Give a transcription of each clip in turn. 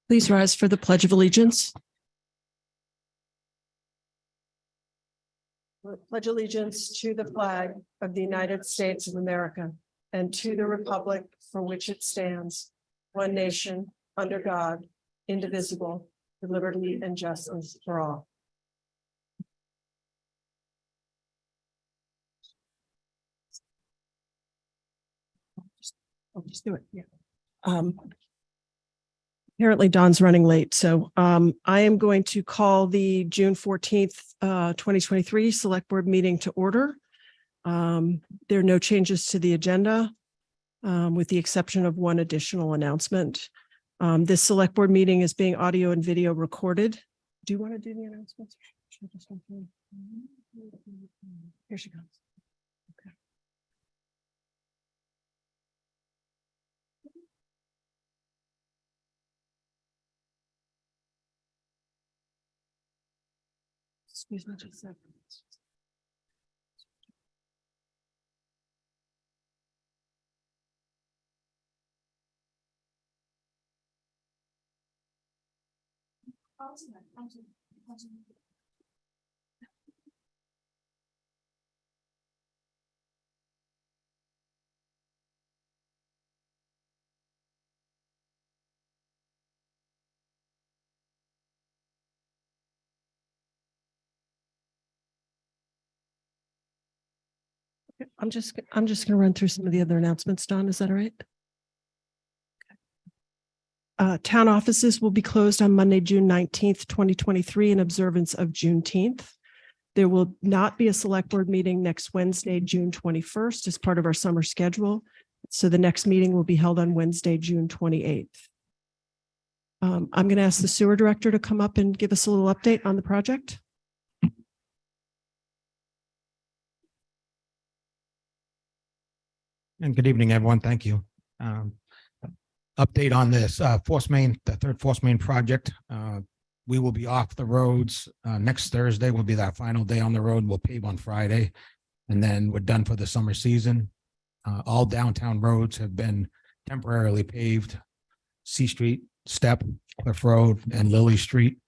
Please rise for the Pledge of Allegiance. Pledge allegiance to the flag of the United States of America and to the republic for which it stands, one nation, under God, indivisible, with liberty and justice for all. I'll just do it. Yeah. Apparently Don's running late, so I am going to call the June 14th, 2023 Select Board meeting to order. There are no changes to the agenda, with the exception of one additional announcement. This Select Board meeting is being audio and video recorded. Do you want to do the announcements? Here she comes. Okay. Excuse me just a second. I'm just going to run through some of the other announcements, Don. Is that all right? Town offices will be closed on Monday, June 19th, 2023 in observance of Juneteenth. There will not be a Select Board meeting next Wednesday, June 21st as part of our summer schedule. So the next meeting will be held on Wednesday, June 28th. I'm going to ask the sewer director to come up and give us a little update on the project. And good evening, everyone. Thank you. Update on this force main, the third force main project. We will be off the roads next Thursday. Will be our final day on the road. We'll pave on Friday, and then we're done for the summer season. All downtown roads have been temporarily paved. C Street, Step, Cliff Road, and Lily Street.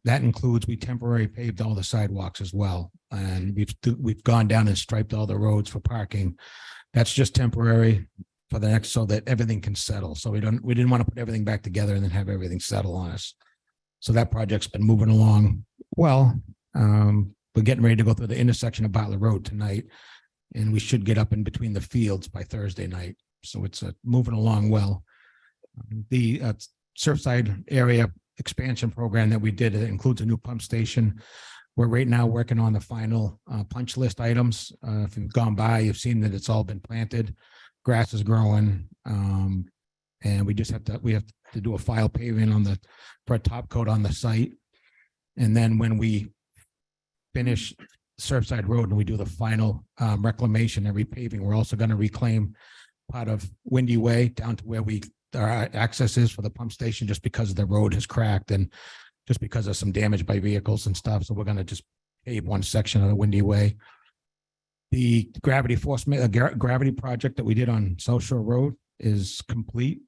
That includes we temporarily paved all the sidewalks as well, and we've gone down and striped all the roads for parking. That's just temporary for the next, so that everything can settle. So we didn't want to put everything back together and then have everything settle on us. So that project's been moving along well. We're getting ready to go through the intersection of Bartlett Road tonight, and we should get up in between the fields by Thursday night. So it's moving along well. The Surfside area expansion program that we did, it includes a new pump station. We're right now working on the final punch list items. If you've gone by, you've seen that it's all been planted. Grass is growing. And we have to do a file paving for a top coat on the site. And then when we finish Surfside Road and we do the final reclamation and repaving, we're also going to reclaim part of Windy Way down to where our access is for the pump station, just because the road has cracked and just because of some damage by vehicles and stuff. So we're going to just pave one section of the Windy Way. The gravity project that we did on South Shore Road is complete,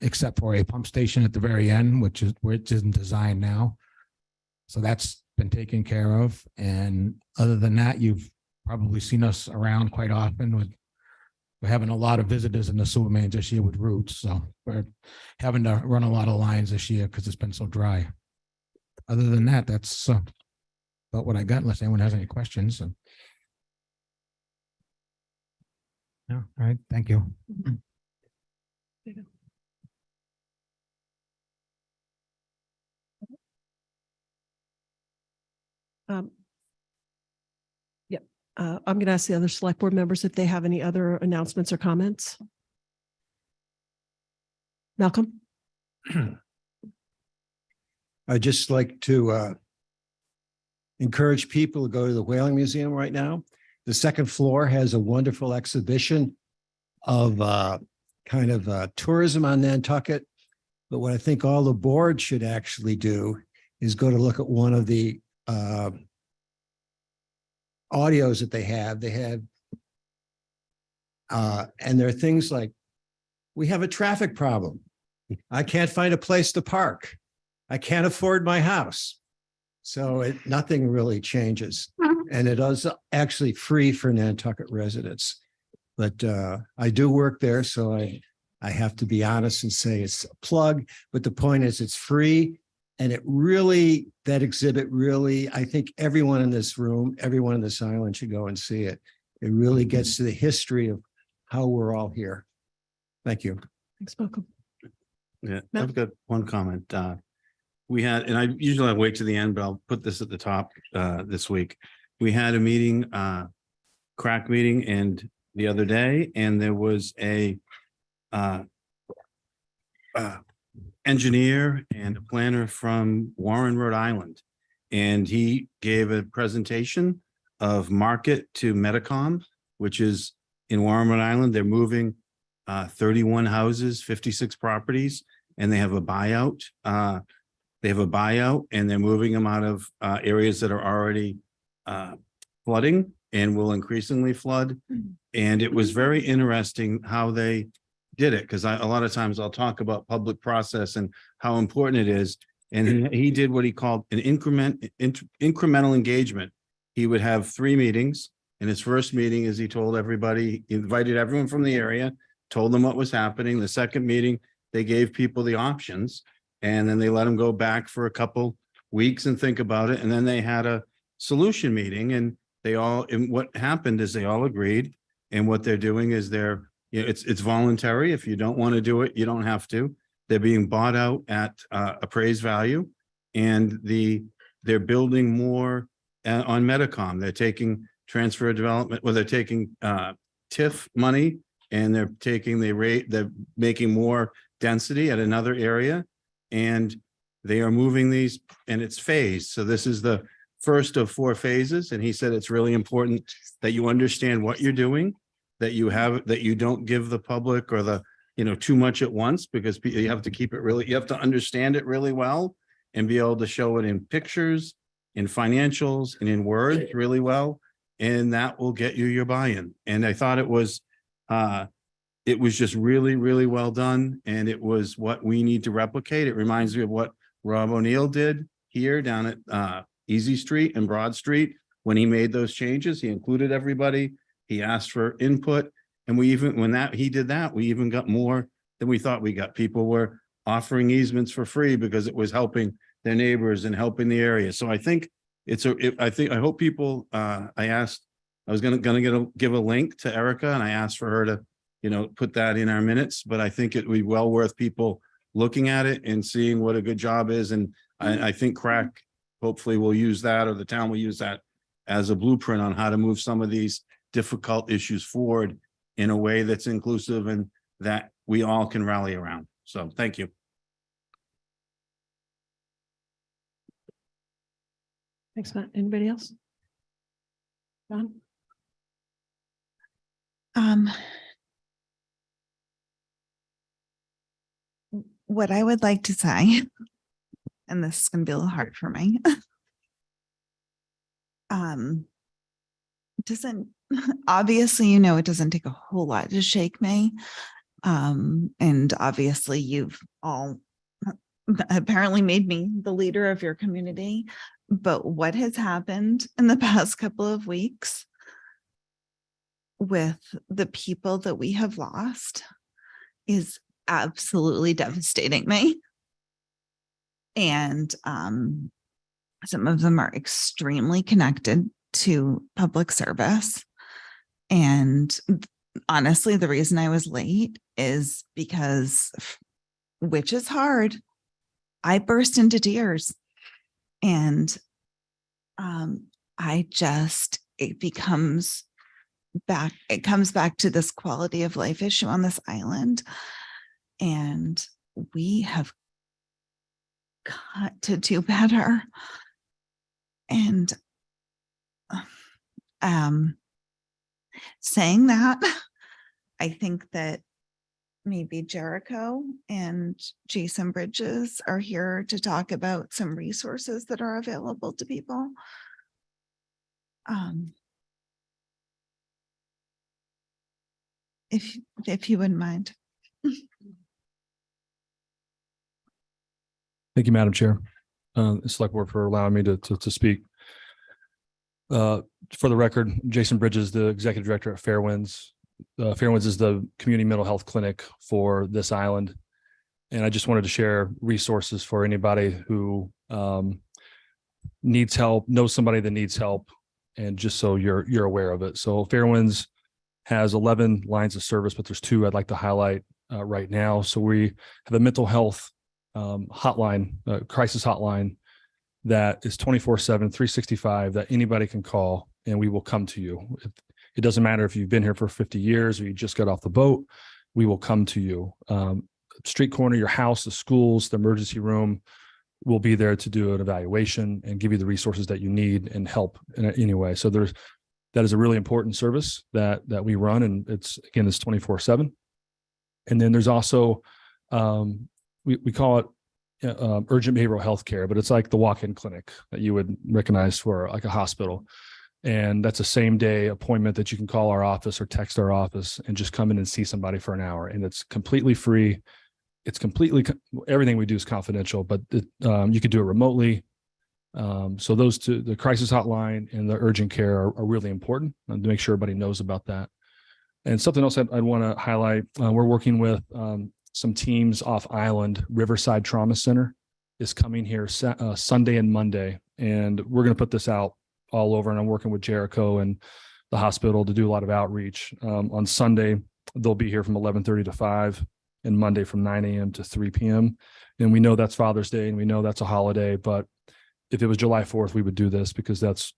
except for a pump station at the very end, which is where it isn't designed now. So that's been taken care of. And other than that, you've probably seen us around quite often. We're having a lot of visitors in the sewer mains this year with roots. So we're having to run a lot of lines this year because it's been so dry. Other than that, that's about what I got, unless anyone has any questions. No, all right, thank you. I'm going to ask the other Select Board members if they have any other announcements or comments. Malcolm? I'd just like to encourage people to go to the Whaling Museum right now. The second floor has a wonderful exhibition of tourism on Nantucket. But what I think all the board should actually do is go to look at one of the audios that they have. And there are things like, we have a traffic problem. I can't find a place to park. I can't afford my house. So nothing really changes. And it is actually free for Nantucket residents. But I do work there, so I have to be honest and say it's a plug. But the point is, it's free. And it really, that exhibit really, I think everyone in this room, everyone in this island should go and see it. It really gets to the history of how we're all here. Thank you. Thanks, Malcolm. Yeah, Matt? I've got one comment. We had, and I usually wait to the end, but I'll put this at the top this week. We had a meeting, crack meeting, and the other day, and there was a engineer and a planner from Warren, Rhode Island. And he gave a presentation of Market to Medicom, which is in Warren, Rhode Island. They're moving 31 houses, 56 properties, and they have a buyout. And they're moving them out of areas that are already flooding and will increasingly flood. And it was very interesting how they did it, because a lot of times I'll talk about public process and how important it is. And he did what he called an incremental engagement. He would have 3 meetings. And his first meeting is he told everybody, he invited everyone from the area, told them what was happening. The second meeting, they gave people the options, and then they let them go back for a couple weeks and think about it. And then they had a solution meeting, and and what happened is they all agreed. And what they're doing is it's voluntary. If you don't want to do it, you don't have to. They're being bought out at appraised value, and they're building more on Medicom. They're taking transfer development, they're taking TIF money, and they're taking they're making more density at another area, and they are moving these, and it's phased. So this is the first of 4 phases. And he said it's really important that you understand what you're doing, that you don't give the public or too much at once, because you have to keep it you have to understand it really well and be able to show it in pictures, in financials, and in words really well. And that will get you your buy-in. And I thought it was just really, really well done. And it was what we need to replicate. It reminds me of what Rob O'Neill did here down at Easy Street and Broad Street. When he made those changes, he included everybody. He asked for input. And we even got more than we thought we got. People were offering easements for free because it was helping their neighbors and helping the area. So I think I hope people, I was going to give a link to Erica, and I asked for her to, put that in our minutes, but I think it would be well worth people looking at it and seeing what a good job is. And I think crack hopefully will use that, or the town will use that as a blueprint on how to move some of these difficult issues forward in a way that's inclusive and that we all can rally around. So thank you. Thanks, Matt. Anybody else? John? What I would like to say, and this is going to be a little hard for me, obviously, it doesn't take a whole lot to shake me. And obviously you've all apparently made me the leader of your community, but what has happened in the past couple of weeks with the people that we have lost is absolutely devastating me. And some of them are extremely connected to public service. And honestly, the reason I was late is because, which is hard, I burst into tears. And it comes back to this quality of life issue on this island. And we have got to do better. And saying that, I think that maybe Jericho and Jason Bridges are here to talk about some resources that are available to people. if you wouldn't mind. Thank you, Madam Chair. Select Board for allowing me to speak. For the record, Jason Bridges, the Executive Director at Fairwinds. Fairwinds is the community mental health clinic for this island. And I just wanted to share resources for anybody who needs help, knows somebody that needs help, and just so you're aware of it. So Fairwinds has 11 lines of service, but there's 2 I'd like to highlight right now. So we have a mental health hotline, crisis hotline that is 24/7, 365 that anybody can call and we will come to you. It doesn't matter if you've been here for 50 years or you just got off the boat, we will come to you. Street corner, your house, the schools, the emergency room will be there to do an evaluation and give you the resources that you need and help in any way. So that is a really important service that we run, and it's 24/7. And then there's also we call it urgent behavioral health care, but it's like the walk-in clinic that you would recognize for like a hospital. And that's a same day appointment that you can call our office or text our office and just come in and see somebody for an hour. And it's completely free. It's completely, everything we do is confidential, but you could do it remotely. So those 2, the crisis hotline and the urgent care are really important to make sure everybody knows about that. And something else I'd want to highlight, we're working with some teams off island. Riverside Trauma Center is coming here Sunday and Monday, and we're going to put this out all over. And I'm working with Jericho and the hospital to do a lot of outreach. On Sunday, they'll be here from 11:30 to 5, and Monday from 9 a.m. to 3 p.m. And we know that's Father's Day and we know that's a holiday, but if it was July 4th, we would do this because that's,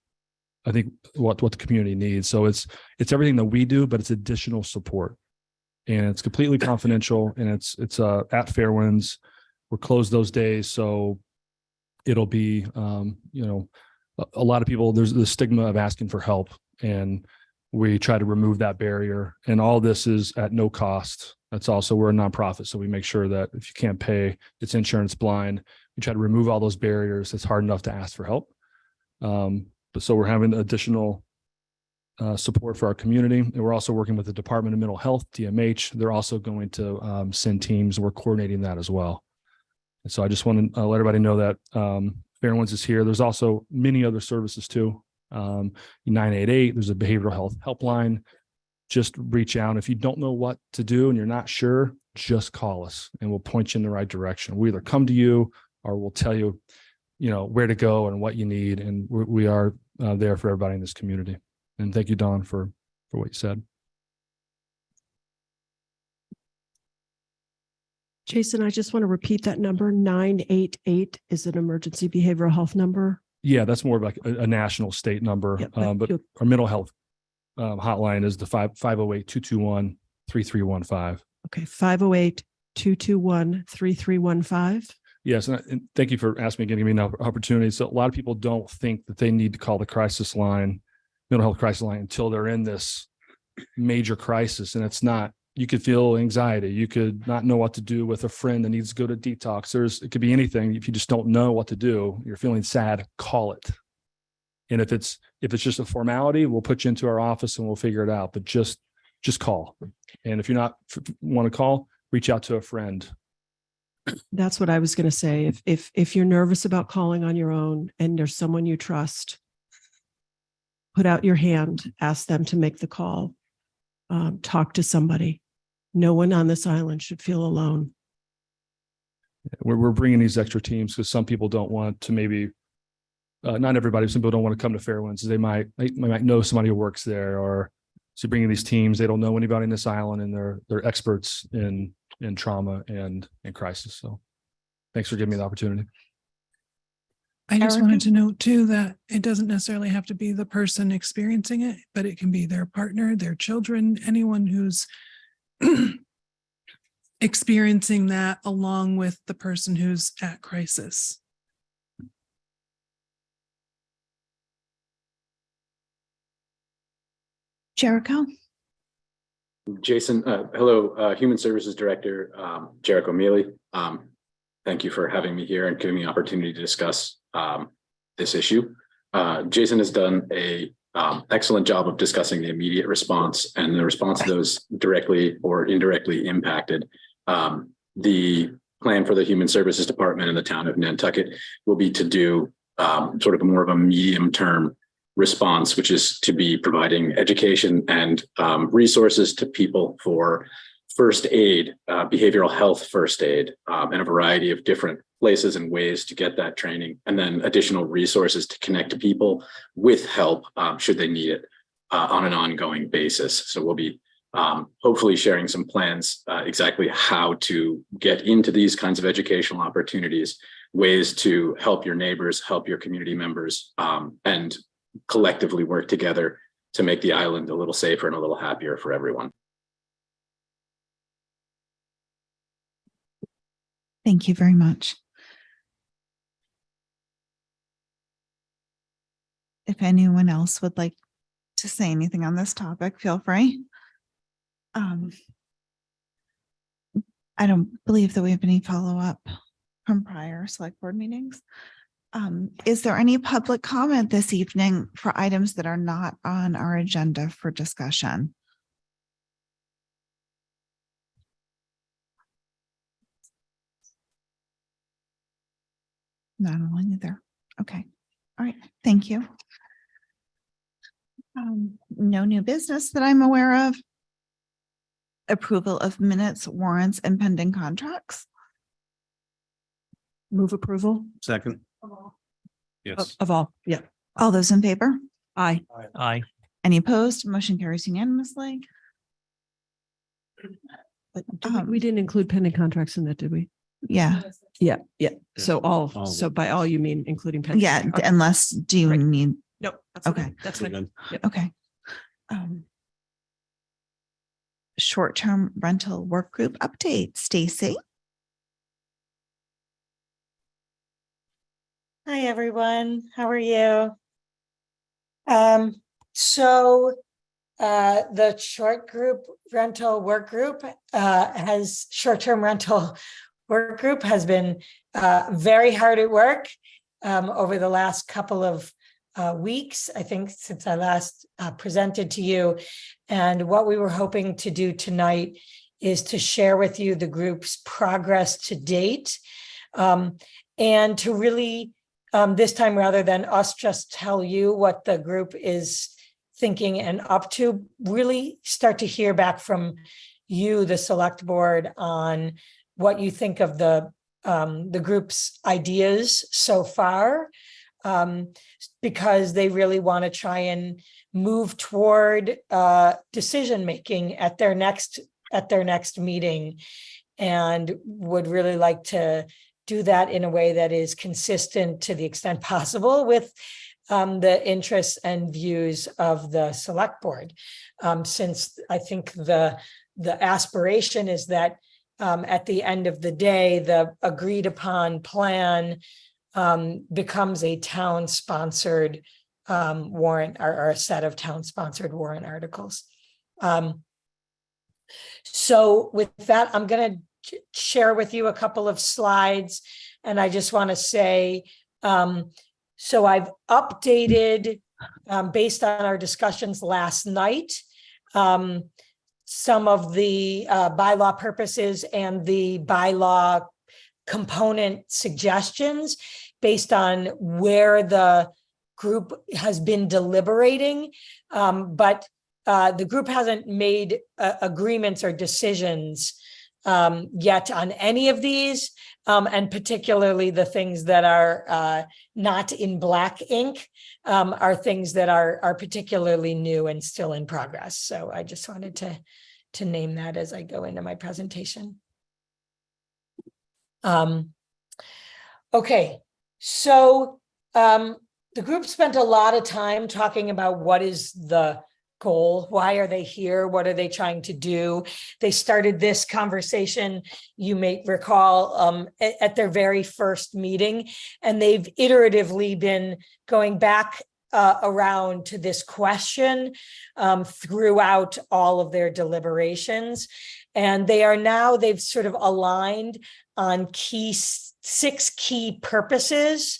I think, what the community needs. So it's everything that we do, but it's additional support. And it's completely confidential, and it's at Fairwinds. We're closed those days, so it'll be a lot of people, there's the stigma of asking for help, and we try to remove that barrier. And all this is at no cost. That's also, we're a nonprofit, so we make sure that if you can't pay, it's insurance blind. We try to remove all those barriers. It's hard enough to ask for help. But so we're having additional support for our community. And we're also working with the Department of Mental Health, DMH. They're also going to send teams. We're coordinating that as well. And so I just want to let everybody know that Fairwinds is here. There's also many other services too. 988, there's a behavioral health helpline. Just reach out. If you don't know what to do and you're not sure, just call us and we'll point you in the right direction. We either come to you or we'll tell you, where to go and what you need. And we are there for everybody in this community. And thank you, Dawn, for what you said. Jason, I just want to repeat that number. 988 is an emergency behavioral health number. Yeah, that's more of like a national state number. Yep, but our mental health hotline is the 508-221-3315. Okay, 508-221-3315. Yes, and thank you for asking me, giving me an opportunity. So a lot of people don't think that they need to call the crisis line, mental health crisis line, until they're in this major crisis. And it's not. You could feel anxiety. You could not know what to do with a friend that needs to go to detox. It could be anything. If you just don't know what to do, you're feeling sad, call it. And if it's just a formality, we'll put you into our office and we'll figure it out. But just call. And if you're not want to call, reach out to a friend. That's what I was going to say. If you're nervous about calling on your own and there's someone you trust, put out your hand, ask them to make the call, talk to somebody. No one on this island should feel alone. We're bringing these extra teams because some people don't want to maybe, not everybody, some people don't want to come to Fairwinds. They might know somebody who works there, or so bringing these teams, they don't know anybody in this island, and they're experts in trauma and crisis. So thanks for giving me the opportunity. I just Erica? wanted to note too that it doesn't necessarily have to be the person experiencing it, but it can be their partner, their children, anyone who's experiencing that along with the person who's at crisis. Jericho? Jason, hello, Human Services Director, Jericho Mealy. Thank you for having me here and giving me an opportunity to discuss this issue. Jason has done a excellent job of discussing the immediate response and the response to those directly or indirectly impacted. The plan for the Human Services Department in the town of Nantucket will be to do sort of more of a medium-term response, which is to be providing education and resources to people for first aid, behavioral health first aid, and a variety of different places and ways to get that training, and then additional resources to connect people with help should they need it on an ongoing basis. So we'll be hopefully sharing some plans exactly how to get into these kinds of educational opportunities, ways to help your neighbors, help your community members, and collectively work together to make the island a little safer and a little happier for everyone. Thank you very much. If anyone else would like to say anything on this topic, feel free. I don't believe that we have any follow-up from prior select board meetings. Is there any public comment this evening for items that are not on our agenda for discussion? Not online either. Okay. All right. Thank you. No new business that I'm aware of. Approval of minutes, warrants, and pending contracts. Move approval Second. Yes. of all. Yeah. All those in favor? Aye. Aye. Any opposed? Motion carries unanimously. We didn't include pending contracts in that, did we? Yeah, Yeah. Yeah. So All of so them. by all you mean including pending? yeah, Okay. unless, do you Right. need, No. That's Okay. That's We're fine. good. okay. Short-term rental work group update, Stacy. Hi, everyone. How are you? So the short-term rental work group has been very hard at work over the last couple of weeks, I think, since I last presented to you. And what we were hoping to do tonight is to share with you the group's progress to date, and to really, this time, rather than us just tell you what the group is thinking and up to, really start to hear back from you, the select board, on what you think of the group's ideas so far, because they really want to try and move toward decision making at their next meeting, and would really like to do that in a way that is consistent to the extent possible with the interests and views of the select board. Since I think the aspiration is that at the end of the day, the agreed upon plan becomes a town-sponsored warrant, or a set of town-sponsored warrant articles. So with that, I'm going to share with you a couple of slides, and I just want to say, so I've updated, based on our discussions last night, some of the bylaw purposes and the bylaw component suggestions based on where the group has been deliberating, but the group hasn't made agreements or decisions yet on any of these, and particularly the things that are not in black ink are things that are particularly new and still in progress. So I just wanted to name that as I go into my presentation. Okay, so the group spent a lot of time talking about what is the goal, why are they here, what are they trying to do. They started this conversation, you may recall, at their very first meeting, and they've iteratively been going back around to this question throughout all of their deliberations. And they've sort of aligned on 6 key purposes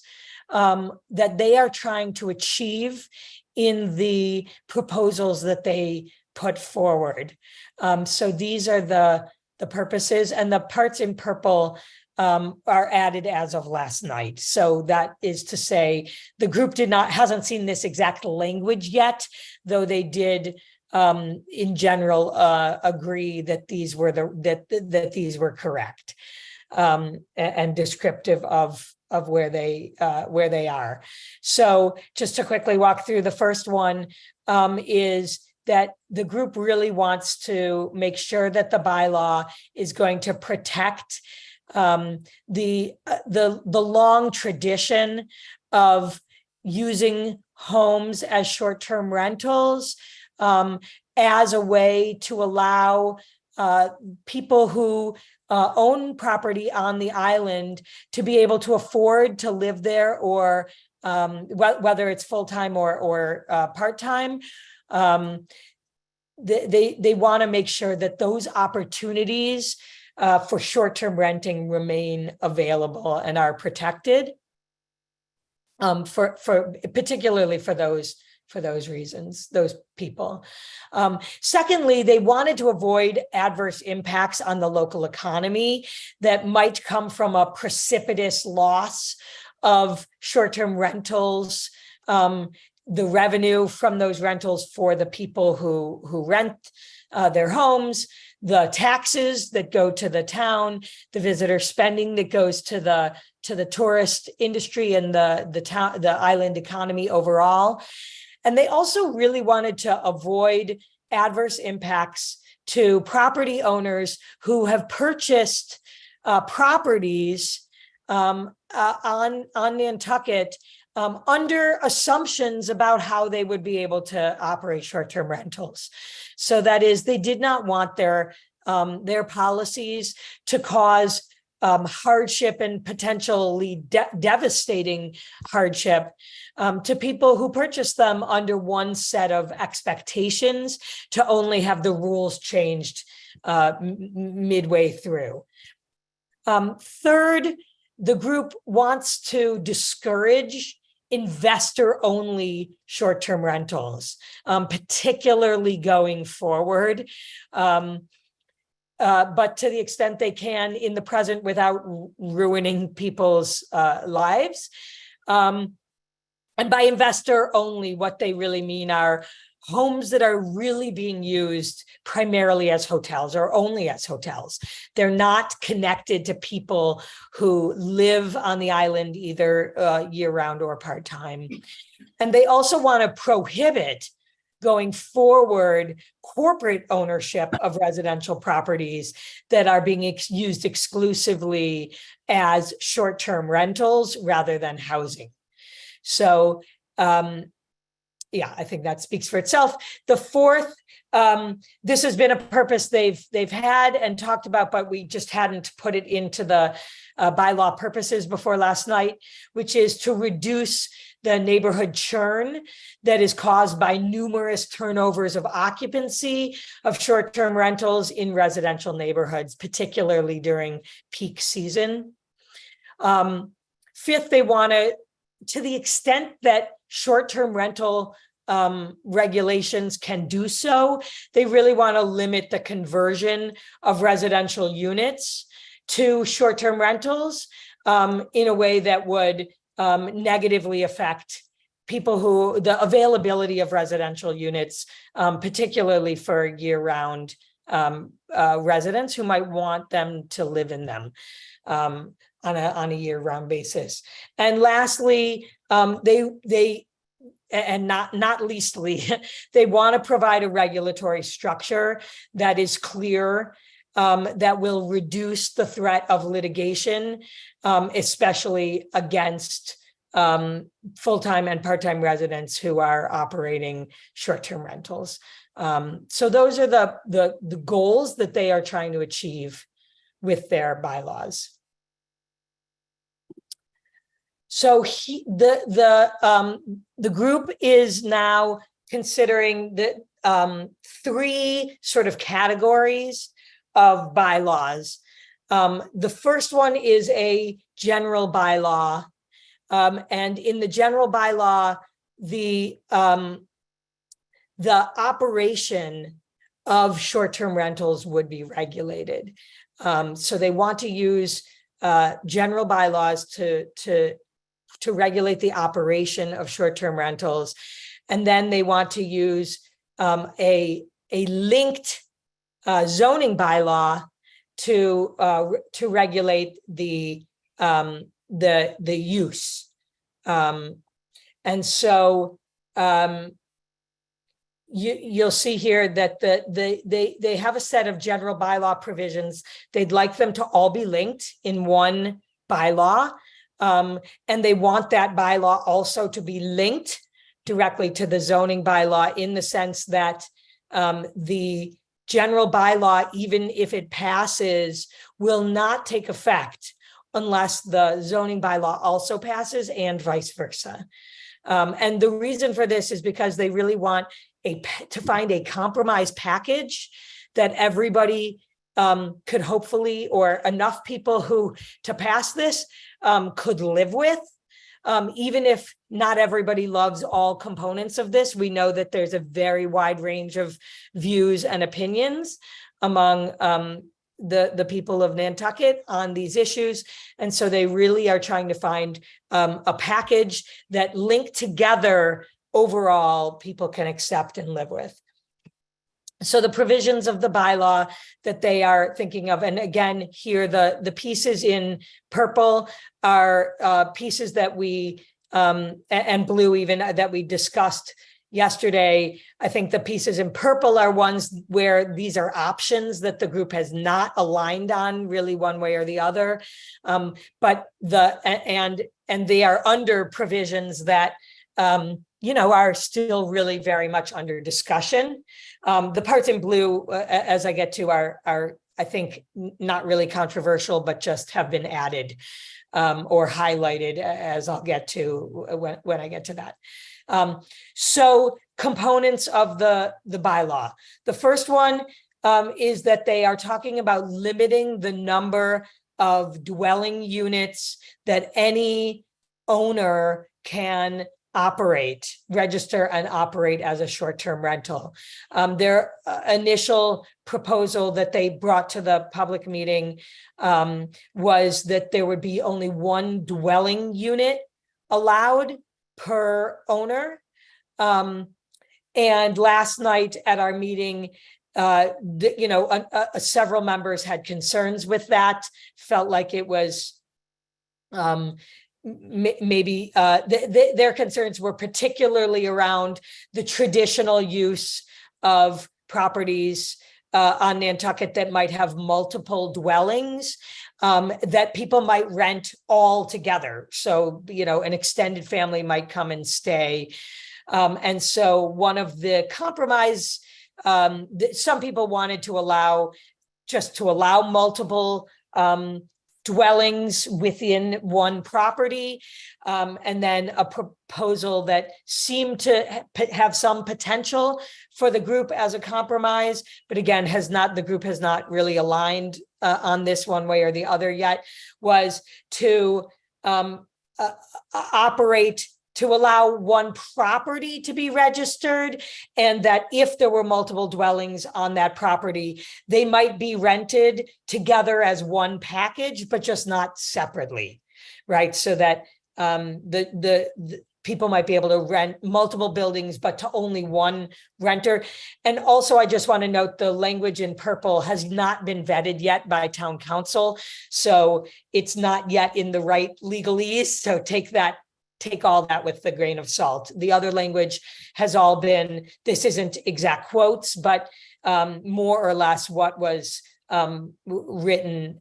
that they are trying to achieve in the proposals that they put forward. So these are the purposes, and the parts in purple are added as of last night. So that is to say, the group hasn't seen this exact language yet, though they did in general agree that these were that these were correct and descriptive of where they are. So just to quickly walk through, the first one is that the group really wants to make sure that the bylaw is going to protect the long tradition of using homes as short-term rentals as a way to allow people who own property on the island to be able to afford to live there, or whether it's full-time or part-time. They want to make sure that those opportunities for short-term renting remain available and are protected, for particularly for those reasons, those people. Secondly, they wanted to avoid adverse impacts on the local economy that might come from a precipitous loss of short-term rentals, the revenue from those rentals for the people who rent their homes, the taxes that go to the town, the visitor spending that goes to the tourist industry and the island economy overall. And they also really wanted to avoid adverse impacts to property owners who have purchased properties on Nantucket under assumptions about how they would be able to operate short-term rentals. So that is, they did not want their policies to cause hardship and potentially devastating hardship to people who purchased them under one set of expectations, to only have the rules changed midway through. Third, the group wants to discourage investor-only short-term rentals, particularly going forward. But to the extent they can in the present without ruining people's lives. And by investor only, what they really mean are homes that are really being used primarily as hotels or only as hotels. They're not connected to people who live on the island either year-round or part-time. And they also want to prohibit going forward corporate ownership of residential properties that are being used exclusively as short-term rentals rather than housing. So, yeah, I think that speaks for itself. The fourth, this has been a purpose they've had and talked about, but we just hadn't put it into the bylaw purposes before last night, which is to reduce the neighborhood churn that is caused by numerous turnovers of occupancy of short-term rentals in residential neighborhoods, particularly during peak season. Fifth, they want to the extent that short-term rental regulations can do so, they really want to limit the conversion of residential units to short-term rentals in a way that would negatively affect people the availability of residential units, particularly for year-round residents who might want them to live in them on a year-round basis. And lastly, they and not leastly, they want to provide a regulatory structure that is clear, that will reduce the threat of litigation, especially against full-time and part-time residents who are operating short-term rentals. So those are the goals that they are trying to achieve with their bylaws. So the group is now considering the three sort of categories of bylaws. The first one is a general bylaw And in the general bylaw, the operation of short-term rentals would be regulated. So they want to use general bylaws to regulate the operation of short-term rentals. And then they want to use a linked zoning bylaw to regulate the use. And so you'll see here that they have a set of general bylaw provisions. They'd like them to all be linked in one bylaw. And they want that bylaw also to be linked directly to the zoning bylaw, in the sense that the general bylaw, even if it passes, will not take effect unless the zoning bylaw also passes, and vice versa. And the reason for this is because they really want to find a compromise package that everybody could hopefully, or enough people who to pass this could live with. Even if not everybody loves all components of this, we know that there's a very wide range of views and opinions among the people of Nantucket on these issues. And so they really are trying to find a package that linked together overall people can accept and live with. So the provisions of the bylaw that they are thinking of, and again, here the pieces in purple are pieces that we, and blue even, that we discussed yesterday. I think the pieces in purple are ones where these are options that the group has not aligned on really one way or the other. But and they are under provisions that are still really very much under discussion. The parts in blue, as I get to, are I think not really controversial, but just have been added or highlighted, as I'll get to when I get to that. So components of the bylaw. The first one is that they are talking about limiting the number of dwelling units that any owner can register and operate as a short-term rental. Their initial proposal that they brought to the public meeting was that there would be only one dwelling unit allowed per owner. And last night at our meeting, several members had concerns with that, felt like it was maybe their concerns were particularly around the traditional use of properties on Nantucket that might have multiple dwellings that people might rent all together. So, an extended family might come and stay. And so one of the compromise, some people wanted to allow multiple dwellings within one property, and then a proposal that seemed to have some potential for the group as a compromise, but again, the group has not really aligned on this one way or the other yet, was to allow one property to be registered, and that if there were multiple dwellings on that property, they might be rented together as one package, but just not separately, right? So that the people might be able to rent multiple buildings, but to only one renter. And also, I just want to note the language in purple has not been vetted yet by town council. So it's not yet in the right legalese. So take all that with a grain of salt. The other language has all been, this isn't exact quotes, but more or less what was written,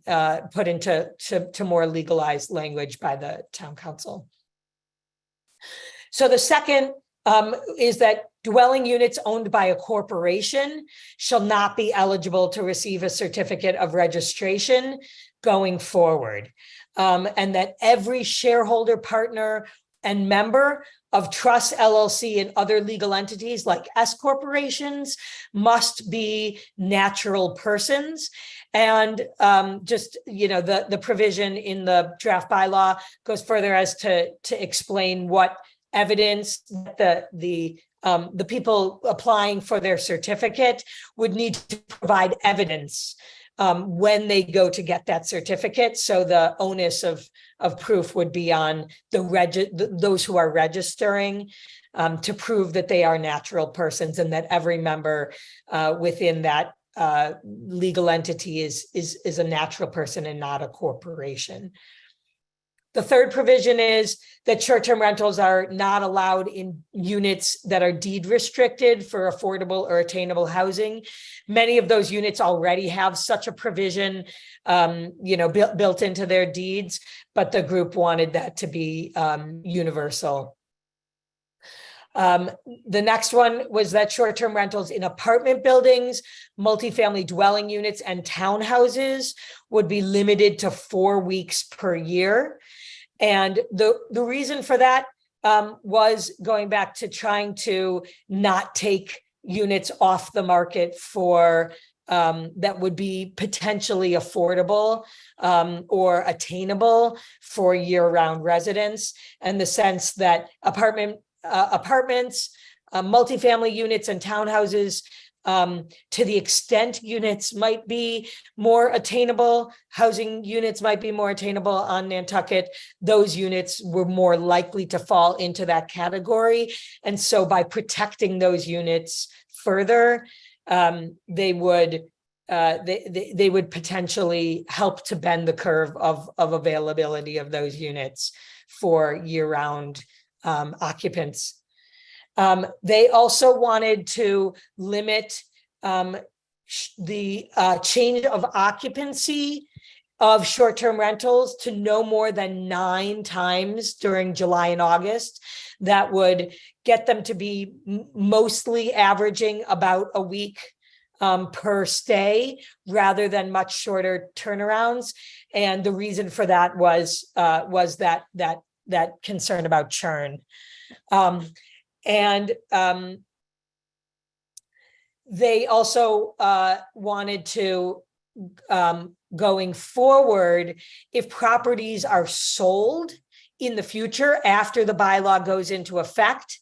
put into more legalized language by the town council. So the second is that dwelling units owned by a corporation shall not be eligible to receive a certificate of registration going forward. And that every shareholder, partner, and member of trusts, LLC, and other legal entities like S corporations must be natural persons. And just, the provision in the draft bylaw goes further as to explain what evidence the people applying for their certificate would need to provide evidence when they go to get that certificate. So the onus of proof would be on those who are registering to prove that they are natural persons and that every member within that legal entity is a natural person and not a corporation. The third provision is that short-term rentals are not allowed in units that are deed restricted for affordable or attainable housing. Many of those units already have such a provision, built into their deeds, but the group wanted that to be universal. The next one was that short-term rentals in apartment buildings, multifamily dwelling units, and townhouses would be limited to 4 weeks per year. And the reason for that was going back to trying to not take units off the market for that would be potentially affordable or attainable for year-round residents, and the sense that apartments, multifamily units, and townhouses, to the extent units might be more attainable, housing units might be more attainable on Nantucket, those units were more likely to fall into that category. And so by protecting those units further, they would potentially help to bend the curve of availability of those units for year-round occupants. They also wanted to limit the change of occupancy of short-term rentals to no more than 9 times during July and August. That would get them to be mostly averaging about a week per stay rather than much shorter turnarounds. And the reason for that was that concern about churn. They also wanted to, going forward, if properties are sold in the future after the bylaw goes into effect,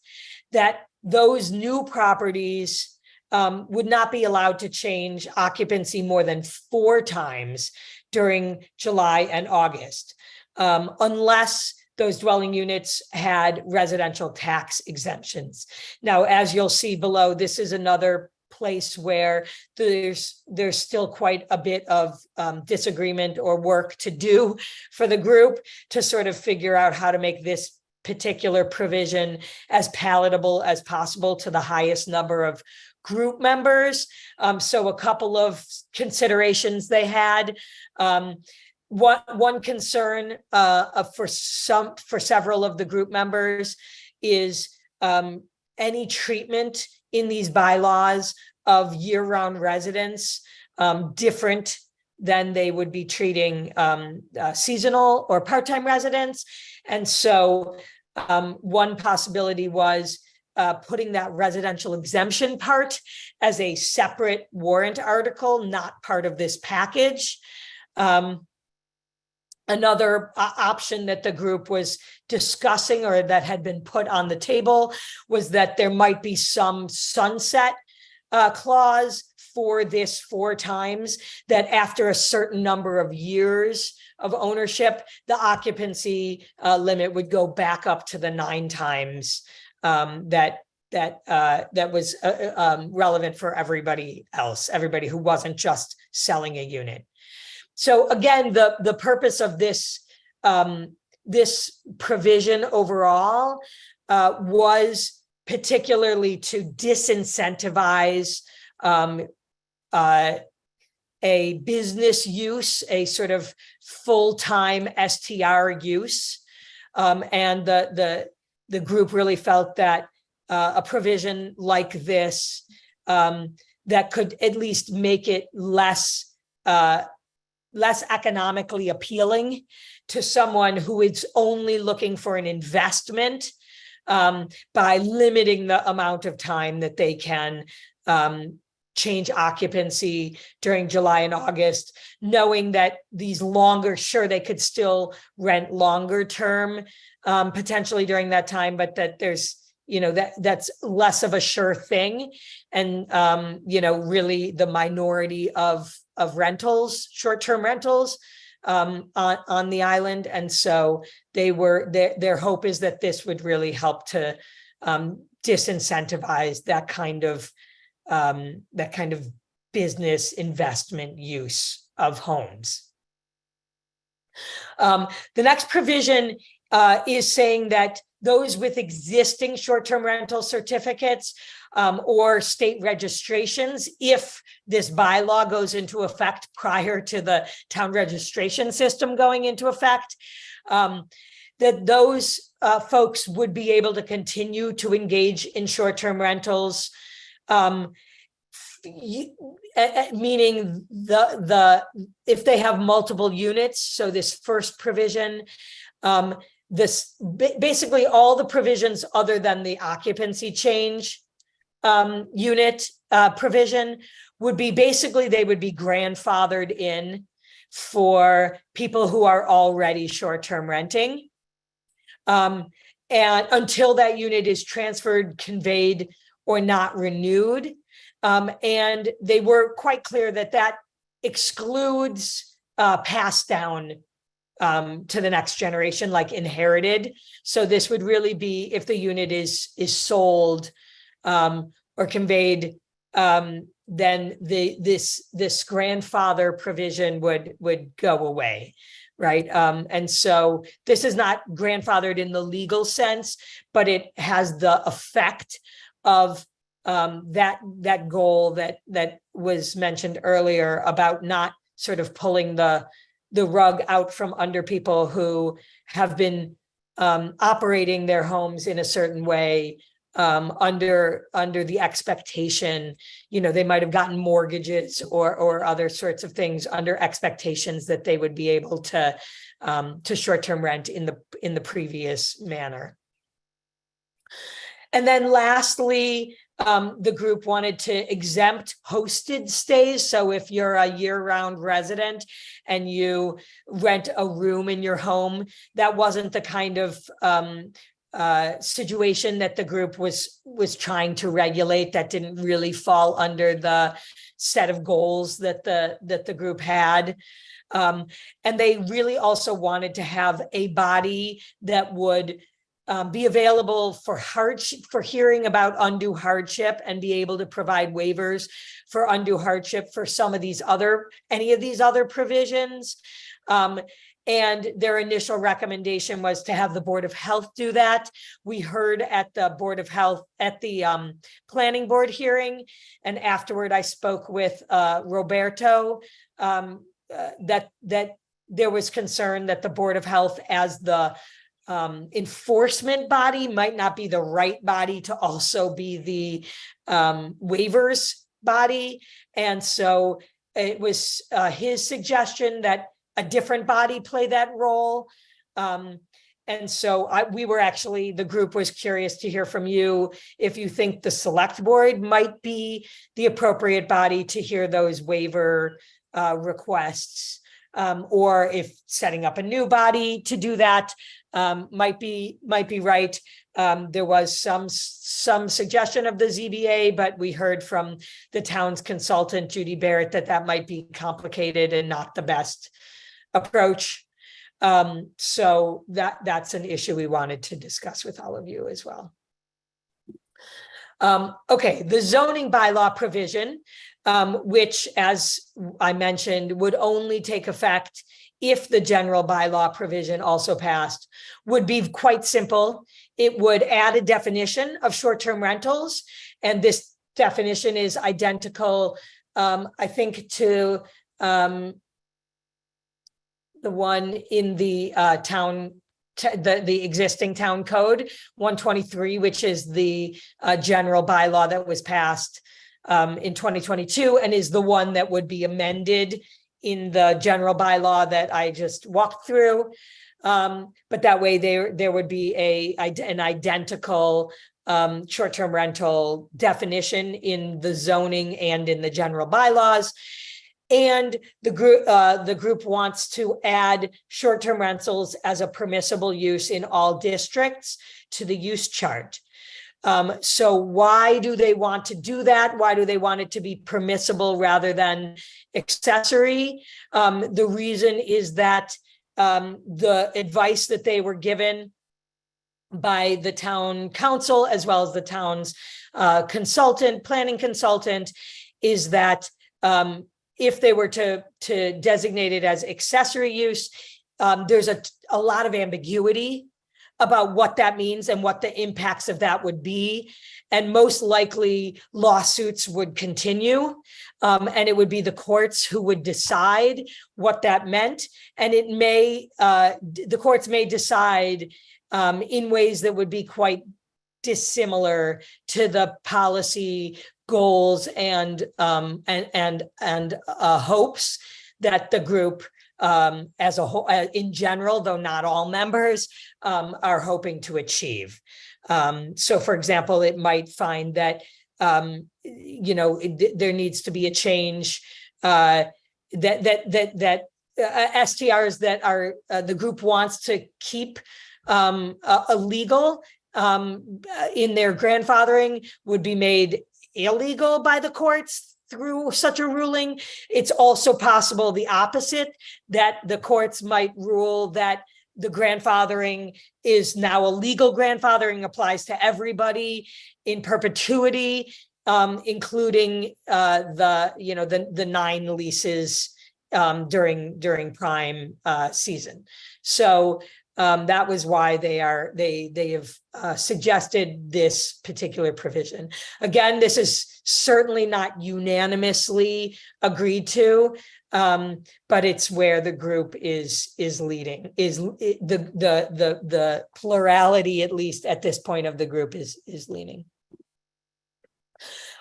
that those new properties would not be allowed to change occupancy more than 4 times during July and August, unless those dwelling units had residential tax exemptions. Now, as you'll see below, this is another place where there's still quite a bit of disagreement or work to do for the group to sort of figure out how to make this particular provision as palatable as possible to the highest number of group members. So a couple of considerations they had. One concern for several of the group members is any treatment in these bylaws of year-round residents different than they would be treating seasonal or part-time residents. And so one possibility was putting that residential exemption part as a separate warrant article, not part of this package. Another option that the group was discussing or that had been put on the table was that there might be some sunset clause for this 4 times, that after a certain number of years of ownership, the occupancy limit would go back up to the 9 times that was relevant for everybody else, everybody who wasn't just selling a unit. So again, the purpose of this this provision overall was particularly to disincentivize a business use, a sort of full-time STR use, and the group really felt that a provision like this that could at least make it less economically appealing to someone who is only looking for an investment by limiting the amount of time that they can change occupancy during July and August, knowing that these longer, sure, they could still rent longer term potentially during that time, but that there's, that's less of a sure thing. And, really the minority of rentals, short-term rentals on the island. And so their hope is that this would really help to disincentivize that kind of business investment use of homes. The next provision is saying that those with existing short-term rental certificates or state registrations, if this bylaw goes into effect prior to the town registration system going into effect, that those folks would be able to continue to engage in short-term rentals, meaning if they have multiple units. So this first provision, this basically all the provisions other than the occupancy change unit provision would be basically, they would be grandfathered in for people who are already short-term renting. And until that unit is transferred, conveyed, or not renewed. And they were quite clear that that excludes passed down to the next generation, like inherited. So this would really be if the unit is sold or conveyed, then this grandfather provision would go away, right? And so this is not grandfathered in the legal sense, but it has the effect of that goal that was mentioned earlier about not sort of pulling the rug out from under people who have been operating their homes in a certain way under the expectation, they might have gotten mortgages or other sorts of things under expectations that they would be able to short-term rent in the previous manner. And then lastly, the group wanted to exempt hosted stays. So if you're a year-round resident and you rent a room in your home, that wasn't the kind of situation that the group was trying to regulate. That didn't really fall under the set of goals that the group had. And they really also wanted to have a body that would be available for hardship, for hearing about undue hardship, and be able to provide waivers for undue hardship for any of these other provisions. And their initial recommendation was to have the Board of Health do that. We heard at the Board of Health at the Planning Board hearing, and afterward I spoke with Roberto, that there was concern that the Board of Health as the enforcement body might not be the right body to also be the waivers body. And so it was his suggestion that a different body play that role. And so the group was curious to hear from you if you think the select board might be the appropriate body to hear those waiver requests, or if setting up a new body to do that might be right. There was some suggestion of the ZBA, but we heard from the town's consultant, Judy Barrett, that might be complicated and not the best approach. So that's an issue we wanted to discuss with all of you as well. Okay, the zoning bylaw provision, which, as I mentioned, would only take effect if the general bylaw provision also passed, would be quite simple. It would add a definition of short-term rentals, and this definition is identical, I think, to the one in the the existing town code 123, which is the general bylaw that was passed in 2022, and is the one that would be amended in the general bylaw that I just walked through. But that way there would be an identical short-term rental definition in the zoning and in the general bylaws. And the group wants to add short-term rentals as a permissible use in all districts to the use chart. So why do they want to do that? Why do they want it to be permissible rather than accessory? The reason is that the advice that they were given by the town council, as well as the town's planning consultant, is that if they were to designate it as accessory use, there's a lot of ambiguity about what that means and what the impacts of that would be. And most likely lawsuits would continue. And it would be the courts who would decide what that meant. And the courts may decide in ways that would be quite dissimilar to the policy goals and hopes that the group as a whole, in general, though not all members, are hoping to achieve. So, for example, it might find that there needs to be a change that STRs that are the group wants to keep illegal in their grandfathering would be made illegal by the courts through such a ruling. It's also possible the opposite, that the courts might rule that the grandfathering is now a legal grandfathering, applies to everybody in perpetuity, including the 9 leases during prime season. So that was why they have suggested this particular provision. Again, this is certainly not unanimously agreed to, but it's where the group is leading. The plurality, at least at this point of the group, is leaning.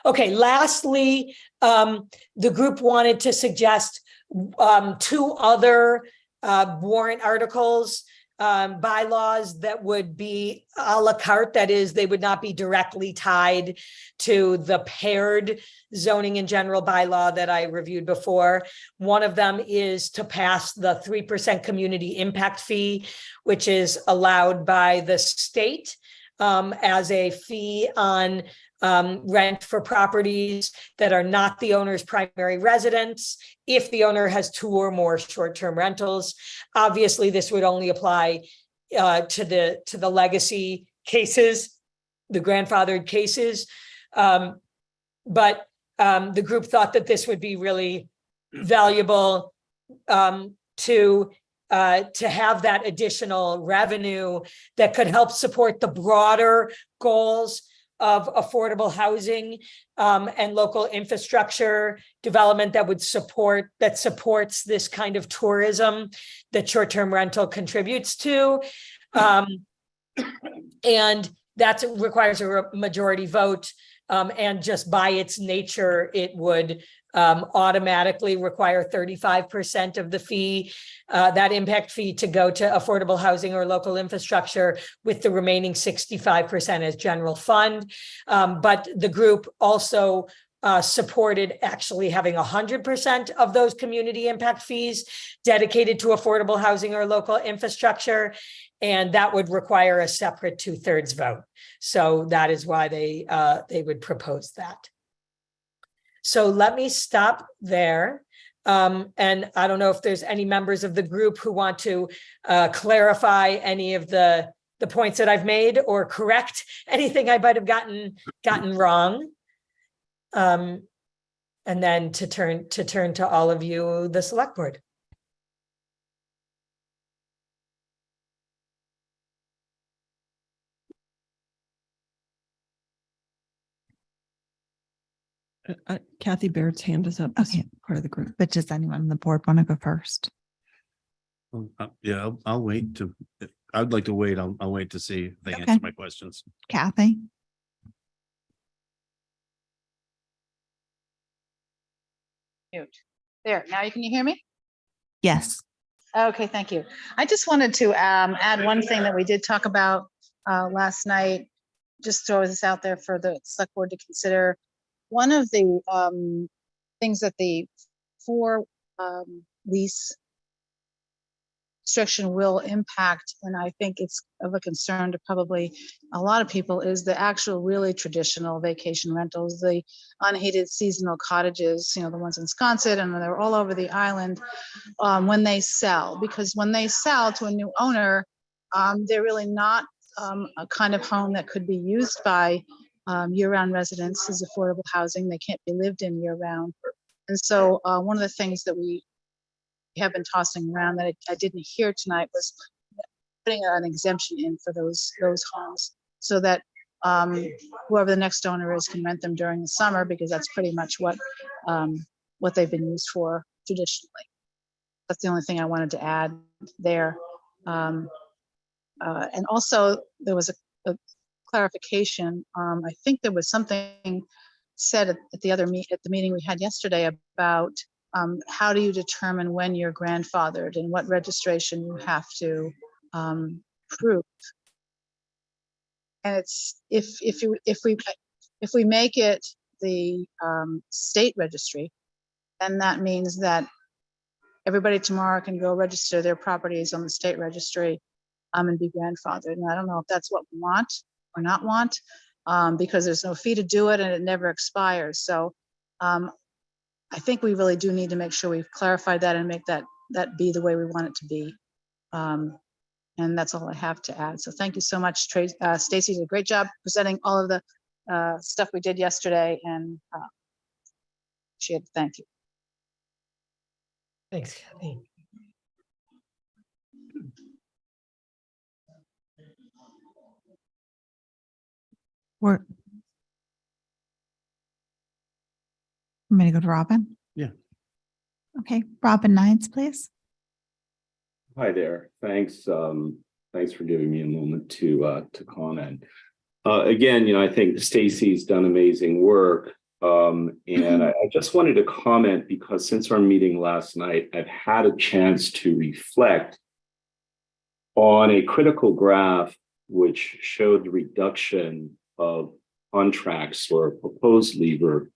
Okay, lastly, the group wanted to suggest 2 other warrant articles, bylaws that would be a la carte. That is, they would not be directly tied to the paired zoning and general bylaw that I reviewed before. One of them is to pass the 3% community impact fee, which is allowed by the state as a fee on rent for properties that are not the owner's primary residence, if the owner has 2 or more short-term rentals. Obviously, this would only apply to the legacy cases, the grandfathered cases. But the group thought that this would be really valuable to have that additional revenue that could help support the broader goals of affordable housing and local infrastructure development that supports this kind of tourism that short-term rental contributes to. And that requires a majority vote. And just by its nature, it would automatically require 35% of the fee, that impact fee, to go to affordable housing or local infrastructure, with the remaining 65% as general fund. But the group also supported actually having 100% of those community impact fees dedicated to affordable housing or local infrastructure. And that would require a separate 2/3 vote. So that is why they would propose that. So let me stop there. And I don't know if there's any members of the group who want to clarify any of the points that I've made, or correct anything I might have gotten wrong. And then to turn to all of you, the select board. Kathy Baird's hand is up. as Okay. Part of the group. But does anyone on the board want to go first? Yeah, I'll wait I'd like to wait. I'll wait to see if they Okay. answer my questions. Kathy? Mute. There, now you can you hear me? Yes. Okay, thank you. I just wanted to add one thing that we did talk about last night, just throw this out there for the select board to consider. One of the things that the lease restriction will impact, and I think it's of a concern to probably a lot of people, is the actual really traditional vacation rentals, the unheated seasonal cottages, the ones in Wisconsin, and they're all over the island, when they sell. Because when they sell to a new owner, they're really not a kind of home that could be used by year-round residents as affordable housing. They can't be lived in year-round. And so one of the things that we have been tossing around that I didn't hear tonight was putting an exemption in for those homes, so that whoever the next owner is can rent them during the summer, because that's pretty much what they've been used for traditionally. That's the only thing I wanted to add there. And also there was a clarification. I think there was something said at the meeting we had yesterday about how do you determine when you're grandfathered and what registration you have to prove. And it's if we make it the state registry, then that means that everybody tomorrow can go register their properties on the state registry and be grandfathered. And I don't know if that's what we want or not want, because there's no fee to do it and it never expires. So I think we really do need to make sure we've clarified that and make that be the way we want it to be. And that's all I have to add. So thank you so much, Stacy did a great job presenting all of the stuff we did yesterday, and thank you. Thanks, Kathy. I'm going to go to Robin. Yeah. Okay, Robin Nines, please. Hi there. Thanks. Thanks for giving me a moment to comment. Again, I think Stacy's done amazing work. And I just wanted to comment because since our meeting last night, I've had a chance to reflect on a critical graph which showed the reduction of contracts, or a proposed lever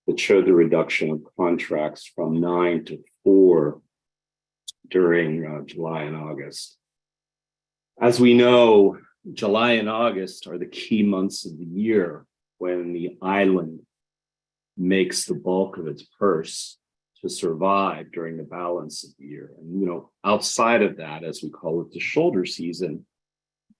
that showed the reduction of contracts from 9 to 4 during July and August. As we know, July and August are the key months of the year when the island makes the bulk of its purse to survive during the balance of the year. And outside of that, as we call it, the shoulder season,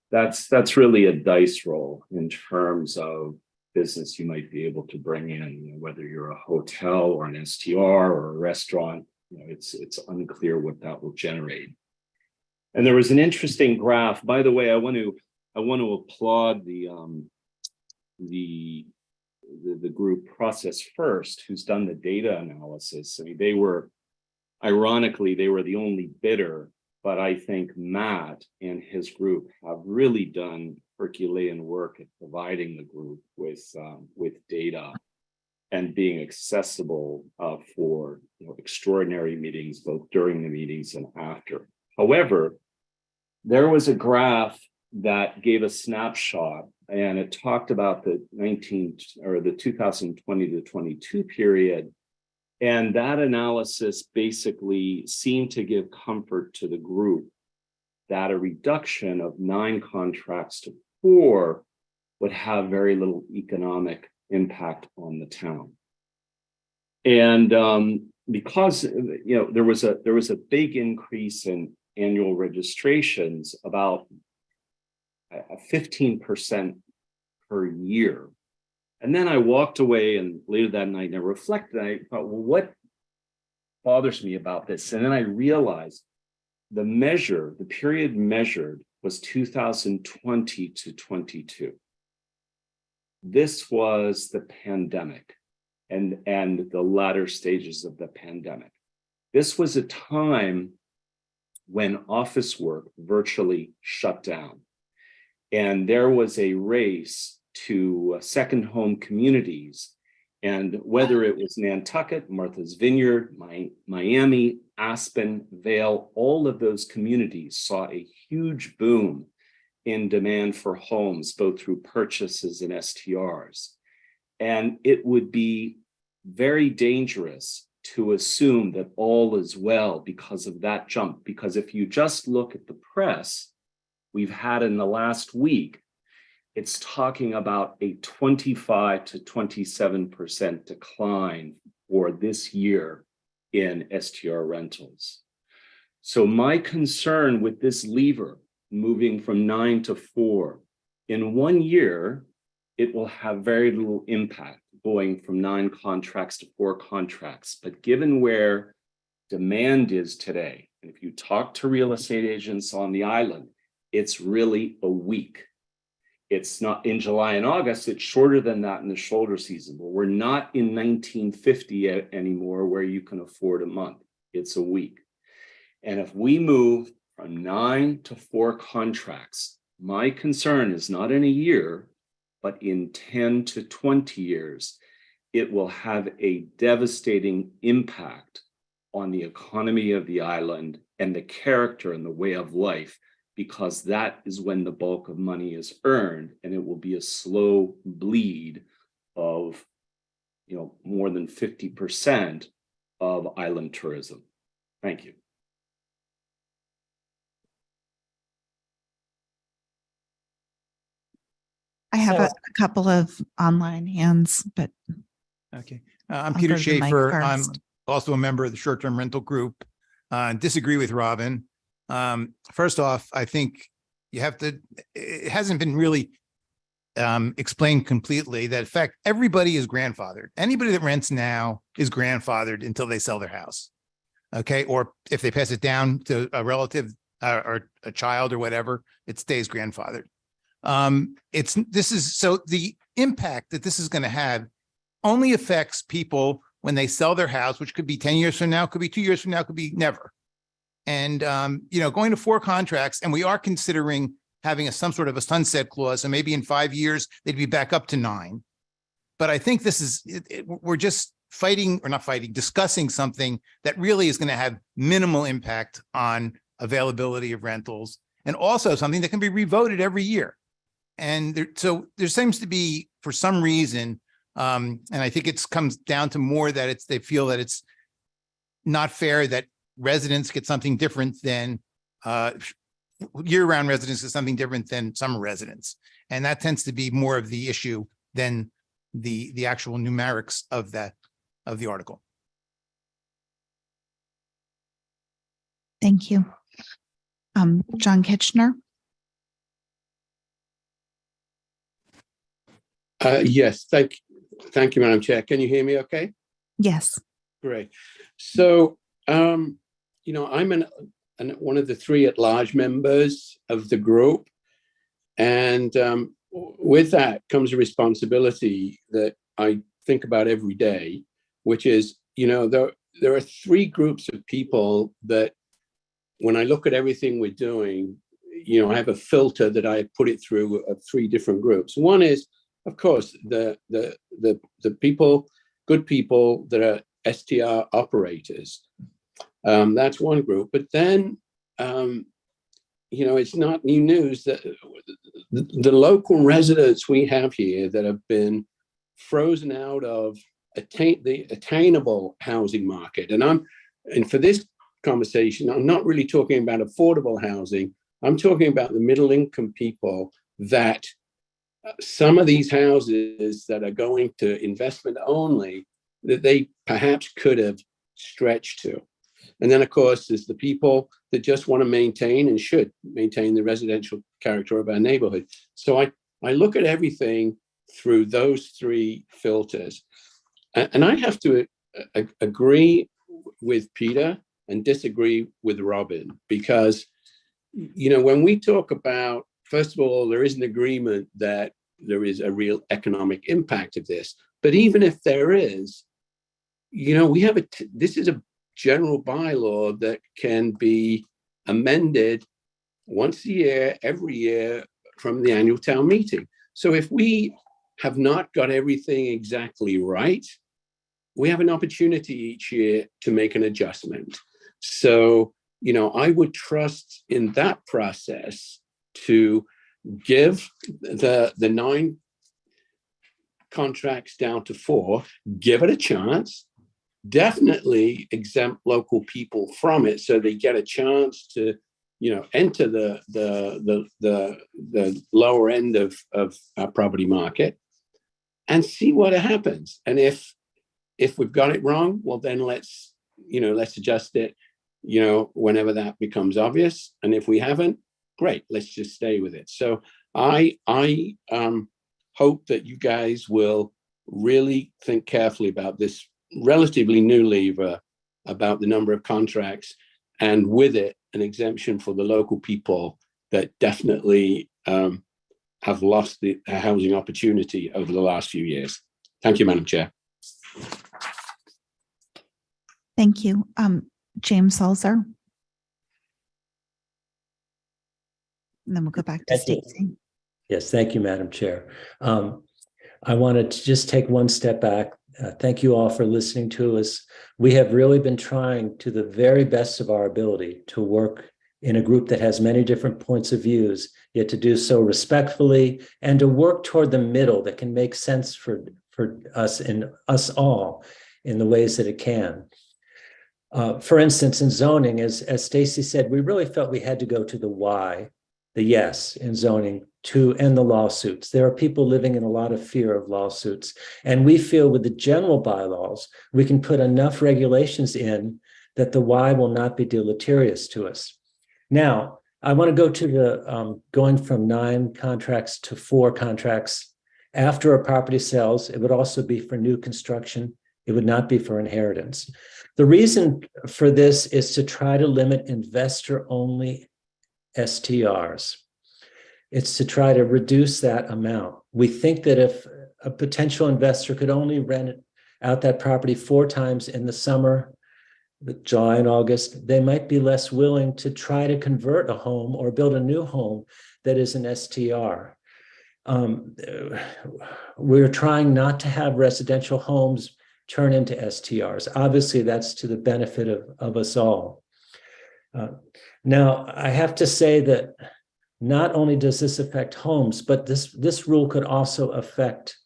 that's really a dice roll in terms of business you might be able to bring in, whether you're a hotel or an STR or a restaurant. It's unclear what that will generate. And there was an interesting graph. By the way, I want to applaud the group Process First, who's done the data analysis. I mean, they were the only bidder, but I think Matt and his group have really done Herculean work at providing the group with data and being accessible for extraordinary meetings, both during the meetings and after. However, there was a graph that gave a snapshot, and it talked about the 2020 to 22 period. And that analysis basically seemed to give comfort to the group that a reduction of 9 contracts to 4 would have very little economic impact on the town. And because there was a big increase in annual registrations, about 15% per year. And then I walked away, and later that night I reflected, and I thought, well, what bothers me about this? And then I realized the period measured was 2020 to 22. This was the pandemic and the latter stages of the pandemic. This was a time when office work virtually shut down. And there was a race to second home communities And whether it was Nantucket, Martha's Vineyard, Miami, Aspen, Vail, all of those communities saw a huge boom in demand for homes, both through purchases and STRs. And it would be very dangerous to assume that all is well because of that jump. Because if you just look at the press we've had in the last week, it's talking about a 25 to 27% decline for this year in STR rentals. So my concern with this lever moving from 9 to 4, in 1 year, it will have very little impact going from 9 contracts to 4 contracts. But given where demand is today, and if you talk to real estate agents on the island, it's really a week. It's not in July and August, it's shorter than that in the shoulder season, but we're not in 1950 anymore where you can afford a month. It's a week. And if we move from 9 to 4 contracts, my concern is not in a year, but in 10 to 20 years, it will have a devastating impact on the economy of the island and the character and the way of life, because that is when the bulk of money is earned, and it will be a slow bleed of, more than 50% of island tourism. Thank you. I have So- a couple of online hands, but Okay. I'm I'll Peter go to the mic Schaefer. I'm first. also a member of the short-term rental group. Disagree with Robin. First off, I think it hasn't been really explained completely that in fact, everybody is grandfathered. Anybody that rents now is grandfathered until they sell their house. Okay. Or if they pass it down to a relative or a child or whatever, it stays grandfathered. So the impact that this is going to have only affects people when they sell their house, which could be 10 years from now, could be 2 years from now, could be never. And, going to 4 contracts, and we are considering having some sort of a sunset clause. So maybe in 5 years, they'd be back up to 9. But I think this is, we're just discussing something that really is going to have minimal impact on availability of rentals, and also something that can be revoted every year. And so there seems to be, for some reason, and I think it comes down to more that they feel that it's not fair that residents get something different than year-round residents get something different than summer residents. And that tends to be more of the issue than the actual numerics of the article. thank you. John Kitchener. Yes, thank you, Madam Chair. Can you hear me okay? Yes. Great. So, I'm one of the 3 at-large members of the group. And with that comes a responsibility that I think about every day, which is, there are 3 groups of people that when I look at everything we're doing, I have a filter that I put it through of 3 different groups. One is, of course, the people, good people that are STR operators. That's one group. But then, it's not new news that the local residents we have here that have been frozen out of the attainable housing market. And for this conversation, I'm not really talking about affordable housing. I'm talking about the middle income people that some of these houses that are going to investment only, that they perhaps could have stretched to. And then, of course, there's the people that just want to maintain and should maintain the residential character of our neighborhood. So I look at everything through those 3 filters. And I have to agree with Peter and disagree with Robin, because, when we talk about, first of all, there is an agreement that there is a real economic impact of this. But even if there is, we have this is a general bylaw that can be amended once a year, every year from the annual town meeting. So if we have not got everything exactly right, we have an opportunity each year to make an adjustment. So, I would trust in that process to give the 9 contracts down to 4, give it a chance, definitely exempt local people from it so they get a chance to enter the lower end of our property market and see what happens. And if we've got it wrong, well, then let's adjust it whenever that becomes obvious. And if we haven't, great, let's just stay with it. So I hope that you guys will really think carefully about this relatively new lever about the number of contracts, and with it an exemption for the local people that definitely have lost the housing opportunity over the last few years. Thank you, Madam Chair. Thank you. James Salzer. And then we'll go back to Stacy. Yes, thank you, Madam Chair. I wanted to just take one step back. Thank you all for listening to us. We have really been trying to the very best of our ability to work in a group that has many different points of views, yet to do so respectfully and to work toward the middle that can make sense for us and us all in the ways that it can. For instance, in zoning, as Stacy said, we really felt we had to go to the why, the yes in zoning to end the lawsuits. There are people living in a lot of fear of lawsuits. And we feel with the general bylaws, we can put enough regulations in that the why will not be deleterious to us. Now, I want to go to the going from 9 contracts to 4 contracts. After a property sells, it would also be for new construction. It would not be for inheritance. The reason for this is to try to limit investor-only STRs. It's to try to reduce that amount. We think that if a potential investor could only rent out that property 4 times in the summer, July and August, they might be less willing to try to convert a home or build a new home that is an STR. We're trying not to have residential homes turn into STRs. Obviously, that's to the benefit of us all. Now, I have to say that not only does this affect homes, but this rule could also affect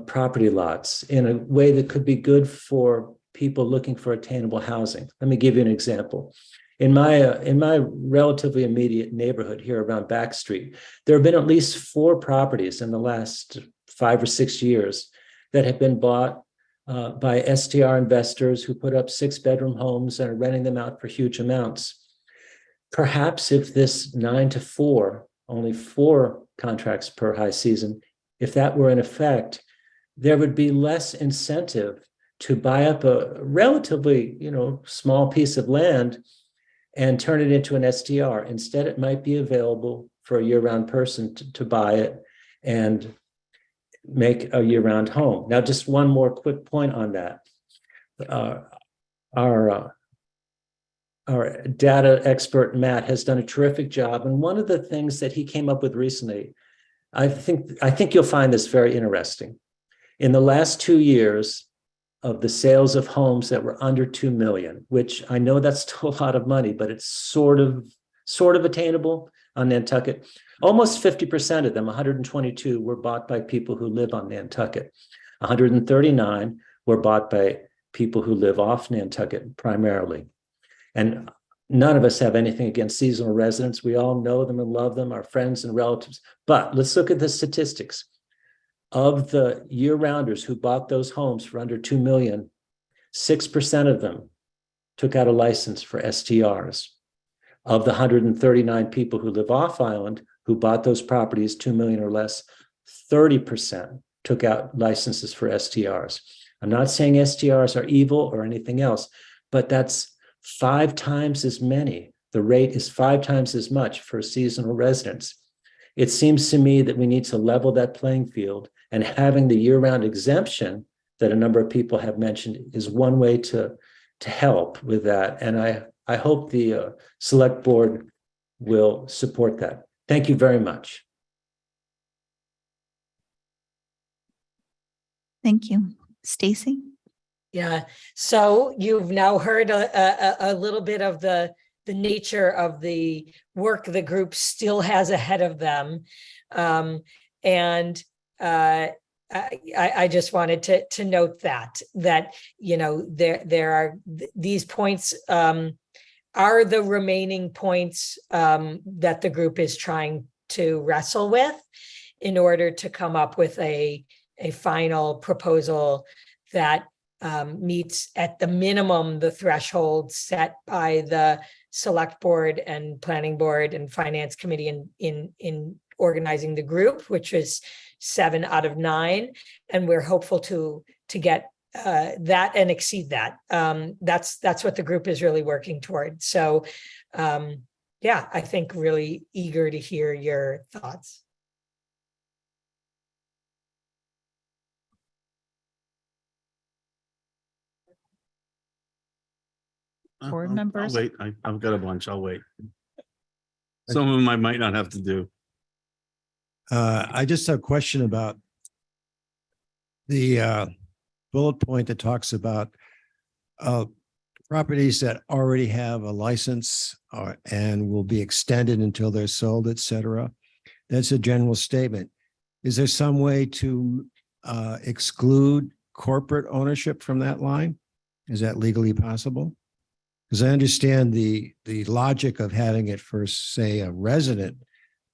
property lots in a way that could be good for people looking for attainable housing. Let me give you an example. In my relatively immediate neighborhood here around Back Street, there have been at least 4 properties in the last 5 or 6 years that have been bought by STR investors who put up 6-bedroom homes and are renting them out for huge amounts. Perhaps if this 9 to 4, only 4 contracts per high season, if that were in effect, there would be less incentive to buy up a relatively, small piece of land and turn it into an STR. Instead, it might be available for a year-round person to buy it and make a year-round home. Now, just one more quick point on that. Our data expert, Matt, has done a terrific job. And one of the things that he came up with recently, I think you'll find this very interesting. In the last 2 years of the sales of homes that were under 2 million, which I know that's still a lot of money, but it's sort of attainable on Nantucket. Almost 50% of them, 122, were bought by people who live on Nantucket. 139 were bought by people who live off Nantucket primarily. And none of us have anything against seasonal residents. We all know them and love them, our friends and relatives. But let's look at the statistics. Of the year-rounders who bought those homes for under 2 million, 6% of them took out a license for STRs. Of the 139 people who live off island who bought those properties 2 million or less, 30% took out licenses for STRs. I'm not saying STRs are evil or anything else, but that's 5 times as many. The rate is 5 times as much for seasonal residents. It seems to me that we need to level that playing field, and having the year-round exemption that a number of people have mentioned is one way to help with that. And I hope the select board will support that. Thank you very much. Thank you. Stacy? Yeah, so you've now heard a little bit of the nature of the work the group still has ahead of them. I just wanted to note that, you know, there are these points are the remaining points that the group is trying to wrestle with in order to come up with a final proposal that meets at the minimum the threshold set by the select board and planning board and finance committee in organizing the group, which is 7 out of 9. And we're hopeful to get that and exceed that. That's what the group is really working toward. So yeah, I think really eager to hear your thoughts. Board I'll members? wait. I've got a bunch. I'll wait. Some of them I might not have to do. I just have a question about the bullet point that talks about properties that already have a license and will be extended until they're sold, et cetera. That's a general statement. Is there some way to exclude corporate ownership from that line? Is that legally possible? Because I understand the logic of having it for, say, a resident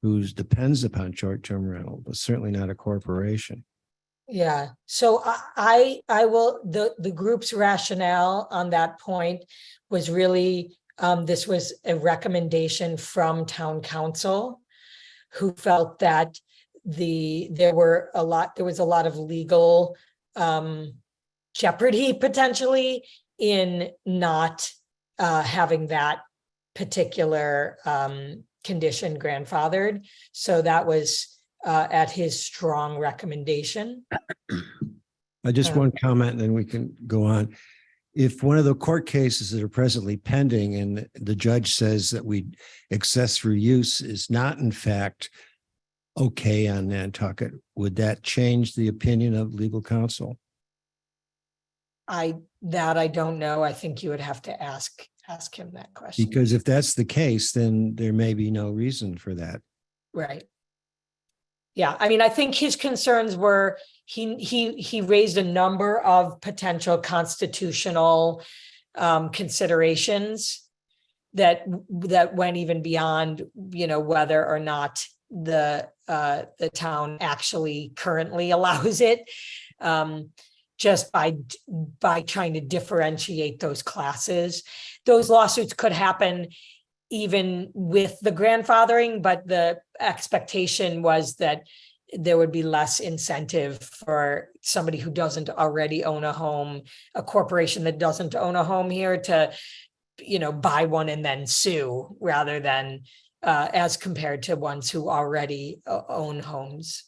who depends upon short-term rental, but certainly not a corporation. Yeah, so I will, the group's rationale on that point was really, this was a recommendation from town council, who felt that there was a lot of legal jeopardy potentially in not having that particular condition grandfathered. So that was at his strong recommendation. I just one comment and then we can go on. If one of the court cases that are presently pending and the judge says that accessory use is not in fact okay on Nantucket, would that change the opinion of legal counsel? I don't know. I think you would have to ask him that question. Because if that's the case, then there may be no reason for that. Right. Yeah, I mean, I think his concerns were he raised a number of potential constitutional considerations that went even beyond, you know, whether or not the town actually currently allows it. Just by trying to differentiate those classes. Those lawsuits could happen even with the grandfathering, but the expectation was that there would be less incentive for somebody who doesn't already own a home, a corporation that doesn't own a home here to, you know, buy one and then sue, rather than as compared to ones who already own homes.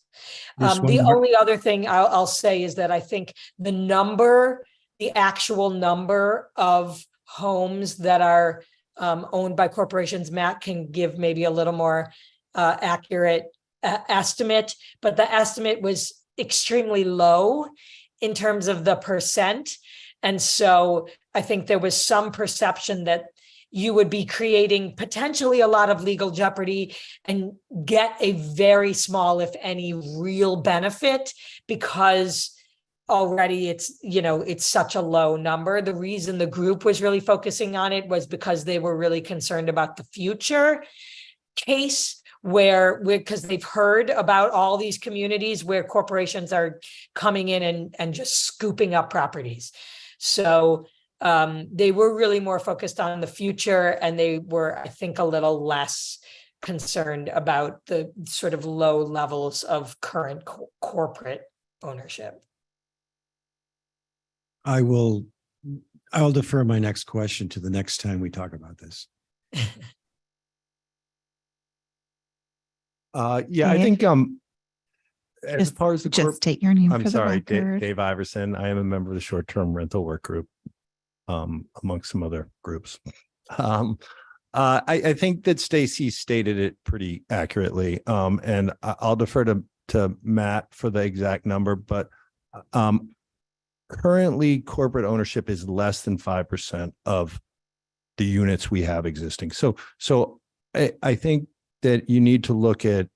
The only other thing I'll say is that I think the actual number of homes that are owned by corporations, Matt can give maybe a little more accurate estimate, but the estimate was extremely low in terms of the percent. And so I think there was some perception that you would be creating potentially a lot of legal jeopardy and get a very small, if any, real benefit, because already it's, you know, it's such a low number. The reason the group was really focusing on it was because they were really concerned about the future case because they've heard about all these communities where corporations are coming in and just scooping up properties. So they were really more focused on the future, and they were, I think, a little less concerned about the sort of low levels of current corporate ownership. I'll defer my next question to the next time we talk about this. Yeah, I think as far as the just state your name. I'm for sorry, the record. Dave Iverson. I am a member of the short-term rental work group, amongst some other groups. I think that Stacy stated it pretty accurately, and I'll defer to Matt for the exact number, but currently corporate ownership is less than 5% of the units we have existing. So I think that you need to look at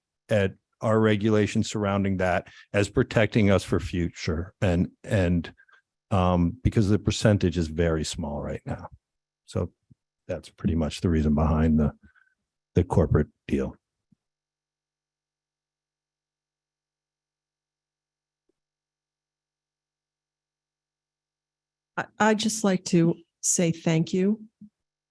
our regulations surrounding that as protecting us for future and because the percentage is very small right now. So that's pretty much the reason behind the corporate deal. I'd just like to say thank you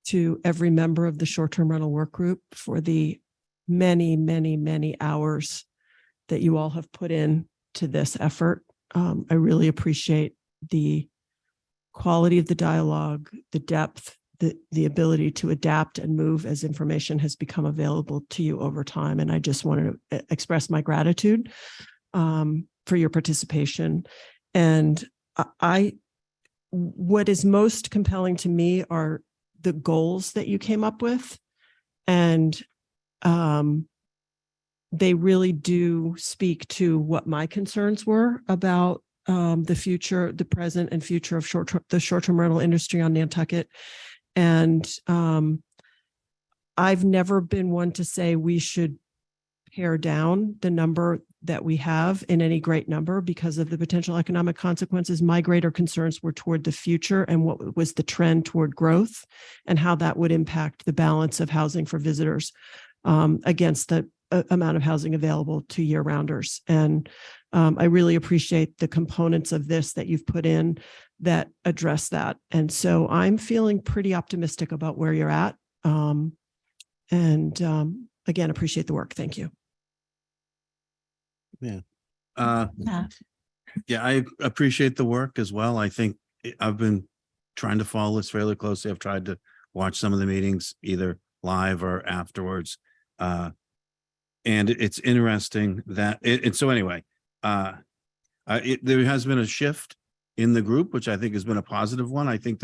to every member of the short-term rental work group for the many, many, many hours that you all have put in to this effort. I really appreciate the quality of the dialogue, the depth, the ability to adapt and move as information has become available to you over time. And I just wanted to express my gratitude for your participation. And what is most compelling to me are the goals that you came up with. And they really do speak to what my concerns were about the future, the present and future of the short-term rental industry on Nantucket. And I've never been one to say we should pare down the number that we have in any great number because of the potential economic consequences. My greater concerns were toward the future and what was the trend toward growth and how that would impact the balance of housing for visitors against the amount of housing available to year-rounders. And I really appreciate the components of this that you've put in that address that. And so I'm feeling pretty optimistic about where you're at. Again, appreciate the work. Thank you. Yeah. Yeah, I appreciate the work as well. I think I've been trying to follow this fairly closely. I've tried to watch some of the meetings either live or afterwards. And it's interesting that so anyway, there has been a shift in the group, which I think has been a positive one. I think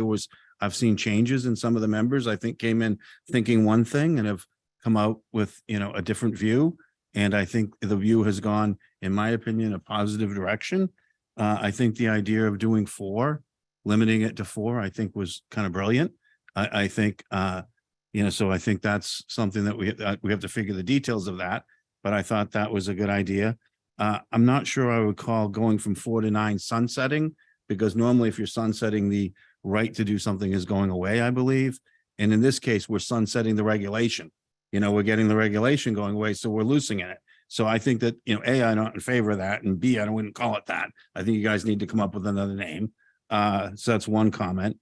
I've seen changes in some of the members. I think came in thinking one thing and have come out with, a different view. And I think the view has gone, in my opinion, a positive direction. I think the idea of doing 4, limiting it to 4, I think was kind of brilliant. I think, so I think that's something that we have to figure the details of that. But I thought that was a good idea. I'm not sure I would call going from 4 to 9 sunsetting, because normally if you're sunsetting, the right to do something is going away, I believe. And in this case, we're sunsetting the regulation. We're getting the regulation going away, so we're losing it. So I think that, A, I'm not in favor of that, and B, I wouldn't call it that. I think you guys need to come up with another name. So that's one comment.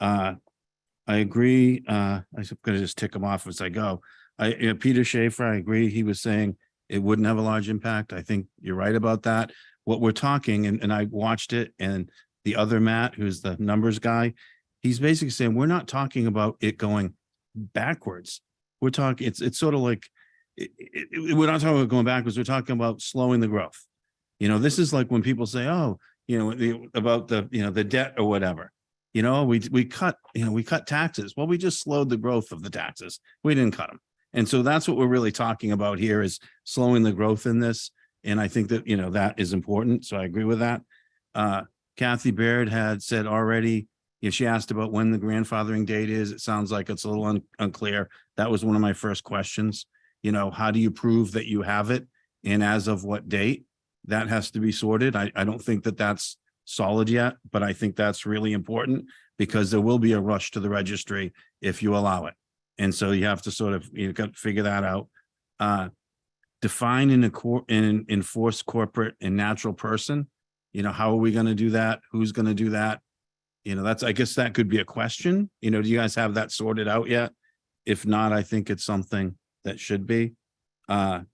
I agree. I'm going to just tick them off as I go. Peter Schaefer, I agree. He was saying it wouldn't have a large impact. I think you're right about that. What we're talking, and I watched it, and the other Matt, who's the numbers guy, he's basically saying we're not talking about it going backwards. We're talking, it's sort of like, we're not talking about going backwards. We're talking about slowing the growth. This is like when people say, oh, about the debt or whatever, we cut taxes. Well, we just slowed the growth of the taxes. We didn't cut them. And so that's what we're really talking about here, is slowing the growth in this. And I think that, that is important. So I agree with that. Kathy Baird had said already, she asked about when the grandfathering date is. It sounds like it's a little unclear. That was one of my first questions. How do you prove that you have it? And as of what date? That has to be sorted. I don't think that that's solid yet, but I think that's really important, because there will be a rush to the registry if you allow it. And so you have to sort of, got to figure that out. Define and enforce corporate and natural person. How are we going to do that? Who's going to do that? I guess that could be a question. Do you guys have that sorted out yet? If not, I think it's something that should be. I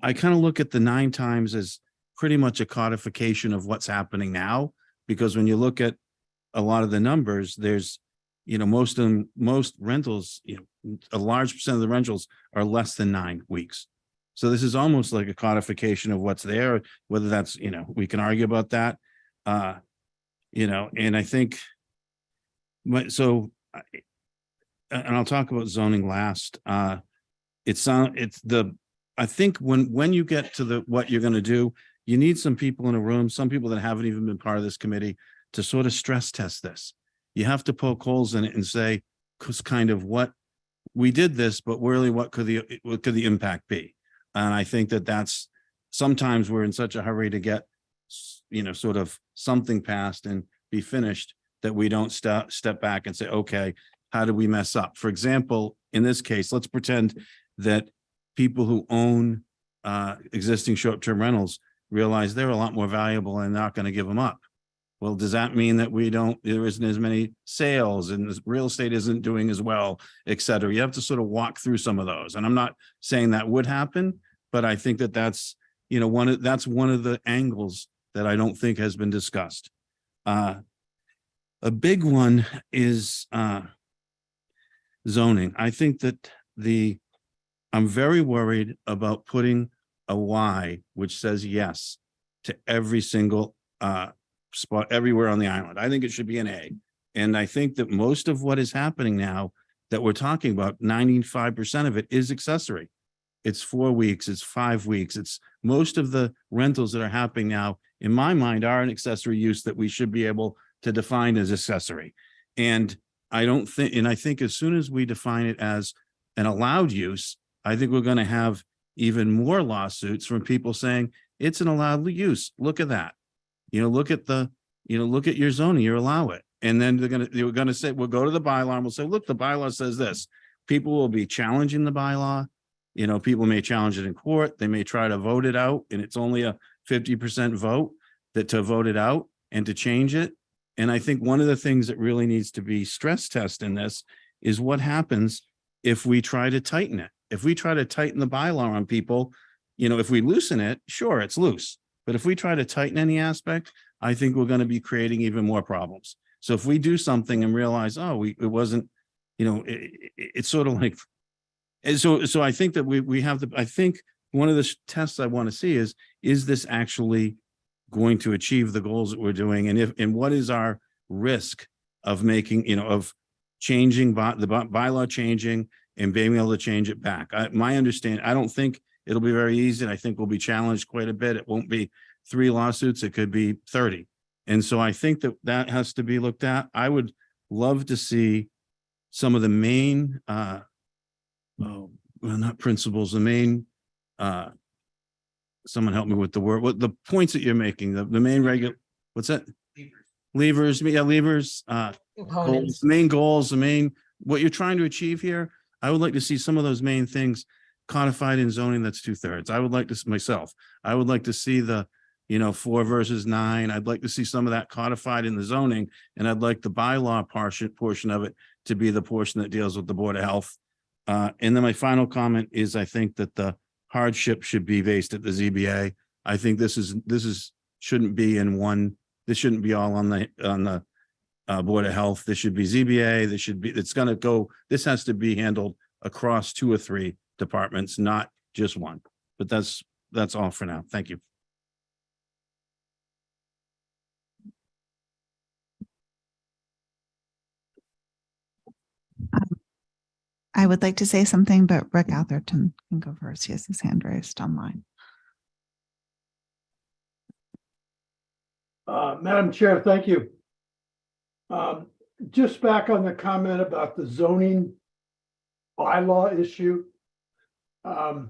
kind of look at the 9 times as pretty much a codification of what's happening now, because when you look at a lot of the numbers, there's, most rentals, a large percent of the rentals are less than 9 weeks. So this is almost like a codification of what's there, whether that's, we can argue about that. And I think, and I'll talk about zoning last. I think when you get to what you're going to do, you need some people in a room, some people that haven't even been part of this committee, to sort of stress test this. You have to poke holes in it and say, because kind of what we did this, but really what could the impact be? And I think that that's sometimes we're in such a hurry to get, sort of something passed and be finished that we don't step back and say, okay, how did we mess up? For example, in this case, let's pretend that people who own existing short-term rentals realize they're a lot more valuable and not going to give them up. Well, does that mean that there isn't as many sales and the real estate isn't doing as well, et cetera? You have to sort of walk through some of those. And I'm not saying that would happen, but I think that that's one of the angles that I don't think has been discussed. A big one is zoning. I think that I'm very worried about putting a Y, which says yes to every single spot everywhere on the island. I think it should be an A. And I think that most of what is happening now that we're talking about, 95% of it is accessory. It's 4 weeks, it's 5 weeks. It's most of the rentals that are happening now, in my mind, are an accessory use that we should be able to define as accessory. And I think as soon as we define it as an allowed use, I think we're going to have even more lawsuits from people saying it's an allowed use. Look at that. Look at your zoning, you allow it. And then they're going to say, we'll go to the bylaw and we'll say, look, the bylaw says this. People will be challenging the bylaw. People may challenge it in court. They may try to vote it out. And it's only a 50% vote to vote it out and to change it. And I think one of the things that really needs to be stress tested in this is what happens if we try to tighten it. If we try to tighten the bylaw on people, if we loosen it, sure, it's loose. But if we try to tighten any aspect, I think we're going to be creating even more problems. So if we do something and realize, it wasn't, it's sort of like, and so I think that we have I think one of the tests I want to see is this actually going to achieve the goals that we're doing? And what is our risk of making, of changing the bylaw changing and being able to change it back? My understanding, I don't think it'll be very easy. And I think we'll be challenged quite a bit. It won't be 3 lawsuits. It could be 30. And so I think that has to be looked at. I would love to see some of the main, not principles, the main, someone help me with the word, what the points that you're making, the main what's that? Levers, levers, goals, main goals, what you're trying to achieve here. I would like to see some of those main things codified in zoning. That's 2/3. I would like to see the, 4 versus 9. I'd like to see some of that codified in the zoning, and I'd like the bylaw portion of it to be the portion that deals with the Board of Health. And then my final comment is I think that the hardship should be based at the ZBA. I think this shouldn't be in one. This shouldn't be all on the Board of Health. This should be ZBA. This has to be handled across 2 or 3 departments, not just one. But that's all for now. Thank you. I would like to say something, but Rick Atherton can go first. He has his hand raised online. Madam Chair, thank you. Just back on the comment about the zoning bylaw issue. I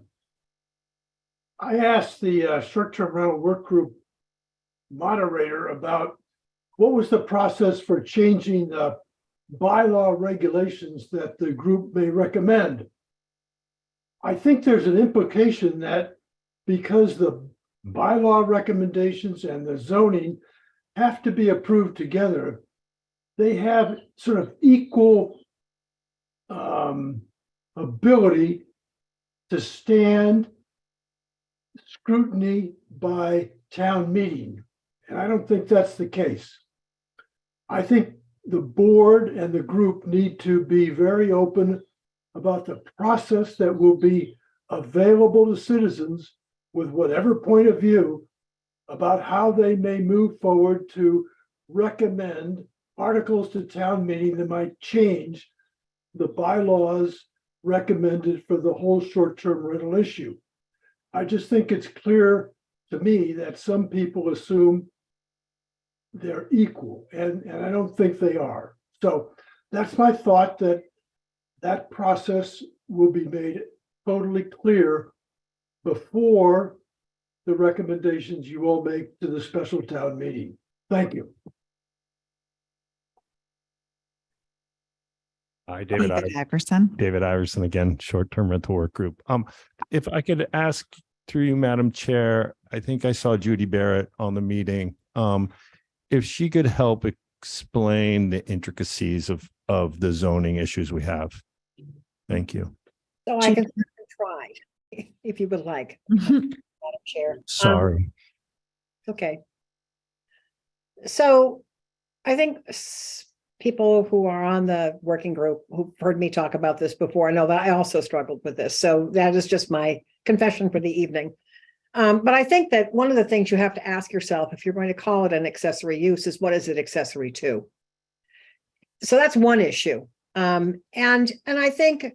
asked the short-term rental work group moderator about what was the process for changing the bylaw regulations that the group may recommend. I think there's an implication that because the bylaw recommendations and the zoning have to be approved together, they have sort of equal ability to stand scrutiny by town meeting. And I don't think that's the case. I think the board and the group need to be very open about the process that will be available to citizens with whatever point of view about how they may move forward to recommend articles to town meeting that might change the bylaws recommended for the whole short-term rental issue. I just think it's clear to me that some people assume they're equal, and I don't think they are. So that's my thought, that that process will be made totally clear before the recommendations you all make to the special town meeting. Thank you. Hi, David Iverson. David Iverson again, short-term rental work group. If I could ask through you, Madam Chair, I think I saw Judy Barrett on the meeting. If she could help explain the intricacies of the zoning issues we have. Thank you. So I can try, if you would like, Madam Chair. Sorry. Okay. So I think people who are on the working group who've heard me talk about this before know that I also struggled with this. So that is just my confession for the evening. But I think that one of the things you have to ask yourself, if you're going to call it an accessory use, is what is it accessory to? So that's one issue. And I think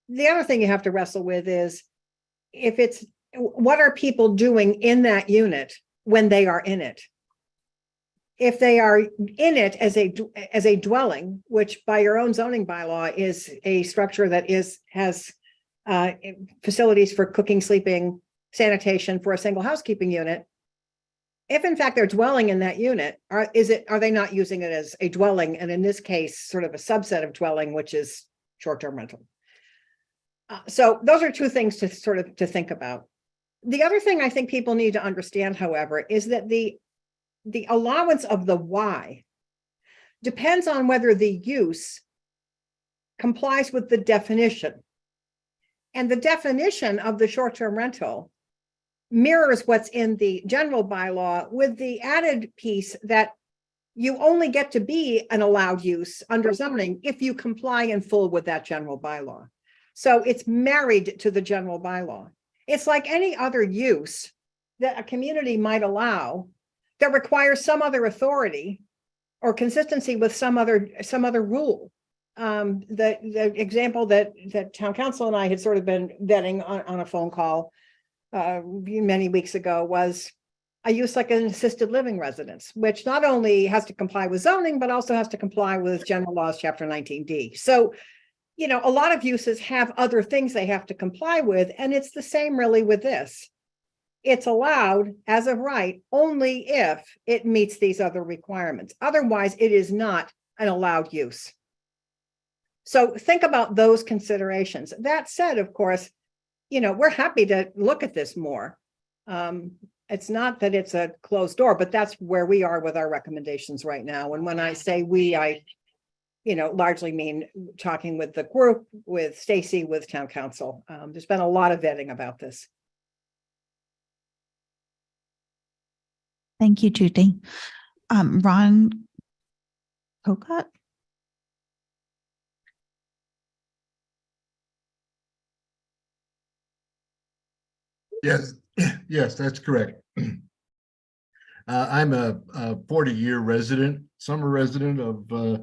the other thing you have to wrestle with is what are people doing in that unit when they are in it? If they are in it as a dwelling, which by your own zoning bylaw is a structure that has facilities for cooking, sleeping, sanitation for a single housekeeping unit. If in fact they're dwelling in that unit, are they not using it as a dwelling? And in this case, sort of a subset of dwelling, which is short-term rental. So those are two things to think about. The other thing I think people need to understand, however, is that the allowance of the why depends on whether the use complies with the definition. And the definition of the short-term rental mirrors what's in the general bylaw, with the added piece that you only get to be an allowed use under zoning if you comply in full with that general bylaw. So it's married to the general bylaw. It's like any other use that a community might allow that requires some other authority or consistency with some other rule. The example that town council and I had sort of been vetting on a phone call many weeks ago was a use like an assisted living residence, which not only has to comply with zoning, but also has to comply with general laws, chapter 19D. So, you know, a lot of uses have other things they have to comply with, and it's the same really with this. It's allowed as of right only if it meets these other requirements. Otherwise, it is not an allowed use. So think about those considerations. That said, of course, you know, we're happy to look at this more. It's not that it's a closed door, but that's where we are with our recommendations right now. And when I say we, I, you know, largely mean talking with the group, with Stacy, with town council. There's been a lot of vetting about this. Thank you, Judy. Ron Kokot? Yes, that's correct. I'm a 40-year resident, summer resident of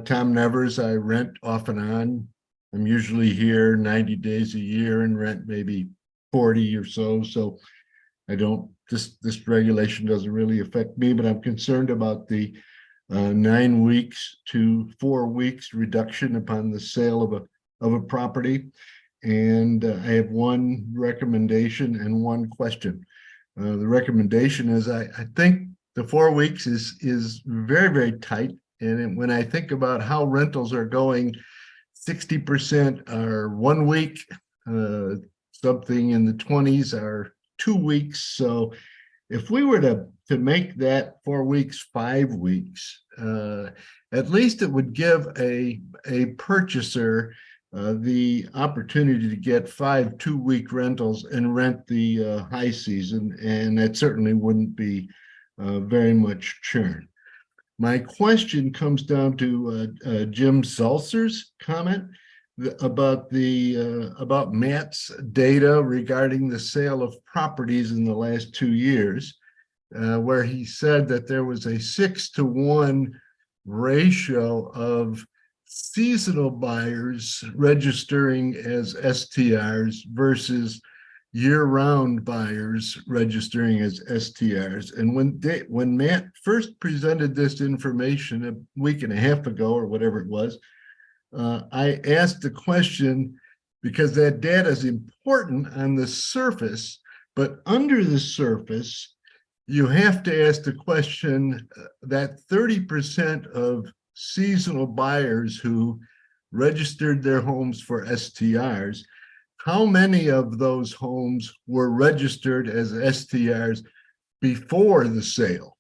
Tom Nevers. I rent off and on. I'm usually here 90 days a year and rent maybe 40 or so. So I don't, this regulation doesn't really affect me, but I'm concerned about the 9 weeks to 4 weeks reduction upon the sale of a property. And I have one recommendation and one question. The recommendation is I think the 4 weeks is very, very tight. And when I think about how rentals are going, 60% are 1 week, something in the 20s are 2 weeks. So if we were to make that 4 weeks, 5 weeks, at least it would give a purchaser the opportunity to get 5 2-week rentals and rent the high season, and that certainly wouldn't be very much churn. My question comes down to Jim Sulzer's comment about Matt's data regarding the sale of properties in the last 2 years, where he said that there was a 6-to-1 ratio of seasonal buyers registering as STRs versus year-round buyers registering as STRs. And when Matt first presented this information a week and a half ago or whatever it was, I asked the question because that data is important on the surface, but under the surface, you have to ask the question that 30% of seasonal buyers who registered their homes for STRs, how many of those homes were registered as STRs before the sale?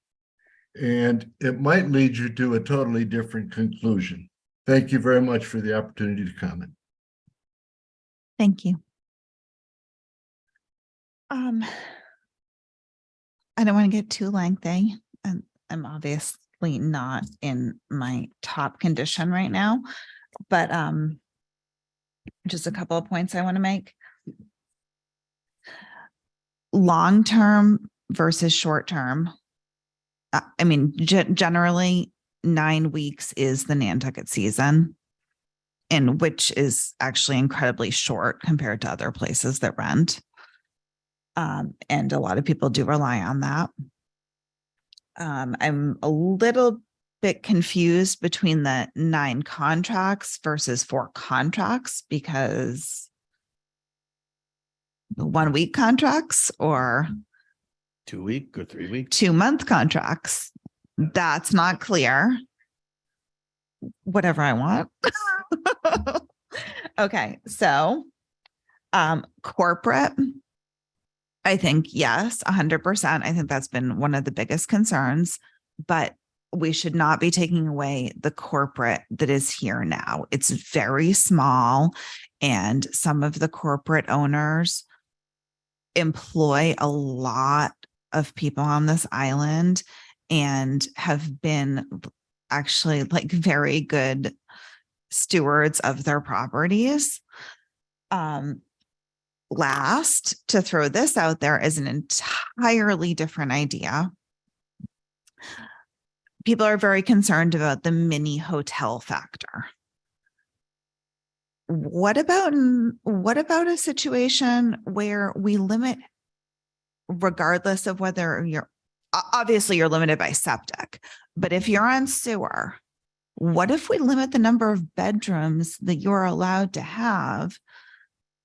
And it might lead you to a totally different conclusion. Thank you very much for the opportunity to comment. Thank you. I don't want to get too lengthy, and I'm obviously not in my top condition right now, but just a couple of points I want to make. Long-term versus short-term. I mean, generally 9 weeks is the Nantucket season, and which is actually incredibly short compared to other places that rent. And a lot of people do rely on that. I'm a little bit confused between the 9 contracts versus 4 contracts, because 1 week contracts or 2 week or 3 week, 2-month contracts. That's not clear. Whatever I want. Okay. So, corporate, I think, yes, 100%. I think that's been one of the biggest concerns, but we should not be taking away the corporate that is here now. It's very small, and some of the corporate owners employ a lot of people on this island and have been actually like very good stewards of their properties. Last, to throw this out there, is an entirely different idea. People are very concerned about the mini hotel factor. What about a situation where we limit, regardless of whether obviously you're limited by septic, but if you're on sewer, what if we limit the number of bedrooms that you're allowed to have,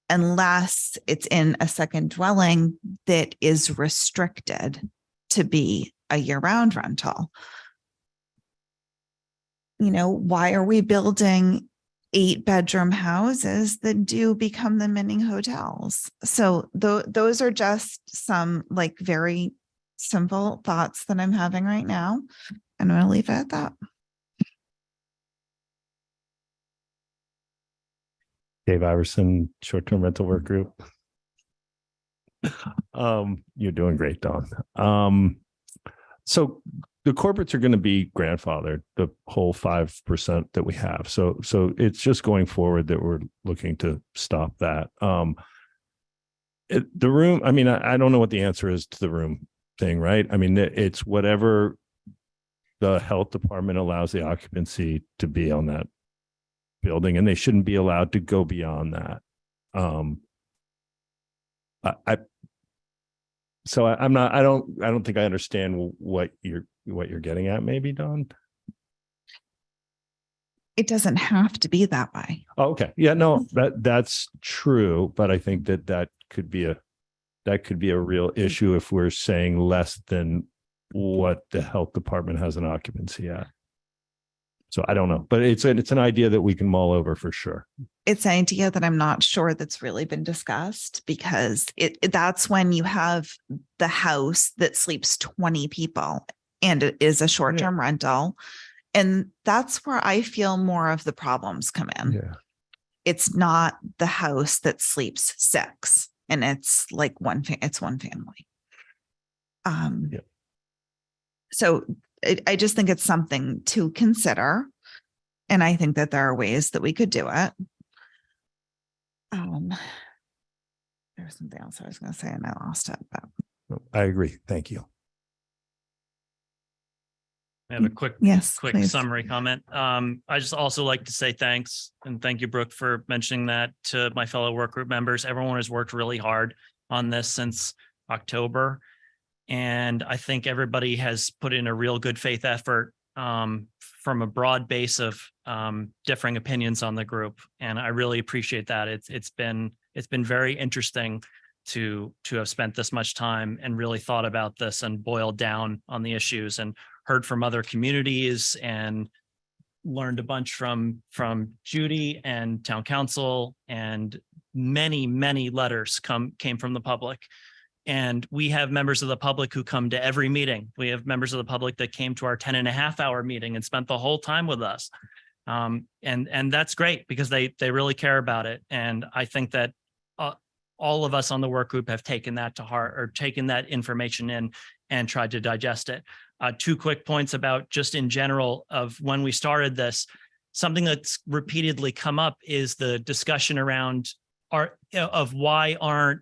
unless it's in a second dwelling that is restricted to be a year-round rental? You know, why are we building 8-bedroom houses that do become the mini hotels? So those are just some like very simple thoughts that I'm having right now. I'm going to leave it at that. Dave Iverson, short-term rental work group. You're doing great, Dawn. So the corporates are going to be grandfathered, the whole 5% that we have. So it's just going forward that we're looking to stop that. The room, I mean, I don't know what the answer is to the room thing, right? I mean, it's whatever the health department allows the occupancy to be on that building, and they shouldn't be allowed to go beyond that. I don't think I understand what you're getting at, maybe, Dawn. It doesn't have to be that way. Oh, okay. Yeah, no, that's true, but I think that could be a real issue if we're saying less than what the health department has an occupancy at. So I don't know, but it's an idea that we can mull over for sure. It's an idea that I'm not sure that's really been discussed, because that's when you have the house that sleeps 20 people and it is a short-term rental. And that's where I feel more of the problems come in. Yeah. It's not the house that sleeps 6 and it's like it's one family. So I just think it's something to consider. And I think that there are ways that we could do it. There was something else I was going to say and I lost it, but I agree. Thank you. I have a quick please. summary comment. I just also like to say thanks, and thank you, Brooke, for mentioning that to my fellow work group members. Everyone has worked really hard on this since October. And I think everybody has put in a real good faith effort from a broad base of differing opinions on the group. And I really appreciate that. It's been very interesting to have spent this much time and really thought about this and boiled down on the issues and heard from other communities and learned a bunch from Judy and town council, and many letters came from the public. And we have members of the public who come to every meeting. We have members of the public that came to our 10.5-hour meeting and spent the whole time with us. And that's great because they really care about it. And I think that all of us on the work group have taken that to heart, or taken that information in and tried to digest it. 2 quick points about just in general of when we started this. Something that's repeatedly come up is the discussion around why aren't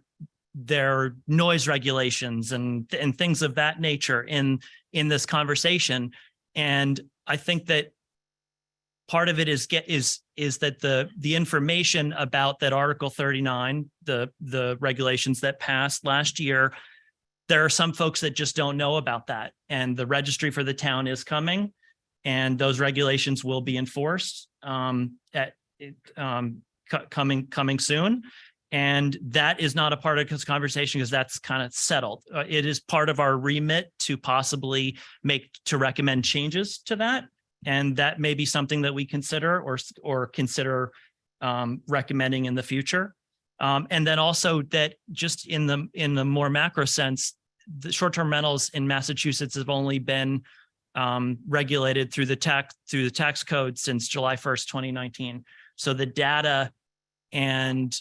there noise regulations and things of that nature in this conversation. And I think that part of it is that the information about that Article 39, the regulations that passed last year, there are some folks that just don't know about that. And the registry for the town is coming, and those regulations will be enforced coming soon. And that is not a part of this conversation because that's kind of settled. It is part of our remit to possibly recommend changes to that. And that may be something that we consider or consider recommending in the future. And then also that just in the more macro sense, the short-term rentals in Massachusetts have only been regulated through the tax code since July 1st, 2019. So the data and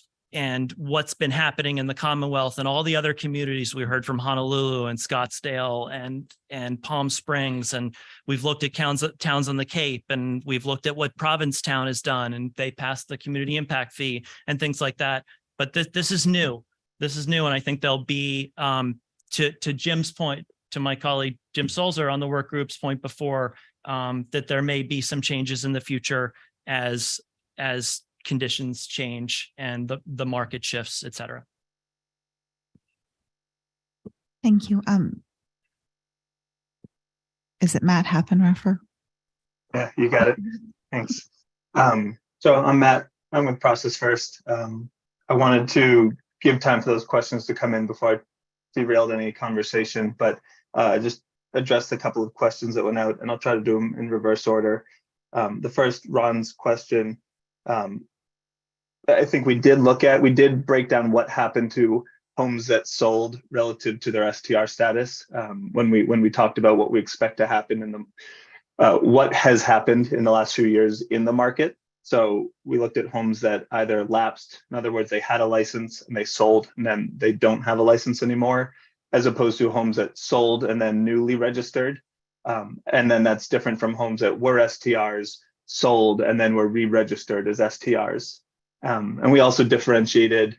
what's been happening in the Commonwealth and all the other communities, we heard from Honolulu and Scottsdale and Palm Springs, and we've looked at towns on the Cape, and we've looked at what Provincetown has done, and they passed the community impact fee and things like that. But this is new. This is new, and I think there'll be to Jim's point, to my colleague Jim Sulzer on the work group's point before, that there may be some changes in the future as conditions change and the market shifts, et cetera. Thank you. Is it Matt Haffenreffer? Yeah, you got it. Thanks. So I'm Matt. I'm with Process First. I wanted to give time for those questions to come in before I derailed any conversation, but just address a couple of questions that went out, and I'll try to do them in reverse order. The first, Ron's question. I think we did break down what happened to homes that sold relative to their STR status when we talked about what we expect to happen in what has happened in the last few years in the market. So we looked at homes that either lapsed, in other words, they had a license and they sold and then they don't have a license anymore, as opposed to homes that sold and then newly registered. And then that's different from homes that were STRs, sold, and then were re-registered as STRs. And we also differentiated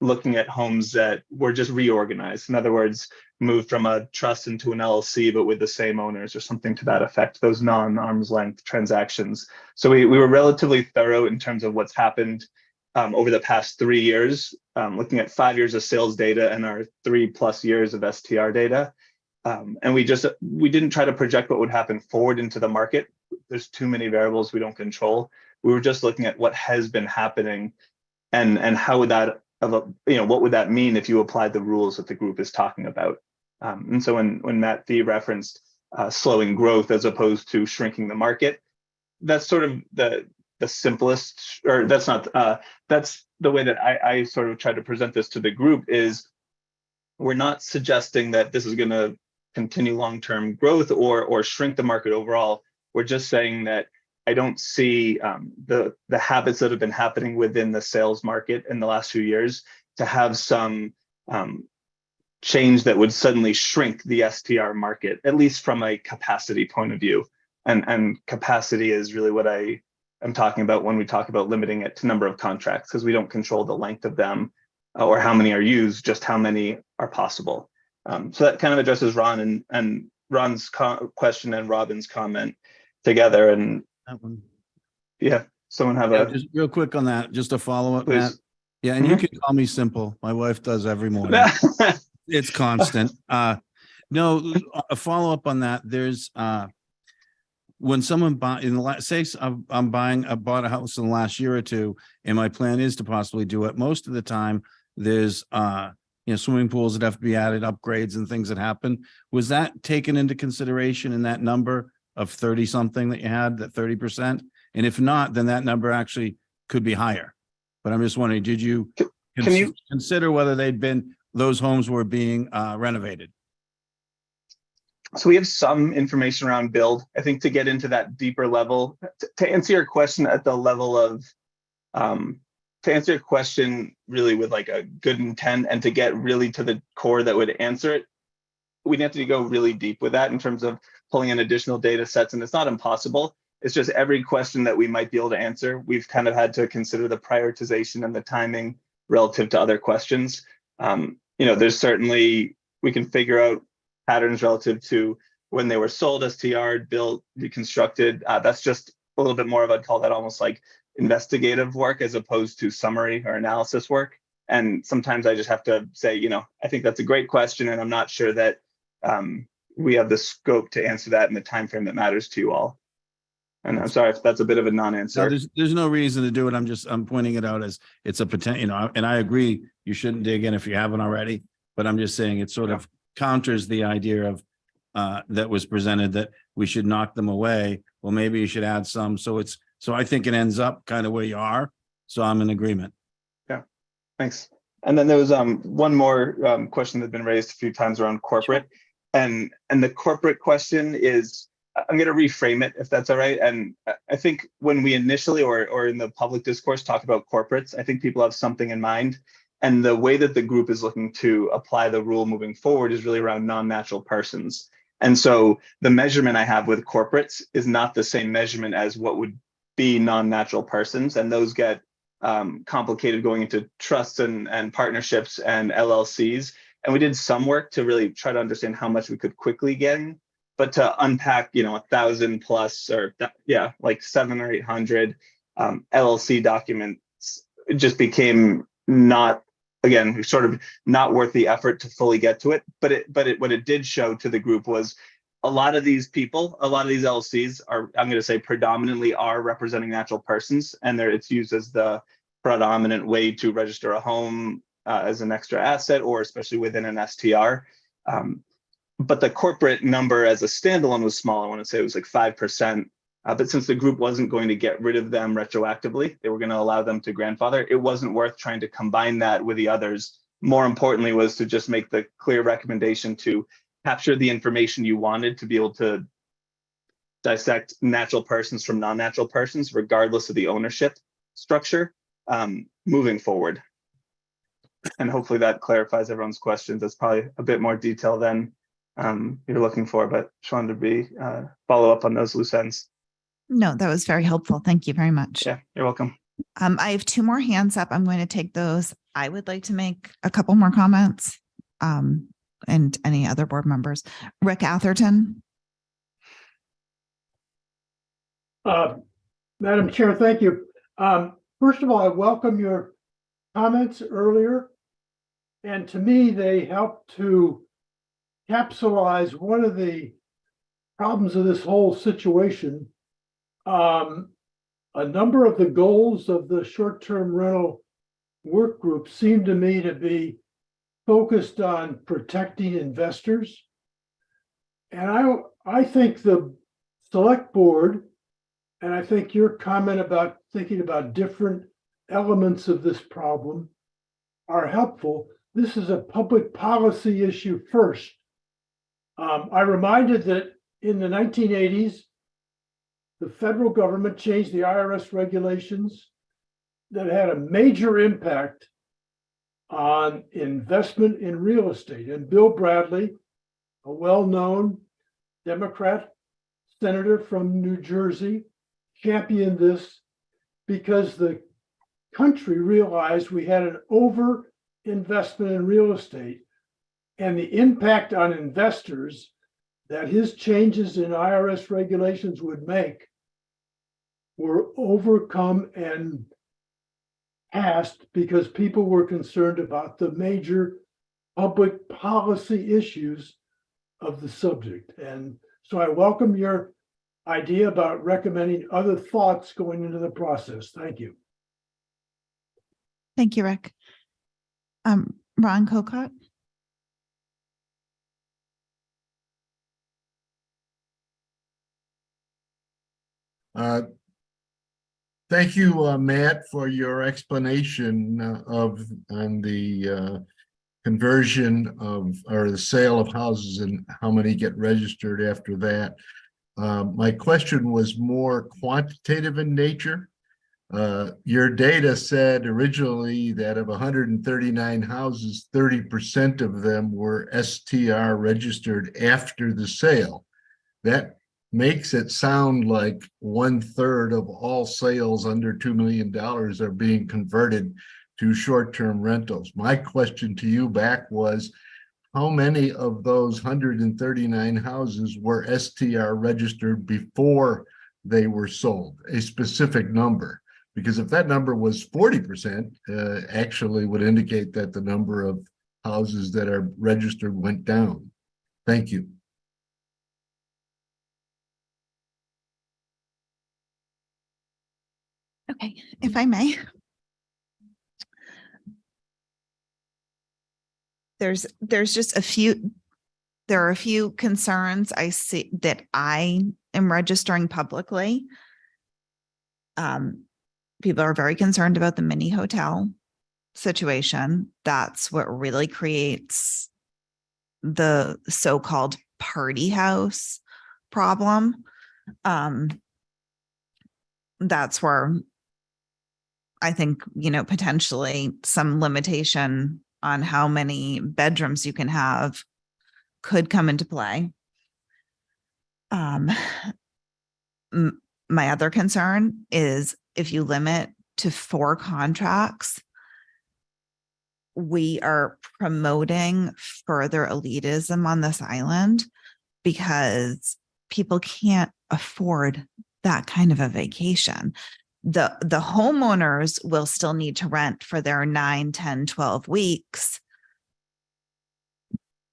looking at homes that were just reorganized. In other words, moved from a trust into an LLC, but with the same owners or something to that effect, those non-arm's length transactions. So we were relatively thorough in terms of what's happened over the past 3 years, looking at 5 years of sales data and our 3+ years of STR data. And we didn't try to project what would happen forward into the market. There's too many variables we don't control. We were just looking at what has been happening and how would that, what would that mean if you applied the rules that the group is talking about? And so when Matt V referenced slowing growth as opposed to shrinking the market, that's sort of the simplest, or that's not, that's the way that I sort of try to present this to the group is we're not suggesting that this is going to continue long-term growth or shrink the market overall. We're just saying that I don't see the habits that have been happening within the sales market in the last few years to have some change that would suddenly shrink the STR market, at least from a capacity point of view. And capacity is really what I am talking about when we talk about limiting it to number of contracts, because we don't control the length of them or how many are used, just how many are possible. So that kind of addresses Ron and Ron's question and Robin's comment together. And yeah, someone have just real quick on that, just to follow up, please. Matt. Yeah, and you can call me simple. My wife does every morning. It's constant. No, a follow-up on that. There's when someone buy in the last, say I bought a house in the last year or two, and my plan is to possibly do it. Most of the time, there's swimming pools that have to be added, upgrades and things that happen. Was that taken into consideration in that number of 30 something that you had, that 30%? And if not, then that number actually could be higher. But I'm just wondering, did you consider whether those homes were being renovated? So we have some information around build. I think to get into that deeper level, to answer your question at the level of, to answer your question really with like a good intent and to get really to the core that would answer it, we'd have to go really deep with that in terms of pulling in additional data sets. And it's not impossible. It's just every question that we might be able to answer, we've kind of had to consider the prioritization and the timing relative to other questions. There's certainly, we can figure out patterns relative to when they were sold, STR'd, built, reconstructed. That's just a little bit more of, I'd call that almost like investigative work as opposed to summary or analysis work. And sometimes I just have to say, I think that's a great question, and I'm not sure that we have the scope to answer that in the time frame that matters to you all. And I'm sorry if that's a bit of a non-answer. No, there's no reason to do it. I'm pointing it out as it's a potential, and I agree you shouldn't dig in if you haven't already, but I'm just saying it sort of counters the idea of that was presented that we should knock them away. Well, maybe you should add some. So I think it ends up kind of where you are. So I'm in agreement. Yeah, thanks. And then there was one more question that's been raised a few times around corporate. And the corporate question is, I'm going to reframe it if that's all right. And I think when we initially or in the public discourse talk about corporates, I think people have something in mind. And the way that the group is looking to apply the rule moving forward is really around non-natural persons. And so the measurement I have with corporates is not the same measurement as what would be non-natural persons. And those get complicated going into trusts and partnerships and LLCs. And we did some work to really try to understand how much we could quickly get in. But to unpack, 1,000 plus or like 700 or 800 LLC documents, it just became not, again, sort of not worth the effort to fully get to it. But what it did show to the group was a lot of these people, a lot of these LLCs are, I'm going to say predominantly are representing natural persons, and it's used as the predominant way to register a home as an extra asset, or especially within an STR. But the corporate number as a standalone was small. I want to say it was like 5%. But since the group wasn't going to get rid of them retroactively, they were going to allow them to grandfather. It wasn't worth trying to combine that with the others. More importantly was to just make the clear recommendation to capture the information you wanted to be able to dissect natural persons from non-natural persons, regardless of the ownership structure, moving forward. And hopefully that clarifies everyone's questions. That's probably a bit more detail than you're looking for, but just wanted to follow up on those loose ends. No, that was very helpful. Thank you very much. Yeah, you're welcome. I have 2 more hands up. I'm going to take those. I would like to make a couple more comments, and any other board members. Rick Atherton. Madam Chair, thank you. First of all, I welcome your comments earlier. And to me, they help to capsulize one of the problems of this whole situation. A number of the goals of the short-term rental work group seem to me to be focused on protecting investors. And I think the select board, and I think your comment about thinking about different elements of this problem are helpful. This is a public policy issue first. I reminded that in the 1980s, the federal government changed the IRS regulations that had a major impact on investment in real estate. And Bill Bradley, a well-known Democrat senator from New Jersey, championed this because the country realized we had an over-investment in real estate, and the impact on investors that his changes in IRS regulations would make were overcome and passed because people were concerned about the major public policy issues of the subject. And so I welcome your idea about recommending other thoughts going into the process. Thank you. Thank you, Rick. Ron Cocott. Thank you, Matt, for your explanation on the conversion of, or the sale of houses and how many get registered after that. My question was more quantitative in nature. Your data said originally that of 139 houses, 30% of them were STR registered after the sale. That makes it sound like 1/3 of all sales under $2 million are being converted to short-term rentals. My question to you back was, how many of those 139 houses were STR registered before they were sold? A specific number. Because if that number was 40%, actually would indicate that the number of houses that are registered went down. Thank you. Okay, if I may. There's just a few, there are a few concerns I see that I am registering publicly. People are very concerned about the mini hotel situation. That's what really creates the so-called party house problem. That's where I think, potentially some limitation on how many bedrooms you can have could come into play. My other concern is if you limit to 4 contracts, we are promoting further elitism on this island because people can't afford that kind of a vacation. The homeowners will still need to rent for their 9, 10, 12 weeks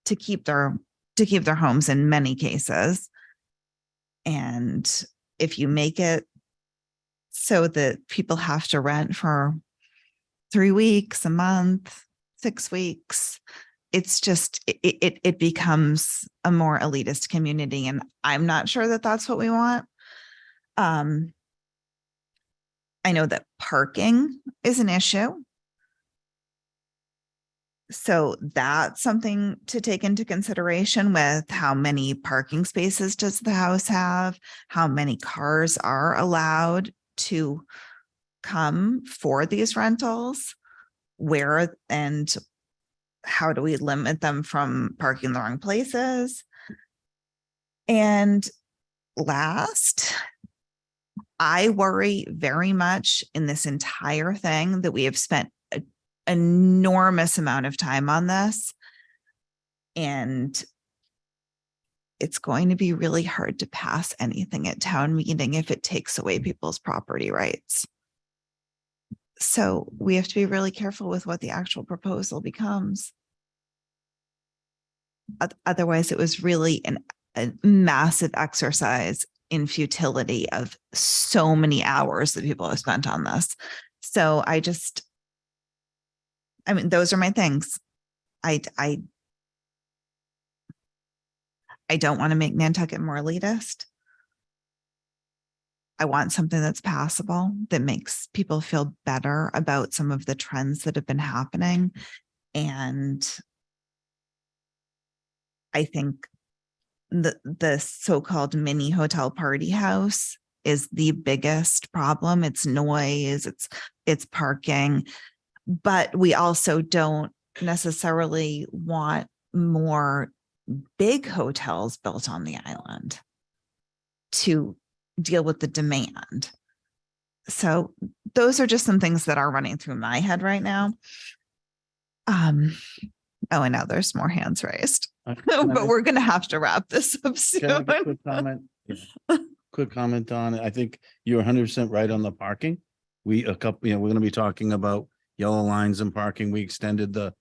to keep their homes in many cases. And if you make it so that people have to rent for 3 weeks, a month, 6 weeks, it's just, it becomes a more elitist community. And I'm not sure that that's what we want. I know that parking is an issue. So that's something to take into consideration with how many parking spaces does the house have, how many cars are allowed to come for these rentals, where and how do we limit them from parking in the wrong places? And last, I worry very much in this entire thing that we have spent an enormous amount of time on this. And it's going to be really hard to pass anything at town meeting if it takes away people's property rights. So we have to be really careful with what the actual proposal becomes. Otherwise, it was really a massive exercise in futility of so many hours that people have spent on this. So those are my things. I don't want to make Nantucket more elitist. I want something that's passable, that makes people feel better about some of the trends that have been happening. And I think the so-called mini hotel party house is the biggest problem. It's noise, it's parking, but we also don't necessarily want more big hotels built on the island to deal with the demand. So those are just some things that are running through my head right now. Oh, and now there's more hands raised, but we're going to have to wrap this up soon. Quick comment on it. I think you're 100% right on the parking. we're going to be talking about yellow lines and parking. We extended the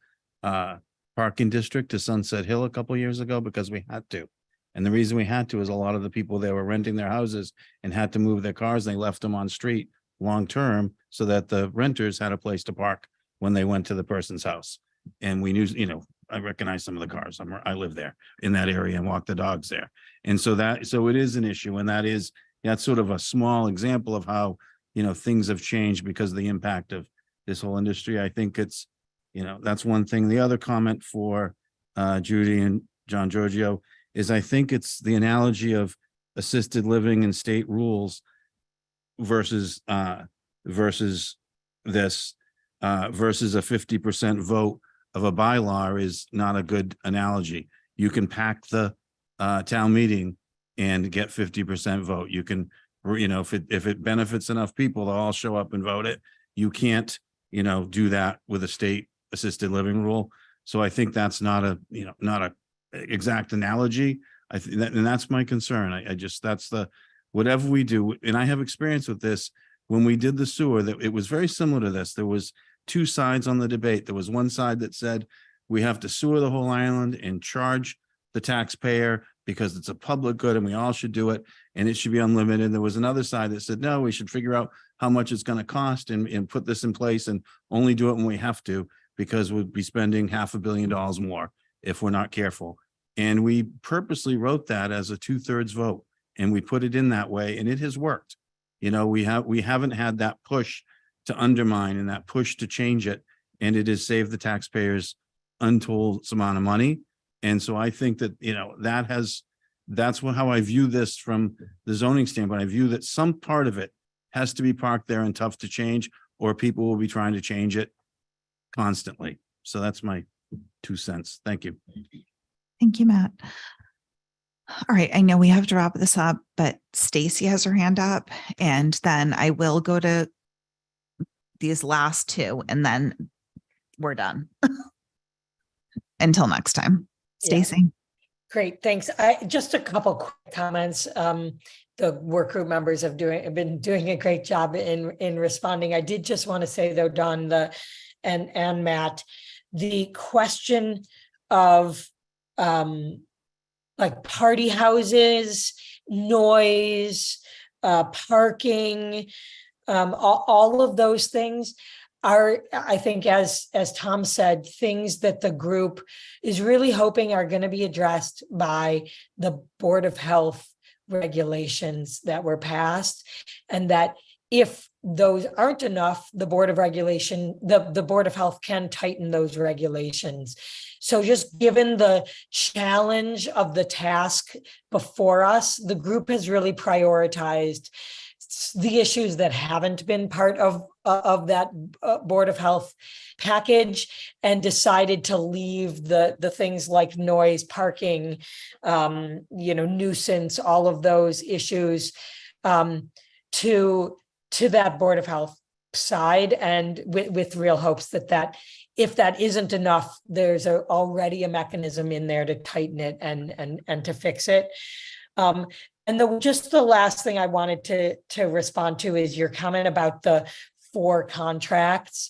parking district to Sunset Hill a couple years ago because we had to. And the reason we had to is a lot of the people there were renting their houses and had to move their cars. They left them on street long-term so that the renters had a place to park when they went to the person's house. And we knew, I recognize some of the cars. I live there in that area and walk the dogs there. And so it is an issue. And that's sort of a small example of how, things have changed because of the impact of this whole industry. I think it's, that's one thing. The other comment for Judy and John Giorgio is I think it's the analogy of assisted living and state rules versus versus a 50% vote of a bylaw is not a good analogy. You can pack the town meeting and get 50% vote. You can, if it benefits enough people, they'll all show up and vote it. You can't, do that with a state assisted living rule. So I think that's not a exact analogy. And that's my concern. That's whatever we do. And I have experience with this. When we did the sewer, that it was very similar to this. There was two sides on the debate. There was one side that said we have to sewer the whole island and charge the taxpayer because it's a public good and we all should do it and it should be unlimited. There was another side that said, no, we should figure out how much it's going to cost and put this in place and only do it when we have to, because we'll be spending $500 million more if we're not careful. And we purposely wrote that as a 2/3 vote and we put it in that way and it has worked. We haven't had that push to undermine and that push to change it. And it has saved the taxpayers untold amount of money. And so I think that, that's how I view this from the zoning standpoint. I view that some part of it has to be parked there and tough to change, or people will be trying to change it constantly. So that's my 2 cents. Thank you. Thank you, Matt. All right, I know we have to wrap this up, but Stacy has her hand up, and then I will go to these last two, and then we're done. Until next time, Stacy. Great, thanks. Just a couple quick comments. The work group members have been doing a great job in responding. I did just want to say though, Don and Matt, the question of like party houses, noise, parking, all of those things are, I think, as Tom said, things that the group is really hoping are going to be addressed by the Board of Health regulations that were passed, and that if those aren't enough, the Board of Health can tighten those regulations. So just given the challenge of the task before us, the group has really prioritized the issues that haven't been part of that Board of Health package and decided to leave the things like noise, parking, nuisance, all of those issues to that Board of Health side, and with real hopes that if that isn't enough, there's already a mechanism in there to tighten it and to fix it. And just the last thing I wanted to respond to is your comment about the 4 contracts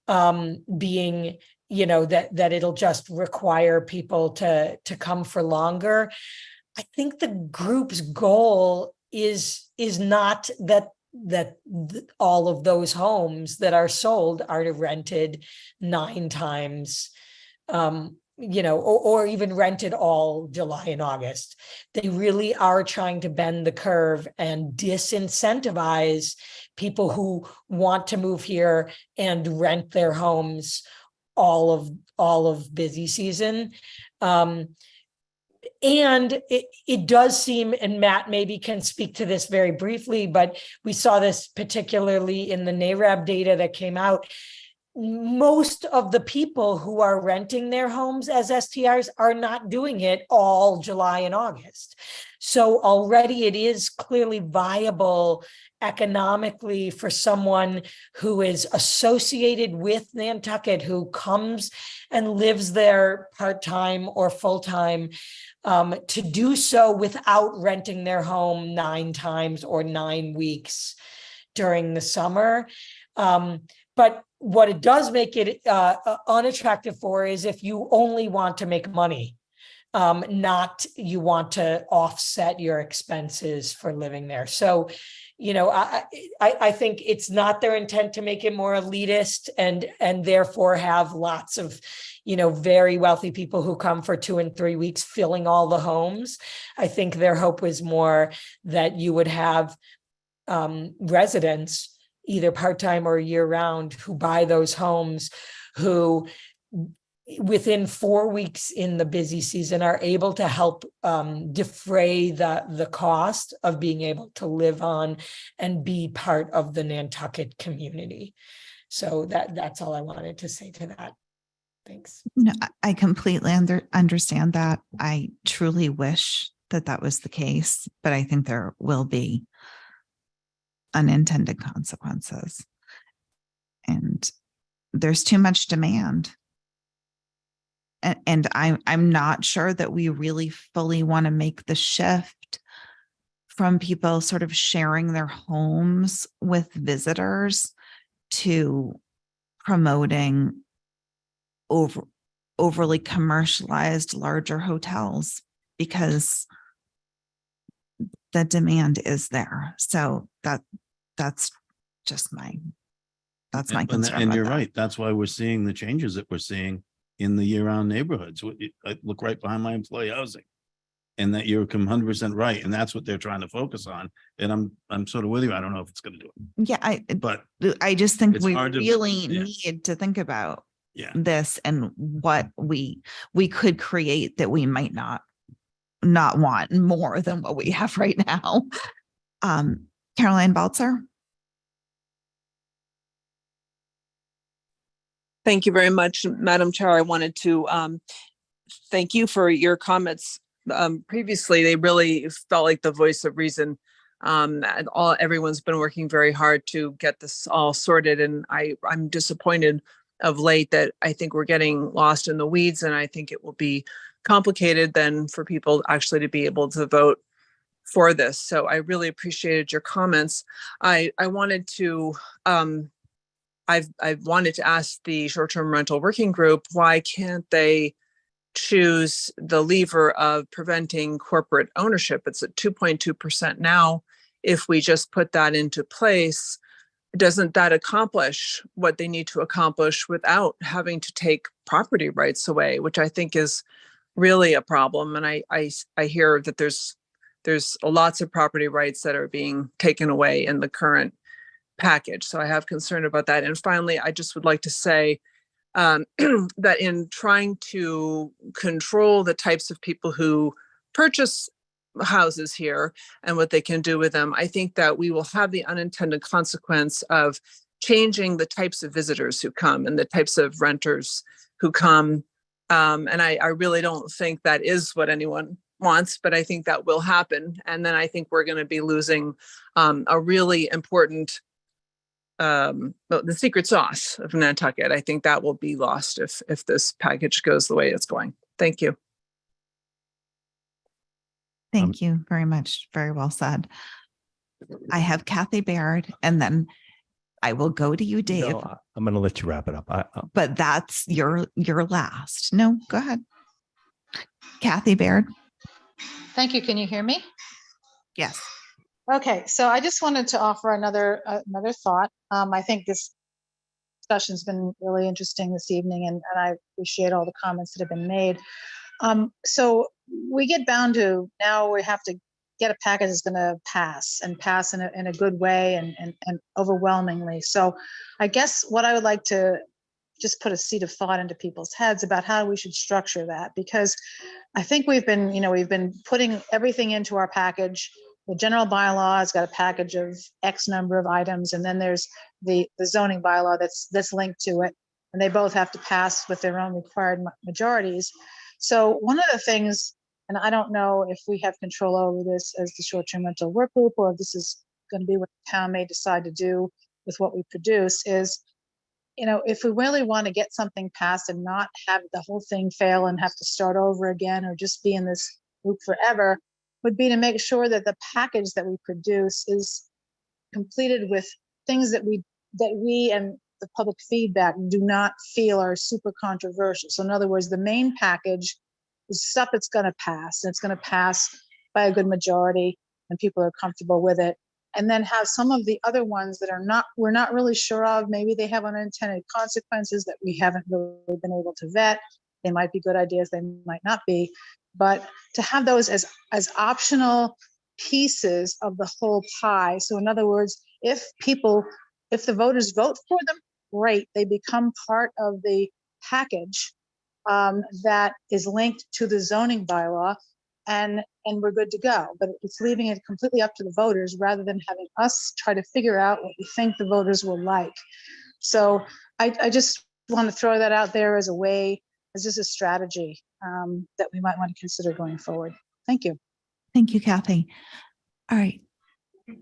being, that it'll just require people to come for longer. I think the group's goal is not that all of those homes that are sold are rented 9 times, or even rented all July and August. They really are trying to bend the curve and disincentivize people who want to move here and rent their homes all of busy season. And it does seem, and Matt maybe can speak to this very briefly, but we saw this particularly in the NARAB data that came out. Most of the people who are renting their homes as STRs are not doing it all July and August. So already it is clearly viable economically for someone who is associated with Nantucket, who comes and lives there part-time or full-time, to do so without renting their home 9 times or 9 weeks during the summer. But what it does make it unattractive for is if you only want to make money, not you want to offset your expenses for living there. So, you know, I think it's not their intent to make it more elitist and therefore have lots of, you know, very wealthy people who come for 2 and 3 weeks filling all the homes. I think their hope was more that you would have residents, either part-time or year-round, who buy those homes, who within 4 weeks in the busy season are able to help defray the cost of being able to live on and be part of the Nantucket community. So that's all I wanted to say to that. Thanks. No, I completely understand that. I truly wish that that was the case, but I think there will be unintended consequences. And there's too much demand. And I'm not sure that we really fully want to make the shift from people sort of sharing their homes with visitors to promoting overly commercialized larger hotels, because the demand is there. So that's just my concern. And you're right. That's why we're seeing the changes that we're seeing in the year-round neighborhoods. I look right behind my employee housing, and that you're 100% right. And that's what they're trying to focus on. And I'm sort of with you. I don't know if it's going to do it. Yeah, I just think it's we hard to- really yeah. need to think about Yeah. this and what we could create that we might not want more than what we have right now. Caroline Baltzer. Thank you very much, Madam Chair. I wanted to thank you for your comments. Previously, they really felt like the voice of reason. And everyone's been working very hard to get this all sorted, and I'm disappointed of late that I think we're getting lost in the weeds, and I think it will be complicated then for people actually to be able to vote for this. So I really appreciated your comments. I wanted to I've wanted to ask the short-term rental working group, why can't they choose the lever of preventing corporate ownership? It's at 2.2% now. If we just put that into place, doesn't that accomplish what they need to accomplish without having to take property rights away, which I think is really a problem. And I hear that there's lots of property rights that are being taken away in the current package. So I have concern about that. And finally, I just would like to say that in trying to control the types of people who purchase houses here and what they can do with them, I think that we will have the unintended consequence of changing the types of visitors who come and the types of renters who come. And I really don't think that is what anyone wants, but I think that will happen. And then I think we're going to be losing a really important the secret sauce of Nantucket. I think that will be lost if this package goes the way it's going. Thank you. Thank you very much. Very well said. I have Kathy Baird, and then I will go to you, Dave. No, I'm going to let you wrap it up. But that's your last. No, go ahead. Kathy Baird. Thank you. Can you hear me? Yes. Okay, so I just wanted to offer another thought. I think this discussion's been really interesting this evening, and I appreciate all the comments that have been made. So we get bound to, now we have to get a package that's going to pass in a good way and overwhelmingly. So I guess what I would like to just put a seed of thought into people's heads about how we should structure that, because I think we've been putting everything into our package. The general bylaw has got a package of X number of items, and then there's the zoning bylaw that's linked to it, and they both have to pass with their own required majorities. So one of the things, and I don't know if we have control over this as the short-term rental work group, or if this is going to be what the town may decide to do with what we produce, is, if we really want to get something passed and not have the whole thing fail and have to start over again, or just be in this loop forever, would be to make sure that the package that we produce is completed with things that we and the public feedback do not feel are super controversial. So in other words, the main package is stuff that's going to pass, and it's going to pass by a good majority and people are comfortable with it. And then have some of the other ones that we're not really sure of. Maybe they have unintended consequences that we haven't really been able to vet. They might be good ideas, they might not be. But to have those as optional pieces of the whole pie. So in other words, if the voters vote for them, great, they become part of the package that is linked to the zoning bylaw, and we're good to go. But it's leaving it completely up to the voters rather than having us try to figure out what we think the voters will like. So I just want to throw that out there as a way, as just a strategy that we might want to consider going forward. Thank you. Thank you, Kathy. All right,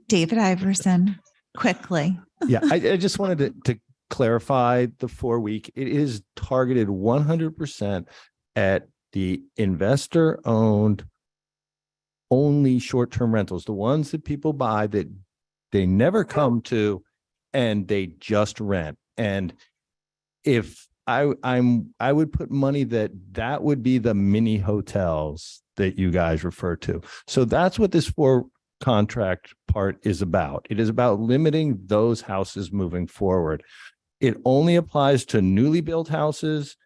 David Iverson, quickly. Yeah, I just wanted to clarify the 4-week. It is targeted 100% at the investor-owned only short-term rentals, the ones that people buy that they never come to and they just rent. And if I would put money that would be the mini hotels that you guys refer to. So that's what this contract part is about. It is about limiting those houses moving forward. It only applies to newly built houses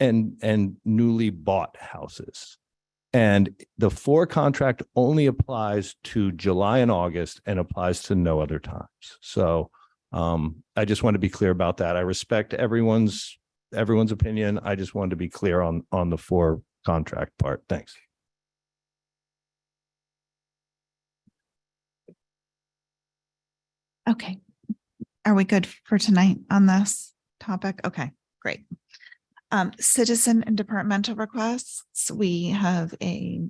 and newly bought houses. And the 4 contract only applies to July and August and applies to no other times. So I just want to be clear about that. I respect everyone's opinion. I just wanted to be clear on the 4 contract part. Thanks. Okay. Are we good for tonight on this topic? Okay, great. Citizen and departmental requests. We have a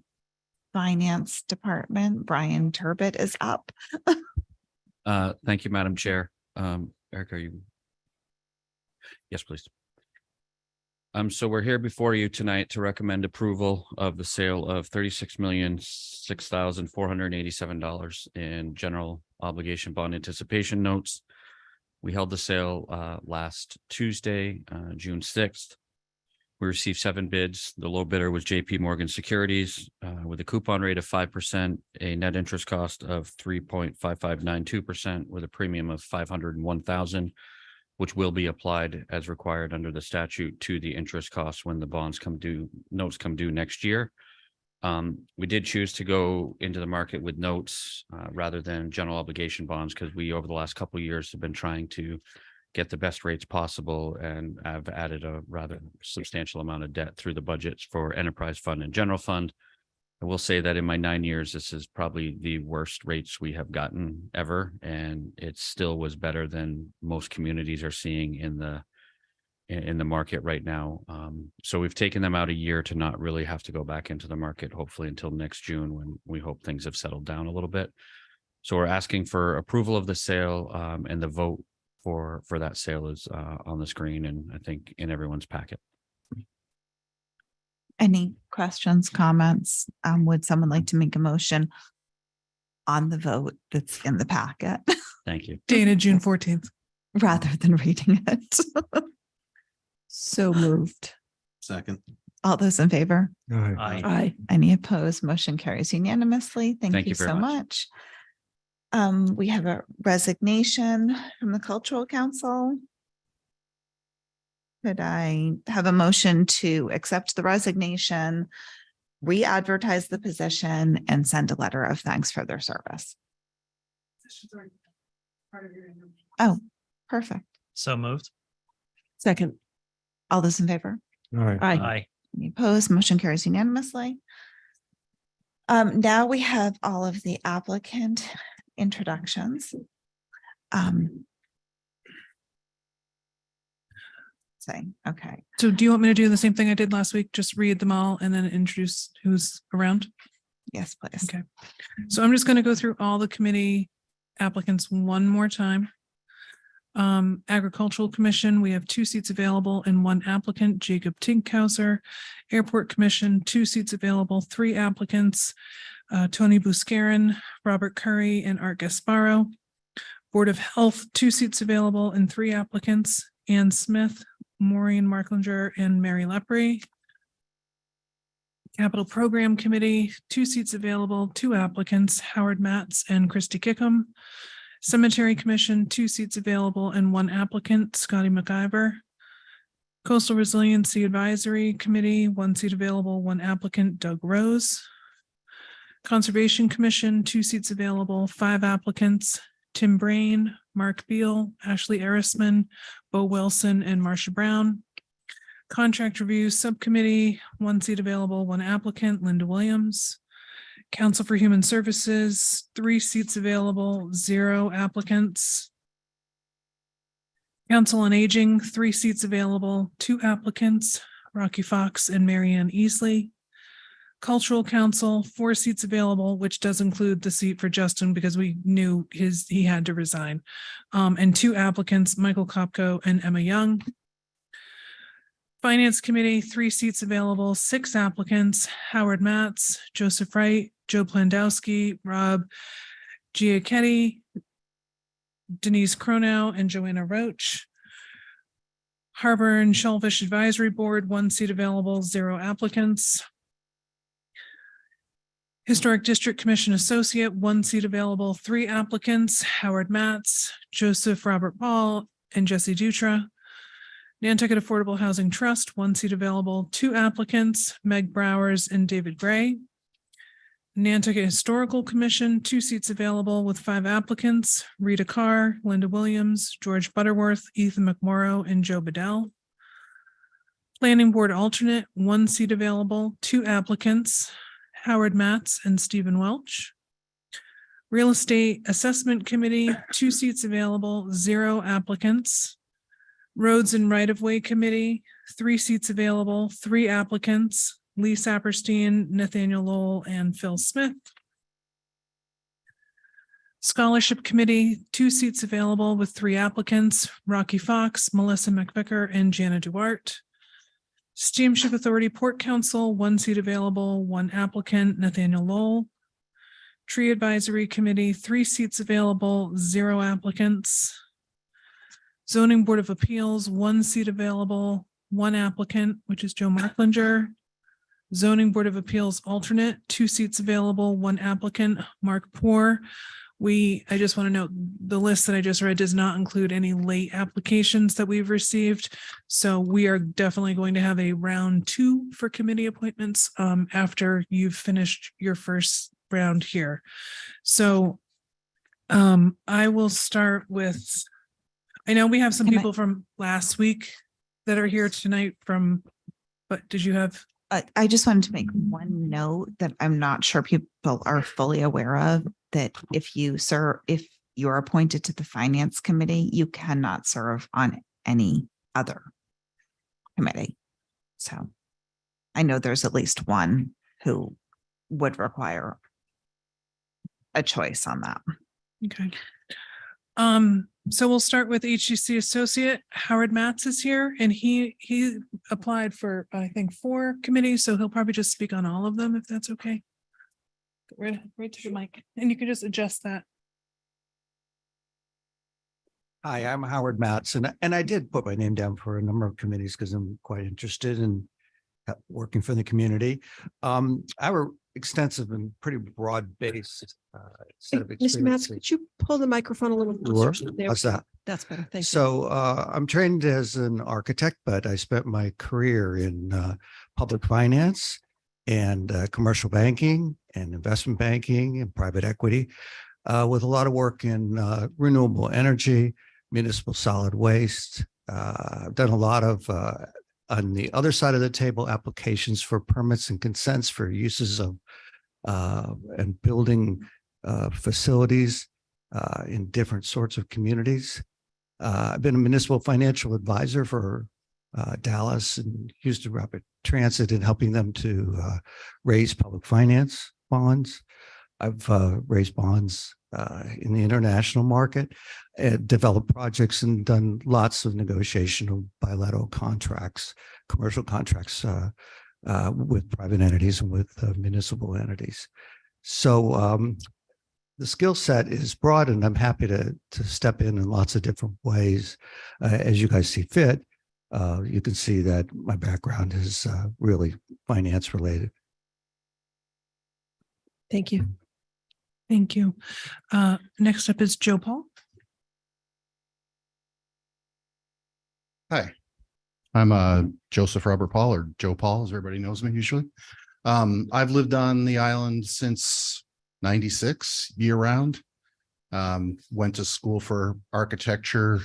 finance department. Brian Turbot is up. Thank you, Madam Chair. Eric, are you? Yes, please. So we're here before you tonight to recommend approval of the sale of $36,006,487 in general obligation bond anticipation notes. We held the sale last Tuesday, June 6th. We received 7 bids. The low bidder was JP Morgan Securities with a coupon rate of 5%, a net interest cost of 3.5592% with a premium of $501,000, which will be applied as required under the statute to the interest costs when the notes come due next year. We did choose to go into the market with notes rather than general obligation bonds because we, over the last couple of years, have been trying to get the best rates possible and have added a rather substantial amount of debt through the budgets for enterprise fund and general fund. I will say that in my 9 years, this is probably the worst rates we have gotten ever, and it still was better than most communities are seeing in the market right now. So we've taken them out a year to not really have to go back into the market, hopefully until next June when we hope things have settled down a little bit. So we're asking for approval of the sale, and the vote for that sale is on the screen and I think in everyone's packet. Any questions, comments? Would someone like to make a motion on the vote that's in the packet? Thank you. Dated June 14th. Rather than reading it. So moved. Second. All those in favor? Aye. Aye. Any opposed? Motion carries unanimously. Thank you very so much. We have a resignation from the Cultural Council. Could I have a motion to accept the resignation, re-advertise the position, and send a letter of thanks for their service? Oh, perfect. So moved. Second. All those in favor? Aye. Aye. Any opposed? Motion carries unanimously. Now we have all of the applicant introductions. Okay. So do you want me to do the same thing I did last week? Just read them all and then introduce who's around? Yes, please. Okay. So I'm just going to go through all the committee applicants one more time. Agricultural Commission, we have 2 seats available and 1 applicant, Jacob Tinkhauser. Airport Commission, 2 seats available, 3 applicants, Tony Buscarin, Robert Curry, and Art Gasparo. Board of Health, 2 seats available and 3 applicants, Ann Smith, Maureen Marklinger, and Mary Lepre. Capital Program Committee, 2 seats available, 2 applicants, Howard Matz and Christy Kickham. Cemetery Commission, 2 seats available and 1 applicant, Scotty McIver. Coastal Resiliency Advisory Committee, 1 seat available, 1 applicant, Doug Rose. Conservation Commission, 2 seats available, 5 applicants, Tim Brain, Mark Beal, Ashley Erisman, Bo Wilson, and Marcia Brown. Contract Review Subcommittee, 1 seat available, 1 applicant, Linda Williams. Council for Human Services, 3 seats available, 0 applicants. Council on Aging, 3 seats available, 2 applicants, Rocky Fox and Marianne Easley. Cultural Council, 4 seats available, which does include the seat for Justin because we knew he had to resign. And 2 applicants, Michael Kopko and Emma Young. Finance Committee, 3 seats available, 6 applicants, Howard Matz, Joseph Wright, Joe Plandowski, Rob Giacchetti, Denise Cronow, and Joanna Roach. Harbor and Shellfish Advisory Board, 1 seat available, 0 applicants. Historic District Commission Associate, 1 seat available, 3 applicants, Howard Matz, Joseph Robert Paul, and Jesse Dutra. Nantucket Affordable Housing Trust, 1 seat available, 2 applicants, Meg Browers and David Gray. Nantucket Historical Commission, 2 seats available with 5 applicants, Rita Carr, Linda Williams, George Butterworth, Ethan McMorrow, and Joe Bedell. Planning Board Alternate, 1 seat available, 2 applicants, Howard Matz and Stephen Welch. Real Estate Assessment Committee, 2 seats available, 0 applicants. Roads and Right-of-Way Committee, 3 seats available, 3 applicants, Lee Saperstein, Nathaniel Lowell, and Phil Smith. Scholarship Committee, 2 seats available with 3 applicants, Rocky Fox, Melissa McVicker, and Jana Duarte. Steamship Authority Port Council, 1 seat available, 1 applicant, Nathaniel Lowell. Tree Advisory Committee, 3 seats available, 0 applicants. Zoning Board of Appeals, 1 seat available, 1 applicant, which is Joe Marklinger. Zoning Board of Appeals alternate, 2 seats available, 1 applicant, Mark Poor. I just want to note the list that I just read does not include any late applications that we've received. So we are definitely going to have a round 2 for committee appointments after you've finished your first round here. So I will start with, I know we have some people from last week that are here tonight but did you have? I just wanted to make one note that I'm not sure people are fully aware of, that if you're appointed to the Finance Committee, you cannot serve on any other committee. So I know there's at least one who would require a choice on that. Okay. So we'll start with HGC Associate. Howard Matz is here, and he applied for, I think, 4 committees, so he'll probably just speak on all of them, if that's okay. Right to the mic, and you can just adjust that. Hi, I'm Howard Matz, and I did put my name down for a number of committees because I'm quite interested in working for the community. I have an extensive and pretty broad-based set of experience. Mr. Matz, could you pull the microphone a little closer? Sure. There. How's that? That's better. Thank you. So I'm trained as an architect, but I spent my career in public finance and commercial banking and investment banking and private equity, with a lot of work in renewable energy, municipal solid waste. I've done a lot of, on the other side of the table, applications for permits and consents for uses of and building facilities in different sorts of communities. I've been a municipal financial advisor for Dallas and Houston Rapid Transit in helping them to raise public finance bonds. I've raised bonds in the international market, developed projects, and done lots of negotiation of bilateral contracts, commercial contracts with private entities and with municipal entities. So the skill set is broad, and I'm happy to step in lots of different ways as you guys see fit. You can see that my background is really finance related. Thank you. Thank you. Next up is Joe Paul. Hi, I'm Joseph Robert Paul, or Joe Paul, as everybody knows me usually. I've lived on the island since '96, year round. Went to school for architecture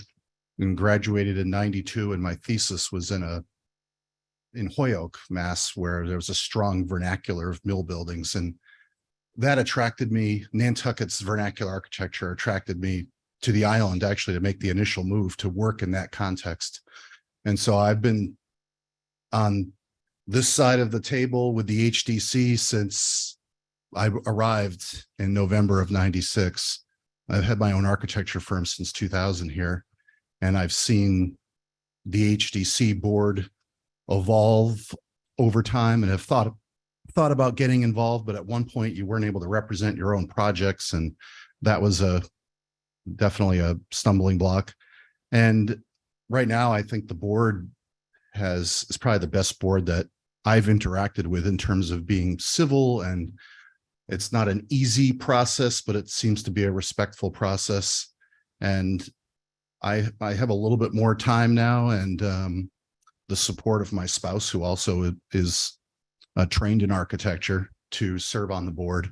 and graduated in '92, and my thesis was in Holyoke, Mass, where there was a strong vernacular of mill buildings, and that attracted me. Nantucket's vernacular architecture attracted me to the island, actually, to make the initial move to work in that context. And so I've been on this side of the table with the HDC since I arrived in November of '96. I've had my own architecture firm since 2000 here, and I've seen the HDC board evolve over time, and have thought about getting involved, but at one point you weren't able to represent your own projects, and that was definitely a stumbling block. And right now, I think the board is probably the best board that I've interacted with in terms of being civil, and it's not an easy process, but it seems to be a respectful process. And I have a little bit more time now, and the support of my spouse, who also is trained in architecture, to serve on the board.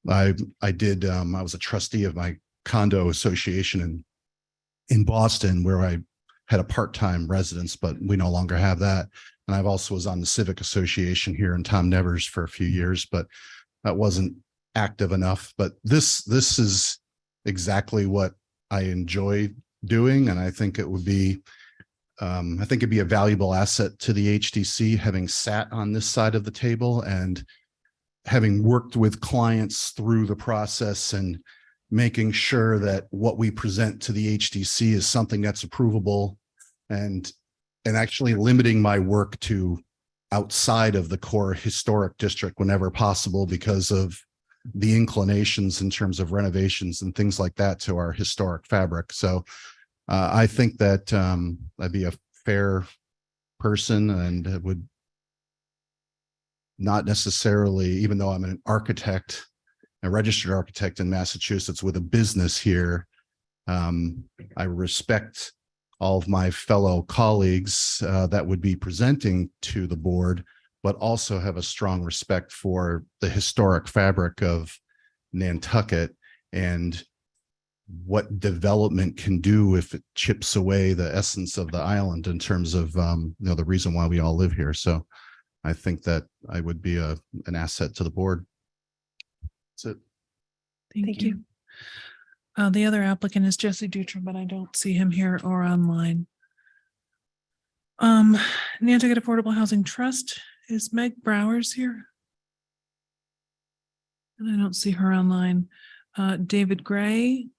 I was a trustee of my condo association in Boston, where I had a part-time residence, but we no longer have that. And I've also was on the Civic Association here in Tom Nevers for a few years, but that wasn't active enough. But this is exactly what I enjoy doing, and I think it would be it'd be a valuable asset to the HDC, having sat on this side of the table and having worked with clients through the process and making sure that what we present to the HDC is something that's approvable, and actually limiting my work to outside of the core historic district whenever possible, because of the inclinations in terms of renovations and things like that to our historic fabric. So I think that I'd be a fair person, and would not necessarily, even though I'm an architect, a registered architect in Massachusetts with a business here, I respect all of my fellow colleagues that would be presenting to the board, but also have a strong respect for the historic fabric of Nantucket and what development can do if it chips away the essence of the island in terms of the reason why we all live here. So I think that I would be an asset to the board. That's it. Thank you. The other applicant is Jesse Dutra, but I don't see him here or online. Nantucket Affordable Housing Trust, is Meg Browers here? And I don't see her online. David Gray,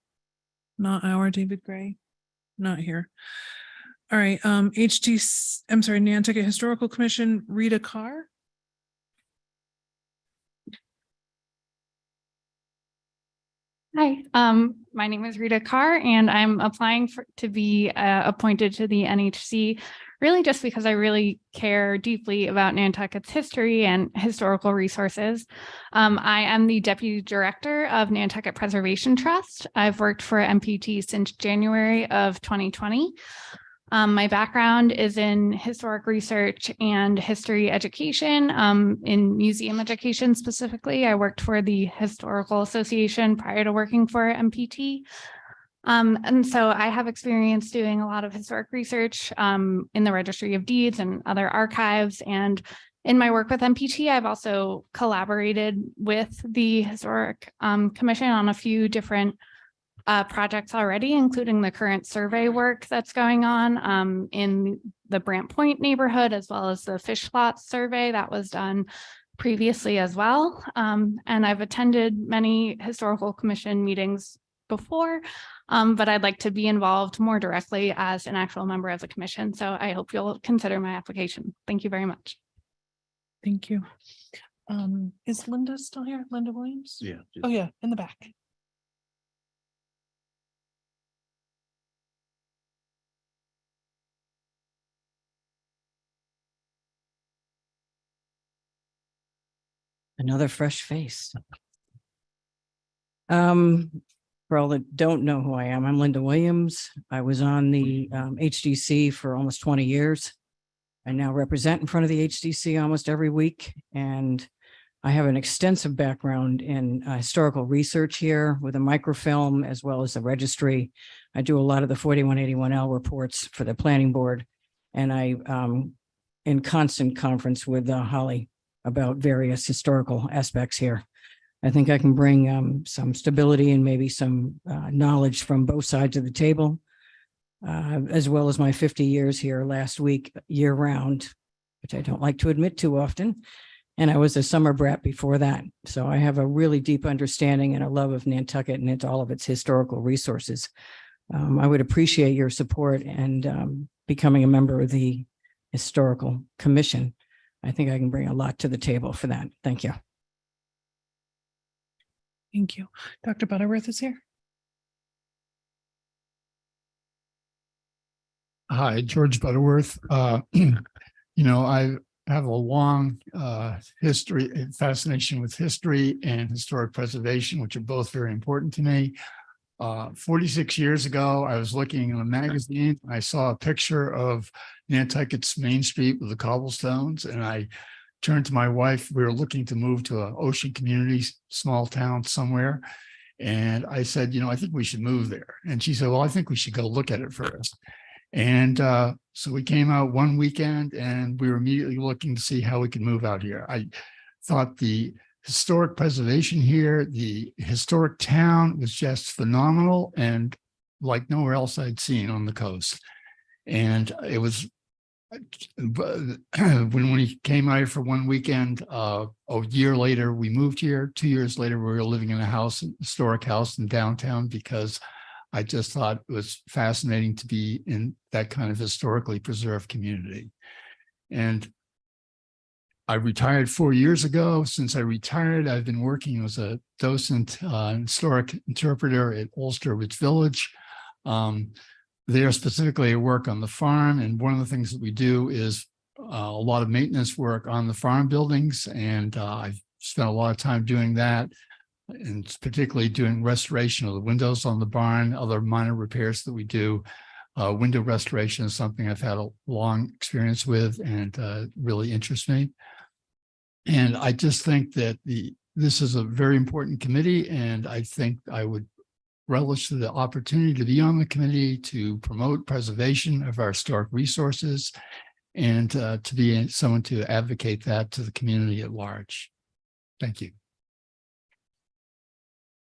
not our David Gray, not here. All right, Nantucket Historical Commission, Rita Carr. Hi, my name is Rita Carr, and I'm applying to be appointed to the NHC, really just because I really care deeply about Nantucket's history and historical resources. I am the Deputy Director of Nantucket Preservation Trust. I've worked for MPT since January of 2020. My background is in historic research and history education, in museum education specifically. I worked for the Historical Association prior to working for MPT. And so I have experience doing a lot of historic research in the Registry of Deeds and other archives. And in my work with MPT, I've also collaborated with the Historic Commission on a few different projects already, including the current survey work that's going on in the Brant Point neighborhood, as well as the Fish Flats survey that was done previously as well. And I've attended many historical commission meetings before, but I'd like to be involved more directly as an actual member of the commission. So I hope you'll consider my application. Thank you very much. Thank you. Is Linda still here? Linda Williams? Yeah. Oh yeah, in the back. Another fresh face. For all that don't know who I am, I'm Linda Williams. I was on the HDC for almost 20 years. I now represent in front of the HDC almost every week, and I have an extensive background in historical research here with a microfilm as well as the registry. I do a lot of the 4181L reports for the planning board, and I in constant conference with Holly about various historical aspects here. I think I can bring some stability and maybe some knowledge from both sides of the table, as well as my 50 years here last week, year round, which I don't like to admit too often. And I was a summer brat before that. So I have a really deep understanding and a love of Nantucket and all of its historical resources. I would appreciate your support and becoming a member of the Historical Commission. I think I can bring a lot to the table for that. Thank you. Thank you. Dr. Butterworth is here. Hi, George Butterworth. You know, I have a long history, fascination with history and historic preservation, which are both very important to me. 46 years ago, I was looking in a magazine. I saw a picture of Nantucket's Main Street with the cobblestones, and I turned to my wife. We were looking to move to an ocean community, small town somewhere. And I said, you know, I think we should move there. And she said, well, I think we should go look at it first. And so we came out one weekend and we were immediately looking to see how we could move out here. I thought the historic preservation here, the historic town was just phenomenal and like nowhere else I'd seen on the coast. And it was when we came out for one weekend, a year later, we moved here. 2 years later, we were living in a house, historic house in downtown, because I just thought it was fascinating to be in that kind of historically preserved community. And I retired 4 years ago. Since I retired, I've been working as a docent historic interpreter at Ulster Ridge Village. There specifically, I work on the farm, and one of the things that we do is a lot of maintenance work on the farm buildings, and I've spent a lot of time doing that, and particularly doing restoration of the windows on the barn, other minor repairs that we do. Window restoration is something I've had a long experience with and really interests me. And I just think that this is a very important committee, and I think I would relish the opportunity to be on the committee to promote preservation of our historic resources and to be someone to advocate that to the community at large. Thank you.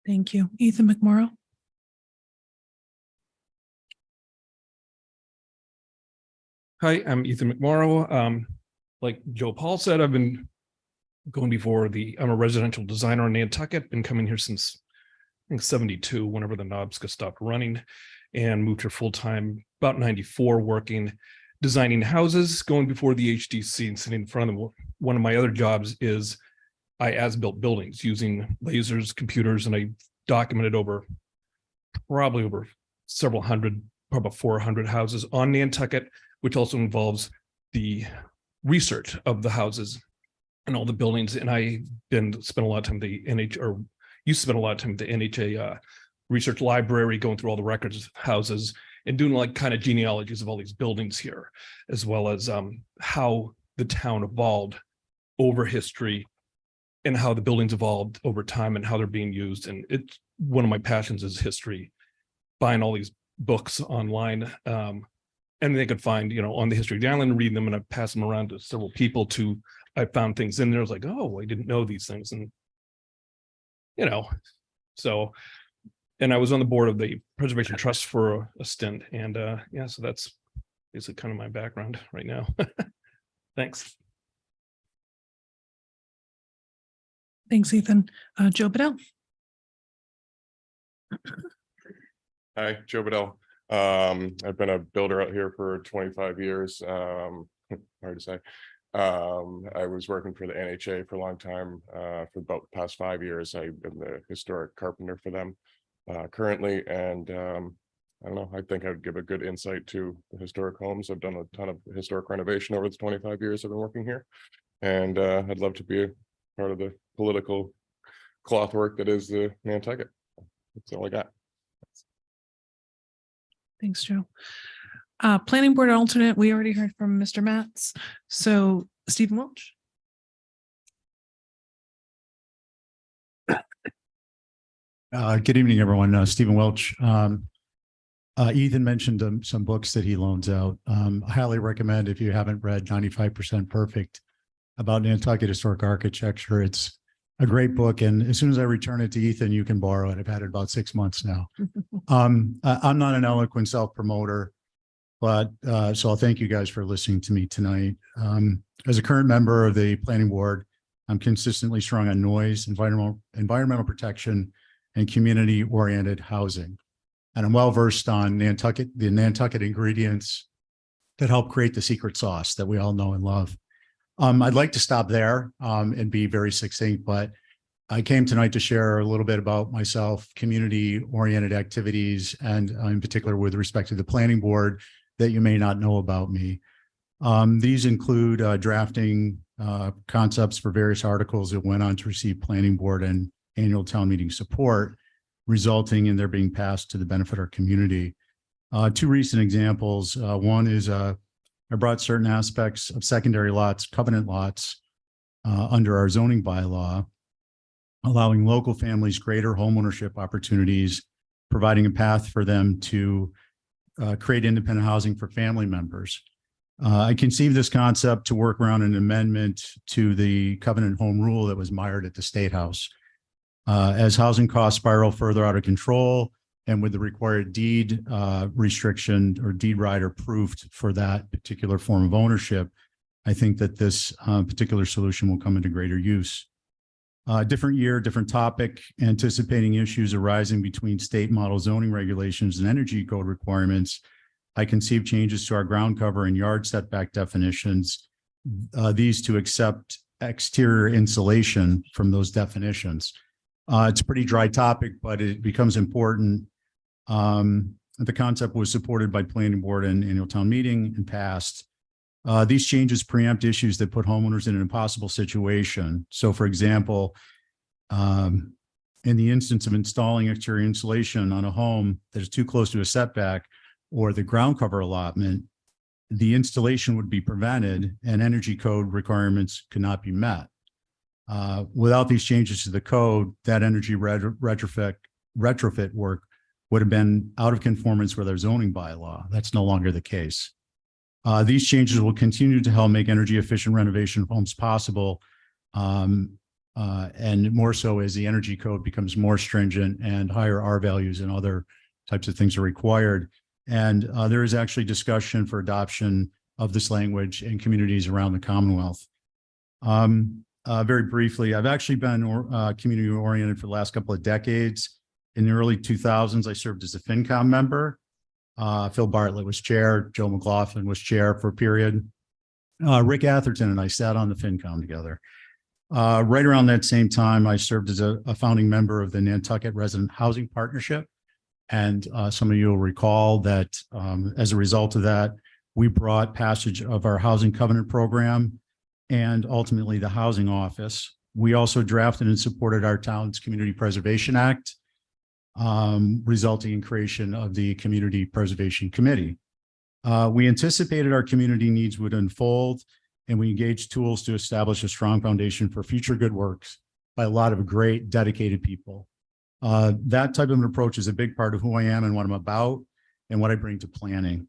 Thank you. Ethan McMorrow. Hi, I'm Ethan McMorrow. Like Joe Paul said, I've been going before I'm a residential designer in Nantucket, been coming here since I think 72, whenever the Knobska stopped running, and moved here full-time about 94, working, designing houses, going before the HDC and sitting in front of them. One of my other jobs is I as-built buildings using lasers, computers, and I documented probably over several hundred, probably 400 houses on Nantucket, which also involves the research of the houses and all the buildings. And I spent a lot of time at used to spend a lot of time at the NHA research library, going through all the records of houses and doing like kind of genealogies of all these buildings here, as well as how the town evolved over history and how the buildings evolved over time and how they're being used. And it's one of my passions is history, buying all these books online. And they could find, on the history of the island, read them, and I pass them around to several people I found things in there. I was like, oh, I didn't know these things. And, and I was on the board of the Preservation Trust for a stint. And yeah, so that's basically kind of my background right now. Thanks. Thanks, Ethan. Joe Bedell. Hi, Joe Bedell. I've been a builder out here for 25 years. Hard to say. I was working for the NHA for a long time. For about the past 5 years, I've been the historic carpenter for them currently. And I don't know, I think I would give a good insight to the historic homes. I've done a ton of historic renovation over the 25 years I've been working here. And I'd love to be a part of the political clothwork that is the Nantucket. That's all I got. Thanks, Joe. Planning board alternate, we already heard from Mr. Matz. So Stephen Welch. Good evening, everyone. Stephen Welch. Ethan mentioned some books that he loans out. I highly recommend, if you haven't read 95% Perfect about Nantucket historic architecture. It's a great book. And as soon as I return it to Ethan, you can borrow it. I've had it about 6 months now. I'm not an eloquent self-promoter, but so I'll thank you guys for listening to me tonight. As a current member of the planning board, I'm consistently strong on noise, environmental protection, and community-oriented housing. And I'm well-versed on the Nantucket ingredients that help create the secret sauce that we all know and love. I'd like to stop there and be very succinct, but I came tonight to share a little bit about myself, community-oriented activities, and in particular with respect to the planning board that you may not know about me. These include drafting concepts for various articles that went on to receive planning board and annual town meeting support, resulting in their being passed to the benefit of our community. Two recent examples. One is I brought certain aspects of secondary lots, covenant lots, under our zoning bylaw, allowing local families greater homeownership opportunities, providing a path for them to create independent housing for family members. I conceived this concept to work around an amendment to the covenant home rule that was mired at the State House. As housing costs spiral further out of control, and with the required deed restriction or deed rider proofed for that particular form of ownership, I think that this particular solution will come into greater use. Different year, different topic, anticipating issues arising between state model zoning regulations and energy code requirements. I conceived changes to our ground cover and yard setback definitions, these to accept exterior insulation from those definitions. It's a pretty dry topic, but it becomes important. The concept was supported by planning board and annual town meeting and passed. These changes preempt issues that put homeowners in an impossible situation. So for example, in the instance of installing exterior insulation on a home that is too close to a setback or the ground cover allotment, the installation would be prevented and energy code requirements could not be met. Without these changes to the code, that energy retrofit work would have been out of conformance with our zoning bylaw. That's no longer the case. These changes will continue to help make energy efficient renovation of homes possible, and more so as the energy code becomes more stringent and higher R values and other types of things are required. And there is actually discussion for adoption of this language in communities around the Commonwealth. Very briefly, I've actually been community oriented for the last couple of decades. In the early 2000s, I served as a FinCom member. Phil Bartlett was chair. Joe McLaughlin was chair for a period. Rick Atherton and I sat on the FinCom together. Right around that same time, I served as a founding member of the Nantucket Resident Housing Partnership. And some of you will recall that as a result of that, we brought passage of our housing covenant program and ultimately the housing office. We also drafted and supported our town's Community Preservation Act, resulting in creation of the Community Preservation Committee. We anticipated our community needs would unfold, and we engaged tools to establish a strong foundation for future good works by a lot of great dedicated people. That type of an approach is a big part of who I am and what I'm about and what I bring to planning.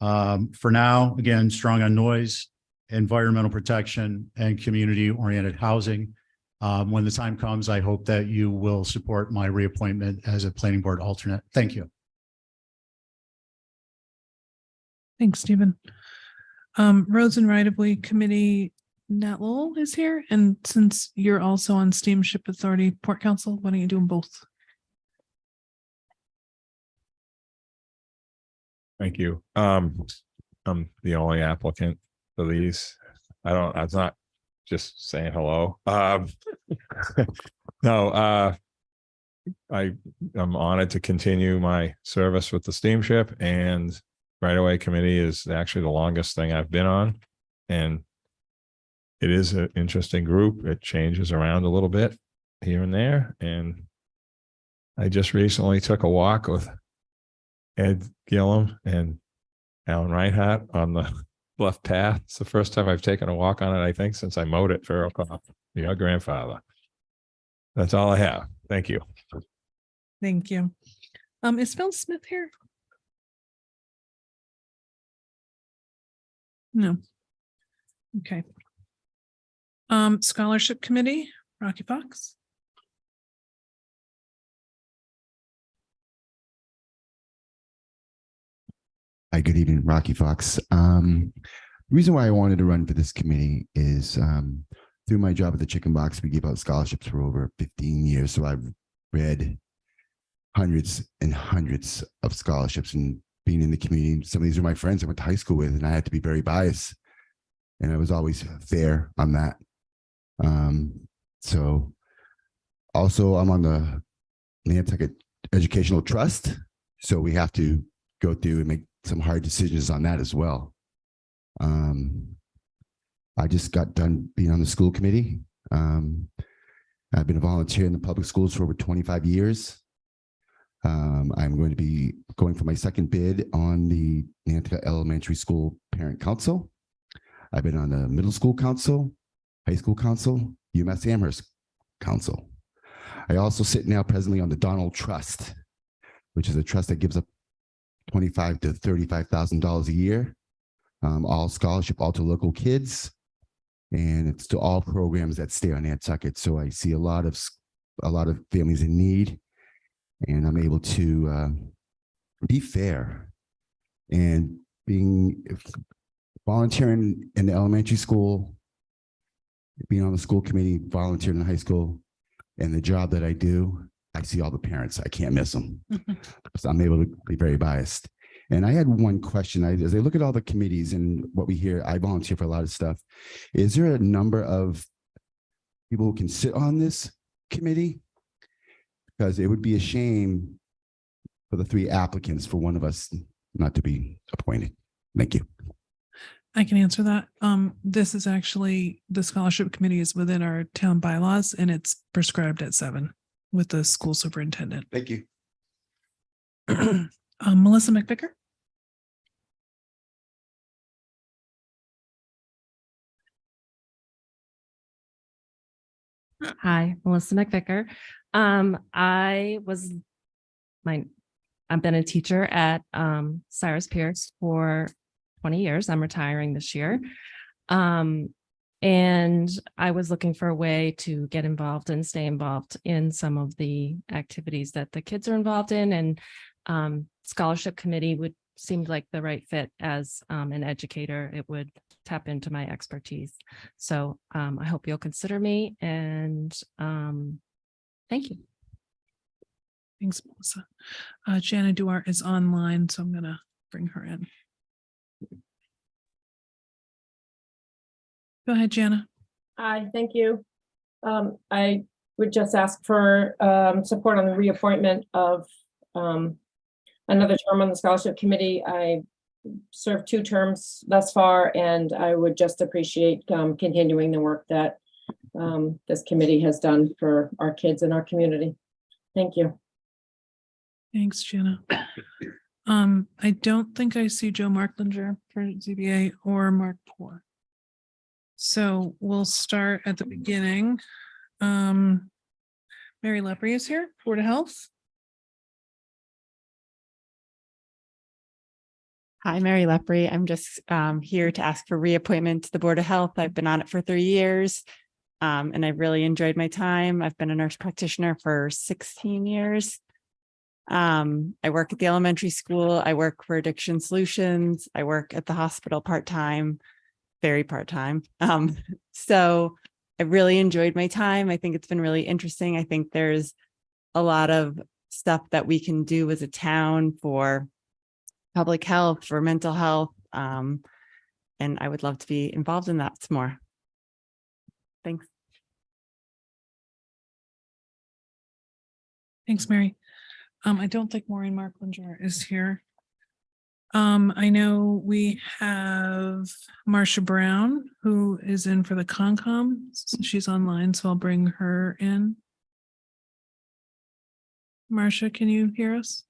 For now, again, strong on noise, environmental protection, and community-oriented housing. When the time comes, I hope that you will support my reappointment as a planning board alternate. Thank you. Thanks, Stephen. Roads and Right-of-Way Committee, Nat Lowell is here. And since you're also on Steamship Authority Port Council, why don't you do them both? Thank you. I'm the only applicant for these. I'm not just saying hello. No, I'm honored to continue my service with the Steamship, and Right-of-Way Committee is actually the longest thing I've been on. And it is an interesting group. It changes around a little bit here and there. And I just recently took a walk with Ed Gillum and Alan Reinhardt on the left path. It's the first time I've taken a walk on it, I think, since I mowed it for your grandfather. That's all I have. Thank you. Thank you. Is Phil Smith here? No. Okay. Scholarship Committee, Rocky Fox. Hi, good evening, Rocky Fox. The reason why I wanted to run for this committee is through my job at the Chicken Box, we give out scholarships for over 15 years. So I've read hundreds and hundreds of scholarships, and being in the community, some of these are my friends I went to high school with, and I had to be very biased. And I was always fair on that. So also I'm on the Nantucket Educational Trust. So we have to go through and make some hard decisions on that as well. I just got done being on the school committee. I've been a volunteer in the public schools for over 25 years. I'm going to be going for my second bid on the Nantucket Elementary School Parent Council. I've been on the middle school council, high school council, UMass Amherst council. I also sit now presently on the Donald Trust, which is a trust that gives up $25,000 to $35,000 a year, all scholarship, all to local kids, and it's to all programs that stay on Nantucket. So I see a lot of families in need, and I'm able to be fair. And being volunteering in the elementary school, being on the school committee, volunteering in high school, and the job that I do, I see all the parents. I can't miss them. So I'm able to be very biased. And I had one question. As I look at all the committees and what we hear, I volunteer for a lot of stuff. Is there a number of people who can sit on this committee? Because it would be a shame for the 3 applicants for one of us not to be appointed. Thank you. I can answer that. This is actually, the scholarship committee is within our town bylaws, and it's prescribed at 7 with the school superintendent. Thank you. Melissa McVicker. Hi, Melissa McVicker. I've been a teacher at Cyrus Pierce for 20 years. I'm retiring this year. And I was looking for a way to get involved and stay involved in some of the activities that the kids are involved in. And scholarship committee seemed like the right fit as an educator. It would tap into my expertise. So I hope you'll consider me, and thank you. Thanks, Melissa. Jana Duarte is online, so I'm going to bring her in. Go ahead, Jana. Hi, thank you. I would just ask for support on the reappointment of another term on the scholarship committee. I served 2 terms thus far, and I would just appreciate continuing the work that this committee has done for our kids in our community. Thank you. Thanks, Jana. I don't think I see Joe Marklinger for ZBA or Mark Poor. So we'll start at the beginning. Mary Lepre is here, Board of Health. Hi, Mary Lepre. I'm just here to ask for reappointment to the Board of Health. I've been on it for 3 years, and I've really enjoyed my time. I've been a nurse practitioner for 16 years. I work at the elementary school. I work for Addiction Solutions. I work at the hospital part-time, very part-time. So I really enjoyed my time. I think it's been really interesting. I think there's a lot of stuff that we can do as a town for public health, for mental health. And I would love to be involved in that some more. Thanks. Thanks, Mary. I don't think Maureen Marklinger is here. I know we have Marcia Brown, who is in for the Concom. She's online, so I'll bring her in. Marcia, can you hear us?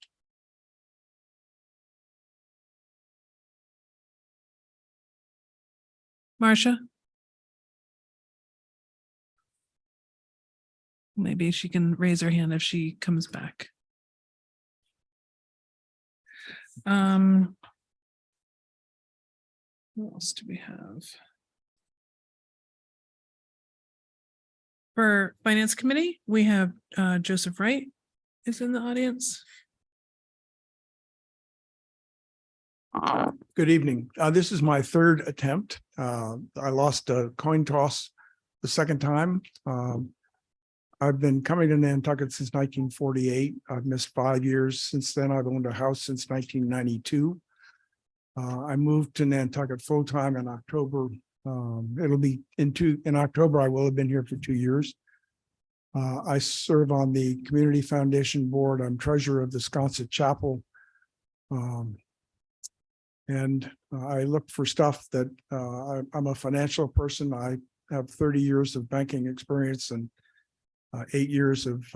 Marcia? Maybe she can raise her hand if she comes back. Who else do we have? For Finance Committee, we have Joseph Wright is in the audience. Good evening. This is my third attempt. I lost a coin toss the second time. I've been coming to Nantucket since 1948. I've missed 5 years since then. I've owned a house since 1992. I moved to Nantucket full-time in October. It'll be in October. I will have been here for 2 years. I serve on the Community Foundation Board. I'm treasurer of the Sconset Chapel. And I look for stuff that I'm a financial person. I have 30 years of banking experience and 8 years of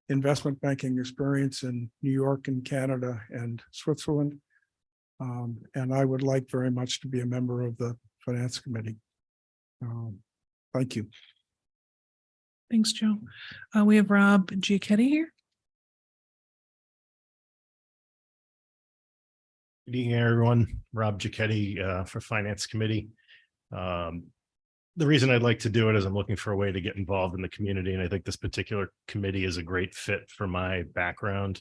investment banking experience in New York and Canada and Switzerland. And I would like very much to be a member of the Finance Committee. Thank you. Thanks, Joe. We have Rob Giacchetti here. Good evening, everyone. Rob Giacchetti for Finance Committee. The reason I'd like to do it is I'm looking for a way to get involved in the community, and I think this particular committee is a great fit for my background.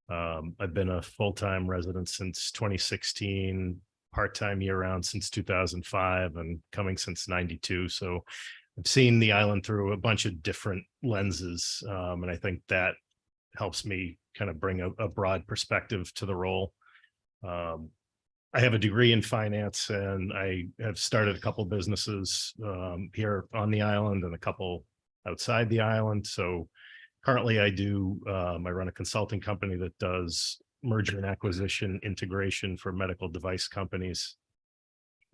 I've been a full-time resident since 2016, part-time year-round since 2005, and coming since 92. So I've seen the island through a bunch of different lenses, and I think that helps me kind of bring a broad perspective to the role. I have a degree in finance, and I have started a couple businesses here on the island and a couple outside the island. So currently I run a consulting company that does merger and acquisition integration for medical device companies.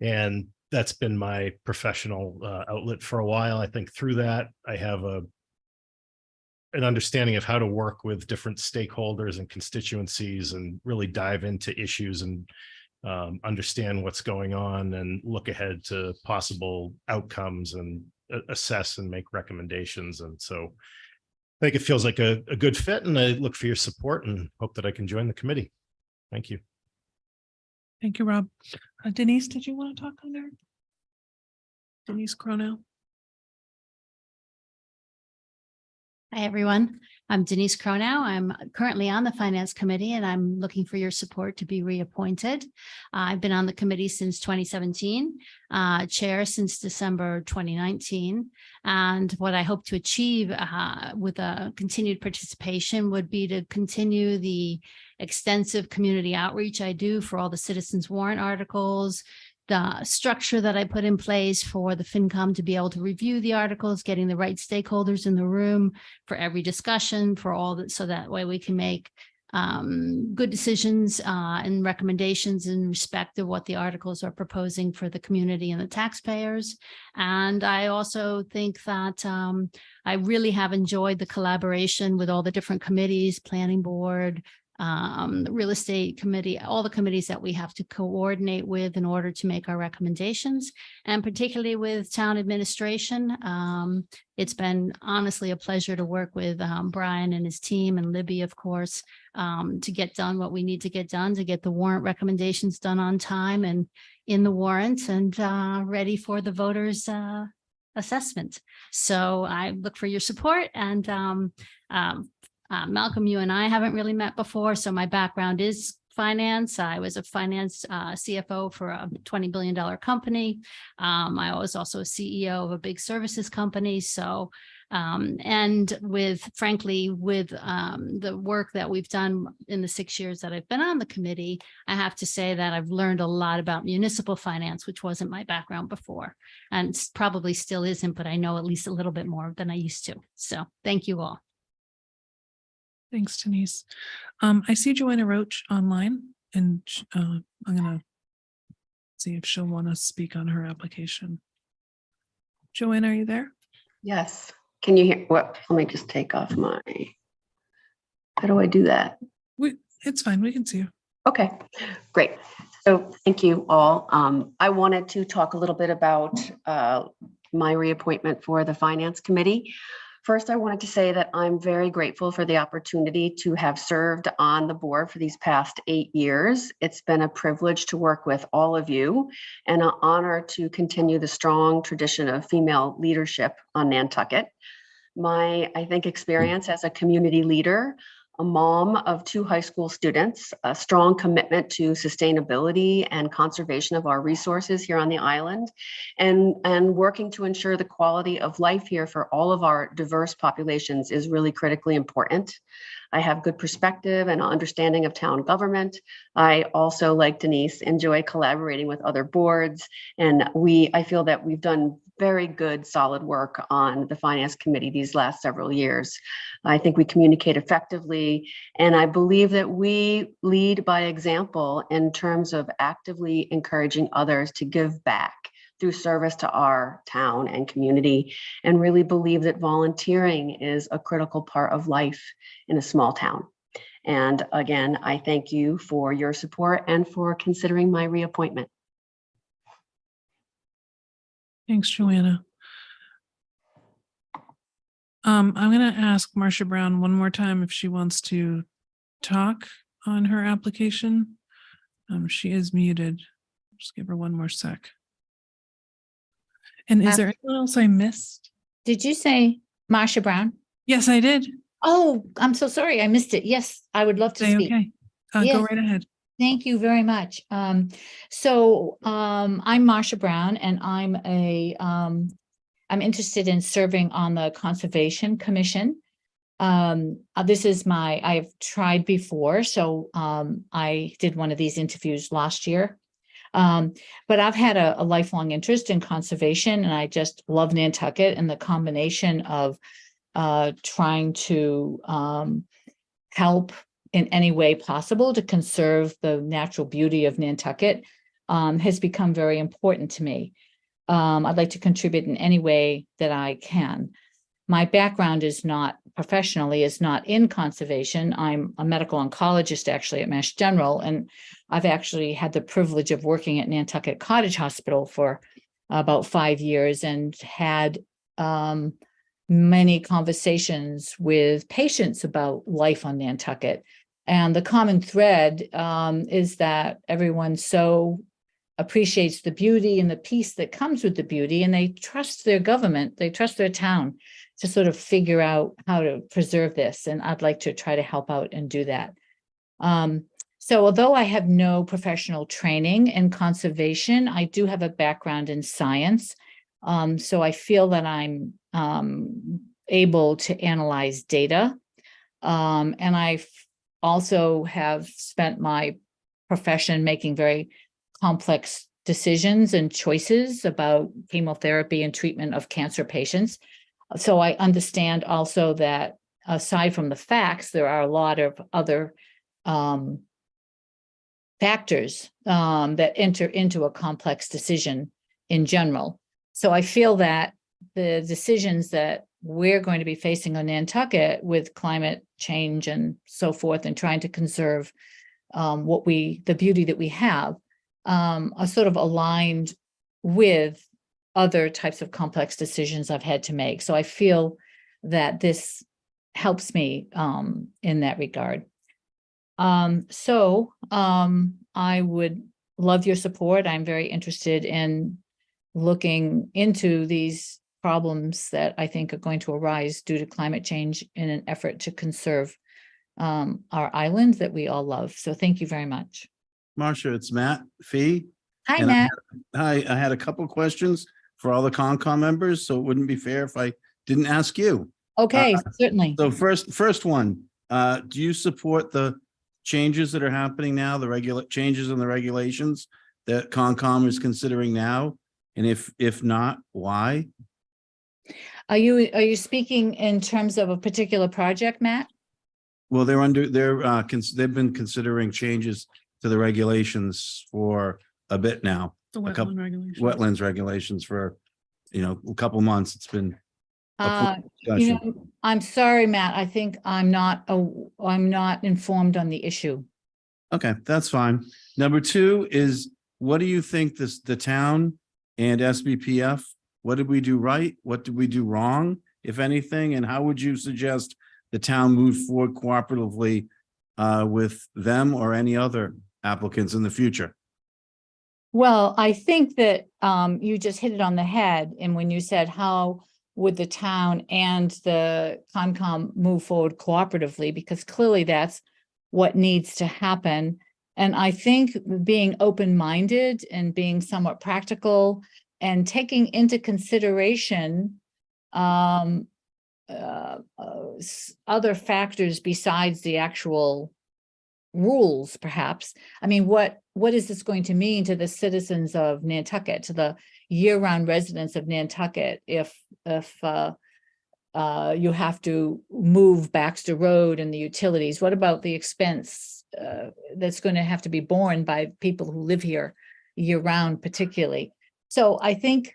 And that's been my professional outlet for a while. I think through that, I have an understanding of how to work with different stakeholders and constituencies and really dive into issues and understand what's going on and look ahead to possible outcomes and assess and make recommendations. And so I think it feels like a good fit, and I look for your support and hope that I can join the committee. Thank you. Thank you, Rob. Denise, did you want to talk on there? Denise Cronow. Hi, everyone. I'm Denise Cronow. I'm currently on the Finance Committee, and I'm looking for your support to be reappointed. I've been on the committee since 2017, chair since December 2019. And what I hope to achieve with a continued participation would be to continue the extensive community outreach I do for all the citizens warrant articles, the structure that I put in place for the FinCom to be able to review the articles, getting the right stakeholders in the room for every discussion, for all that, so that way we can make good decisions and recommendations in respect of what the articles are proposing for the community and the taxpayers. And I also think that I really have enjoyed the collaboration with all the different committees, planning board, the real estate committee, all the committees that we have to coordinate with in order to make our recommendations, and particularly with town administration. It's been honestly a pleasure to work with Brian and his team, and Libby, of course, to get done what we need to get done, to get the warrant recommendations done on time and in the warrants, and ready for the voters' assessment. So I look for your support, and Malcolm, you and I haven't really met before, so my background is finance. I was a finance CFO for a $20 billion company. I was also a CEO of a big services company. So, and frankly, with the work that we've done in the 6 years that I've been on the committee, I have to say that I've learned a lot about municipal finance, which wasn't my background before, and probably still isn't, but I know at least a little bit more than I used to. So thank you all. Thanks, Denise. I see Joanna Roach online. And I'm gonna see if she'll want to speak on her application. Joanne, are you there? Yes. Can you hear what? Let me just take off my, how do I do that? It's fine. We can see you. Okay, great. So thank you all. I wanted to talk a little bit about my reappointment for the Finance Committee. First, I wanted to say that I'm very grateful for the opportunity to have served on the board for these past 8 years. It's been a privilege to work with all of you and an honor to continue the strong tradition of female leadership on Nantucket. My, I think, experience as a community leader, a mom of 2 high school students, a strong commitment to sustainability and conservation of our resources here on the island, and working to ensure the quality of life here for all of our diverse populations is really critically important. I have good perspective and understanding of town government. I also, like Denise, enjoy collaborating with other boards, and I feel that we've done very good, solid work on the Finance Committee these last several years. I think we communicate effectively, and I believe that we lead by example in terms of actively encouraging others to give back through service to our town and community, and really believe that volunteering is a critical part of life in a small town. And again, I thank you for your support and for considering my reappointment. Thanks, Joanna. I'm going to ask Marcia Brown one more time if she wants to talk on her application. She is muted. Just give her one more sec. And is there anyone else I missed? Did you say Marcia Brown? Yes, I did. Oh, I'm so sorry. I missed it. Yes, I would love to speak. Okay. Yes. Go right ahead. Thank you very much. I'm Marcia Brown, and I'm interested in serving on the Conservation Commission. This is I've tried before, so I did one of these interviews last year. But I've had a lifelong interest in conservation, and I just love Nantucket and the combination of trying to help in any way possible to conserve the natural beauty of Nantucket has become very important to me. I'd like to contribute in any way that I can. My background is not in conservation. I'm a medical oncologist actually at Mass General, and I've actually had the privilege of working at Nantucket Cottage Hospital for about 5 years and had many conversations with patients about life on Nantucket. And the common thread is that everyone so appreciates the beauty and the peace that comes with the beauty, and they trust their government, they trust their town to sort of figure out how to preserve this. And I'd like to try to help out and do that. So although I have no professional training in conservation, I do have a background in science. So I feel that I'm able to analyze data. And I also have spent my profession making very complex decisions and choices about chemotherapy and treatment of cancer patients. So I understand also that aside from the facts, there are a lot of other factors that enter into a complex decision in general. So I feel that the decisions that we're going to be facing on Nantucket with climate change and so forth, and trying to conserve the beauty that we have, are sort of aligned with other types of complex decisions I've had to make. So I feel that this helps me in that regard. I would love your support. I'm very interested in looking into these problems that I think are going to arise due to climate change in an effort to conserve our island that we all love. So thank you very much. Marcia, it's Matt Fee. Hi, Matt. I had a couple of questions for all the Concom members, so it wouldn't be fair if I didn't ask you. Okay, certainly. So first one, do you support the changes that are happening now, the changes in the regulations that Concom is considering now? And if not, why? Are you speaking in terms of a particular project, Matt? Well, they've been considering changes to the regulations for a bit now. The A couple- wetland regulations. Wetlands regulations for, a couple months. It's been. a full You discussion. know, I'm sorry, Matt. I think I'm not informed on the issue. Okay, that's fine. Number two is, what do you think the town and SBPF, what did we do right? What did we do wrong, if anything? And how would you suggest the town move forward cooperatively with them or any other applicants in the future? Well, I think that you just hit it on the head. And when you said, how would the town and the Concom move forward cooperatively? Because clearly that's what needs to happen. And I think being open-minded and being somewhat practical and taking into consideration other factors besides the actual rules, perhaps. I mean, what is this going to mean to the citizens of Nantucket, to the year-round residents of Nantucket, if you have to move Baxter Road and the utilities? What about the expense that's going to have to be borne by people who live here year-round, particularly? So I think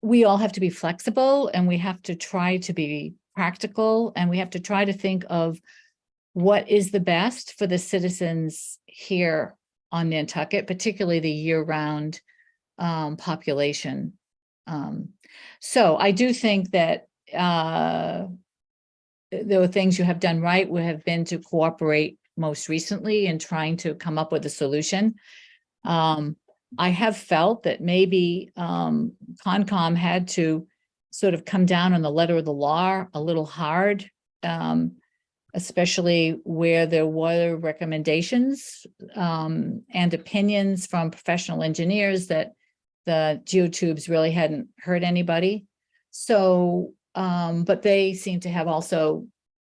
we all have to be flexible, and we have to try to be practical, and we have to try to think of what is the best for the citizens here on Nantucket, particularly the year-round population. So I do think that there were things you have done right. We have been to cooperate most recently in trying to come up with a solution. I have felt that maybe Concom had to sort of come down on the letter of the law a little hard, especially where there were recommendations and opinions from professional engineers that the geotubes really hadn't hurt anybody. So, but they seem to have also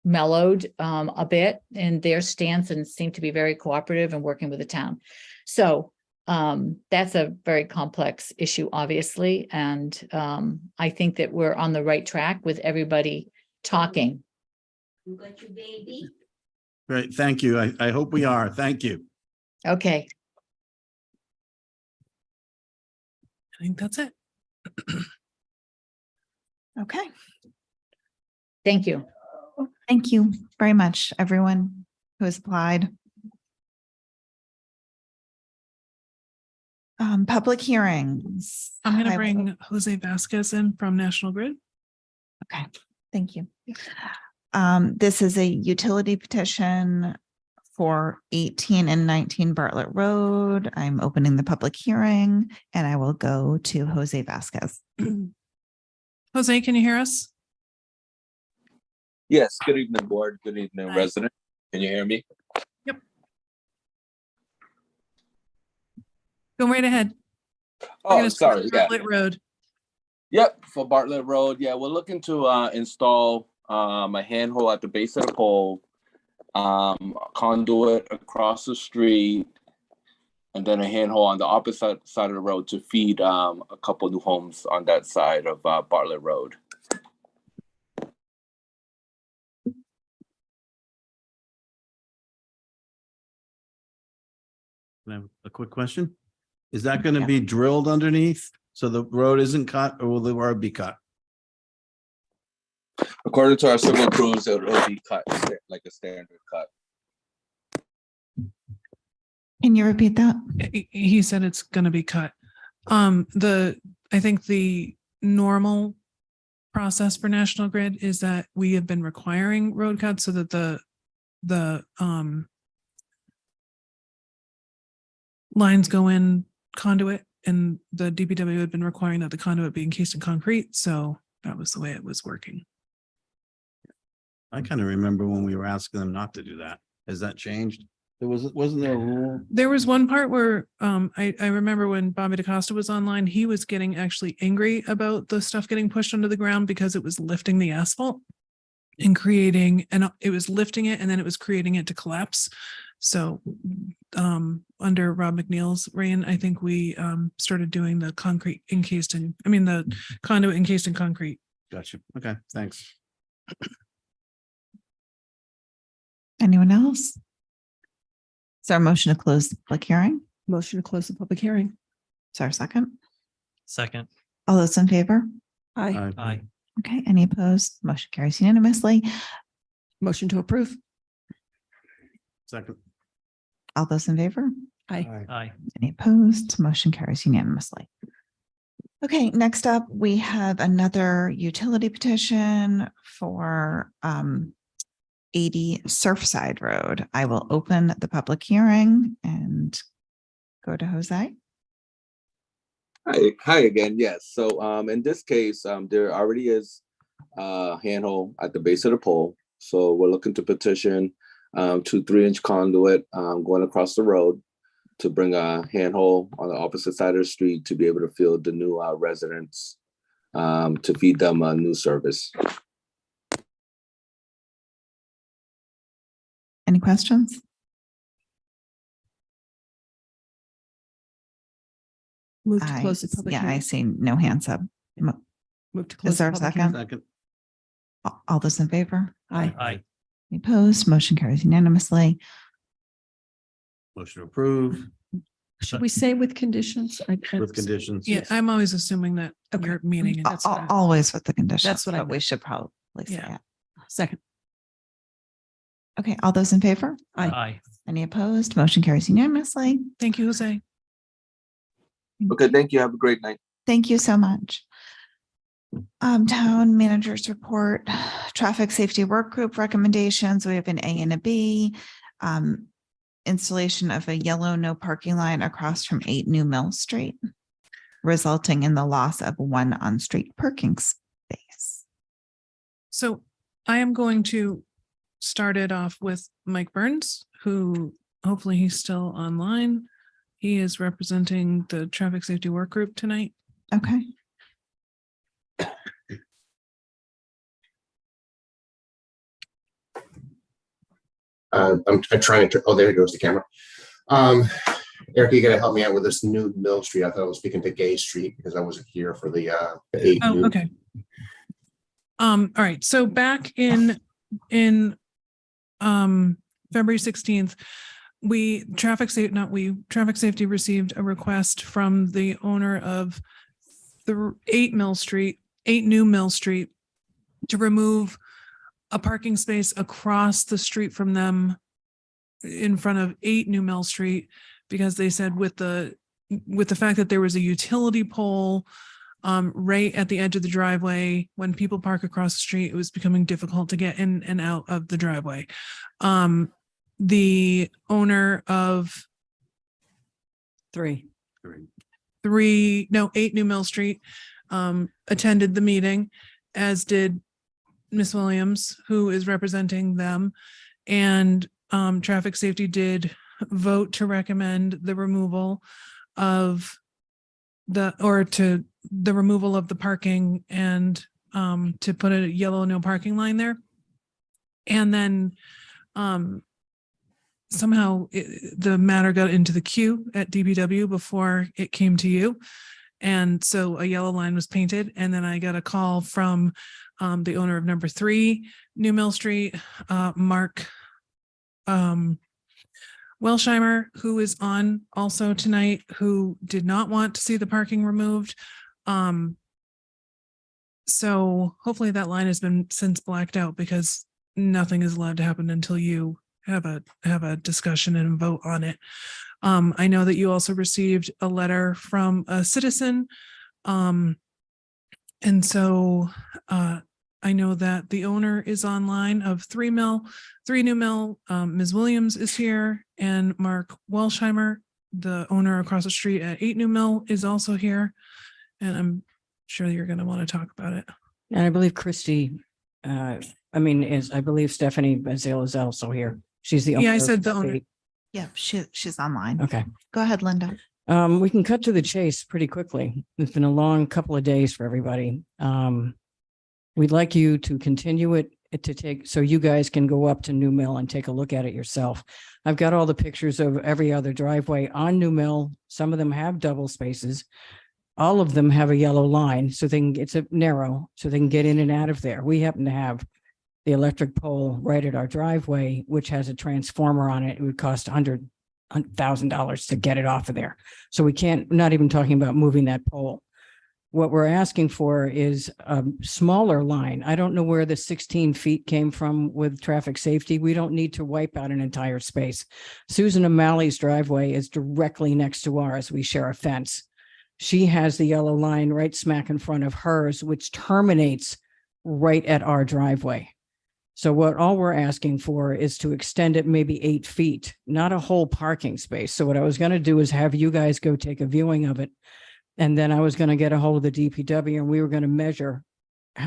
mellowed a bit in their stance and seem to be very cooperative and working with the town. So that's a very complex issue, obviously. And I think that we're on the right track with everybody talking. You got your baby? Great, thank you. I hope we are. Thank you. Okay. I think that's it. Okay. Thank you. Thank you very much, everyone who has applied. Public hearings. I'm going I to will- bring Jose Vasquez in from National Grid. Okay, thank you. This is a utility petition for 18 and 19 Bartlett Road. I'm opening the public hearing and I will go to Jose Vasquez. Jose, can you hear us? Yes, good evening, board. Good evening, resident. Can you hear me? Yep. Go right ahead. We're Oh, gonna start sorry. with Yeah. Bartlett Road. Yep, for Bartlett Road. Yeah, we're looking to install a handhole at the base of the pole, conduit across the street, and then a handhole on the opposite side of the road to feed a couple new homes on that side of Bartlett Road. Can I have a quick question? Is that going to be drilled underneath so the road isn't cut, or will the road be cut? According to our civil crews, it will be cut like a standard cut. Can you repeat that? He said it's going to be cut. I think the normal process for National Grid is that we have been requiring road cuts so that the lines go in conduit, and the DPW had been requiring that the conduit be encased in concrete. So that was the way it was working. I kind of remember when we were asking them not to do that. Has that changed? Wasn't there a rule? There was one part where I remember when Bobby DaCosta was online, he was getting actually angry about the stuff getting pushed under the ground because it was lifting the asphalt and creating, and it was lifting it and then it was creating it to collapse. So under Rob McNeil's reign, I think we started doing the concrete encased in, the conduit encased in concrete. Gotcha. Okay, thanks. Anyone else? Is there a motion to close the public hearing? Motion to close the public hearing. Is there a second? Second. All those in favor? Aye. Aye. Okay, any opposed? Motion carries unanimously. Motion to approve. Second. All those in favor? Aye. Aye. Any opposed? Motion carries unanimously. Okay, next up, we have another utility petition for 80 Surfside Road. I will open the public hearing and go to Jose. Hi again. Yes. So in this case, there already is a handhole at the base of the pole. So we're looking to petition 2 3-inch conduit going across the road to bring a handhole on the opposite side of the street to be able to fill the new residents to feed them a new service. Any questions? Move to close the public Yeah, hearing. I see no hands up. Move to close. Is there a the public hearing. second? All those in favor? Aye. Aye. Any opposed? Motion carries unanimously. Motion to approve Should we say with conditions? with conditions. Yeah, I'm always assuming that you're meeting. Al- Always with the conditions. That's what I but we should probably say Yeah. it. Second. Okay, all those in favor? Aye. Any opposed? Motion carries unanimously. Thank you, Jose. Okay. Thank you. Have a great night. Thank you so much. Town managers report, traffic safety work group recommendations. We have an A and a B. Installation of a yellow no parking line across from 8 New Mill Street, resulting in the loss of 1 on-street parking space. So I am going to start it off with Mike Burns, who hopefully he's still online. He is representing the traffic safety work group tonight. Okay. I'm trying to, oh, there goes the camera. Eric, you gotta help me out with this new Mill Street. I thought I was speaking to Gay Street because I wasn't here for the 8 Oh, new. okay. All right. So back in February 16th, traffic safety received a request from the owner of the 8 New Mill Street to remove a parking space across the street from them in front of 8 New Mill Street, because they said with the fact that there was a utility pole right at the edge of the driveway, when people park across the street, it was becoming difficult to get in and out of the driveway. The owner of 8 New Mill Street attended the meeting, as did Miss Williams, who is representing them, and traffic safety did vote to recommend the removal of the parking and to put a yellow no parking line there. And then somehow the matter got into the queue at DPW before it came to you. And so a yellow line was painted. And then I got a call from the owner of number 3 New Mill Street, Mark Welsheimer, who is on also tonight, who did not want to see the parking removed. So hopefully that line has been since blacked out, because nothing is allowed to happen until you have a discussion and vote on it. I know that you also received a letter from a citizen. And so I know that the owner is online of 3 New Mill. Ms. Williams is here, and Mark Welsheimer, the owner across the street at 8 New Mill, is also here. And I'm sure you're going to want to talk about it. And I believe Christy, I believe Stephanie Bazile is also here. She's the Yeah, I said the owner. Yeah, she's online. Okay. Go ahead, Linda. We can cut to the chase pretty quickly. It's been a long couple of days for everybody. We'd like you to continue it so you guys can go up to New Mill and take a look at it yourself. I've got all the pictures of every other driveway on New Mill. Some of them have double spaces. All of them have a yellow line, so it's a narrow, so they can get in and out of there. We happen to have the electric pole right at our driveway, which has a transformer on it. It would cost $1,000 to get it off of there. So we can't, not even talking about moving that pole. What we're asking for is a smaller line. I don't know where the 16 feet came from with traffic safety. We don't need to wipe out an entire space. Susan O'Malley's driveway is directly next to ours. We share a fence. She has the yellow line right smack in front of hers, which terminates right at our driveway. So all we're asking for is to extend it maybe 8 feet, not a whole parking space. So what I was going to do is have you guys go take a viewing of it. And then I was going to get a hold of the DPW and we were going to measure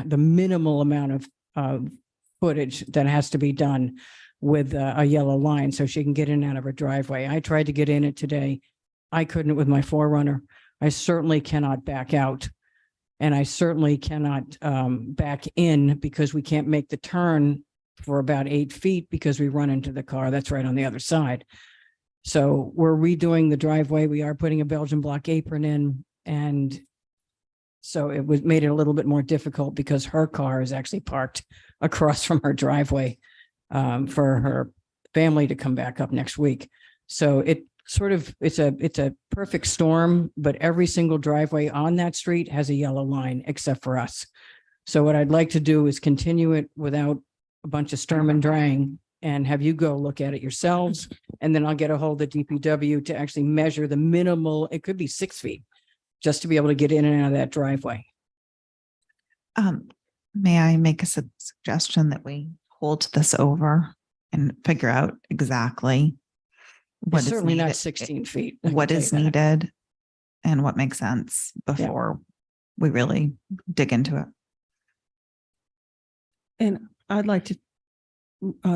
the minimal amount of footage that has to be done with a yellow line so she can get in and out of her driveway. I tried to get in it today. I couldn't with my 4Runner. I certainly cannot back out. And I certainly cannot back in because we can't make the turn for about 8 feet because we run into the car that's right on the other side. So we're redoing the driveway. We are putting a Belgian block apron in. And so it made it a little bit more difficult because her car is actually parked across from her driveway for her family to come back up next week. So it's a perfect storm, but every single driveway on that street has a yellow line except for us. So what I'd like to do is continue it without a bunch of Sturm and Drang and have you go look at it yourselves. And then I'll get a hold of DPW to actually measure the minimal, it could be 6 feet, just to be able to get in and out of that driveway. May I make a suggestion that we hold this over and figure out exactly what It's is certainly not needed, 16 feet. I can what tell is you that. needed and what makes sense before we really dig into it. And I'd like to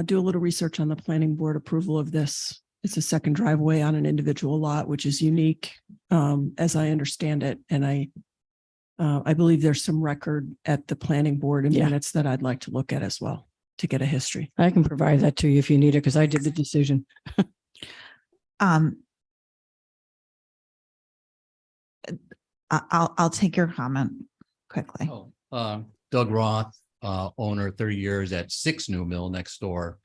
do a little research on the planning board approval of this. It's a second driveway on an individual lot, which is unique, as I understand it. And I believe there's some record at the planning board in minutes that I'd like to look at as well to get a history. I can provide that to you if you need it, because I did the decision. I'll take your comment quickly. Doug Roth, owner, 30 years at 6 New Mill next door.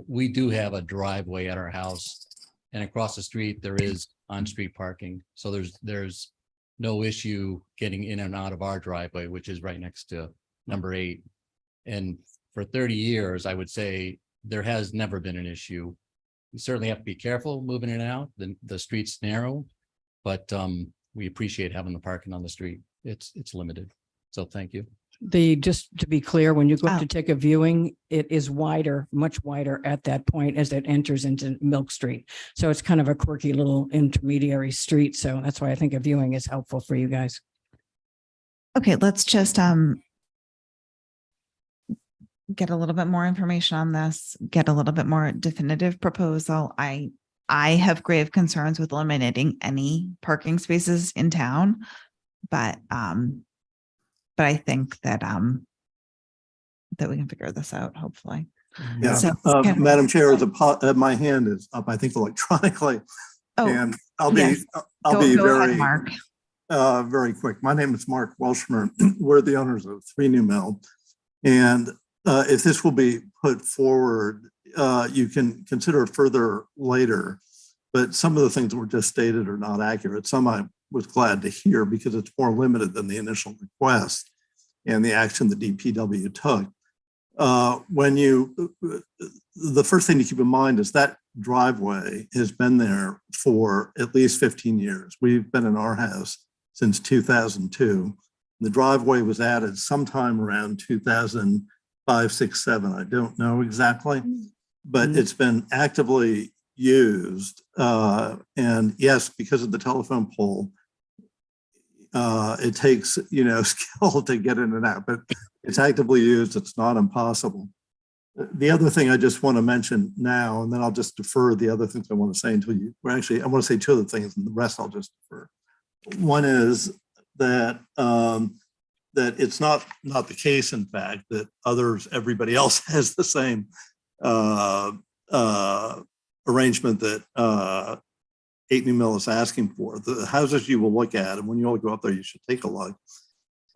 We do have a driveway at our house, and across the street there is on-street parking. So there's no issue getting in and out of our driveway, which is right next to number 8. And for 30 years, I would say there has never been an issue. You certainly have to be careful moving in and out. The street's narrow, but we appreciate having the parking on the street. It's limited. So thank you. Just to be clear, when you go up to take a viewing, it is wider, much wider at that point as it enters into Milk Street. So it's kind of a quirky little intermediary street. So that's why I think a viewing is helpful for you guys. Okay, let's just get a little bit more information on this, get a little bit more definitive proposal. I have grave concerns with eliminating any parking spaces in town, but I think that we can figure this out, hopefully. Yeah, So, Madam Chair, my hand is up, I think electronically. And I'll be Go very, ahead, Mark. Very quick. My name is Mark Welshmer. We're the owners of 3 New Mill. And if this will be put forward, you can consider it further later. But some of the things that were just stated are not accurate. Some I was glad to hear because it's more limited than the initial request and the action the DPW took. The first thing to keep in mind is that driveway has been there for at least 15 years. We've been in our house since 2002. The driveway was added sometime around 2005, 6, 7. I don't know exactly, but it's been actively used. And yes, because of the telephone pole, it takes, skill to get in and out, but it's actively used. It's not impossible. The other thing I just want to mention now, and then I'll just defer the other things I want to say until I want to say 2 other things and the rest I'll just defer. One is that that it's not the case, in fact, that everybody else has the same arrangement that 8 New Mill is asking for. The houses you will look at, and when you all go up there, you should take a look,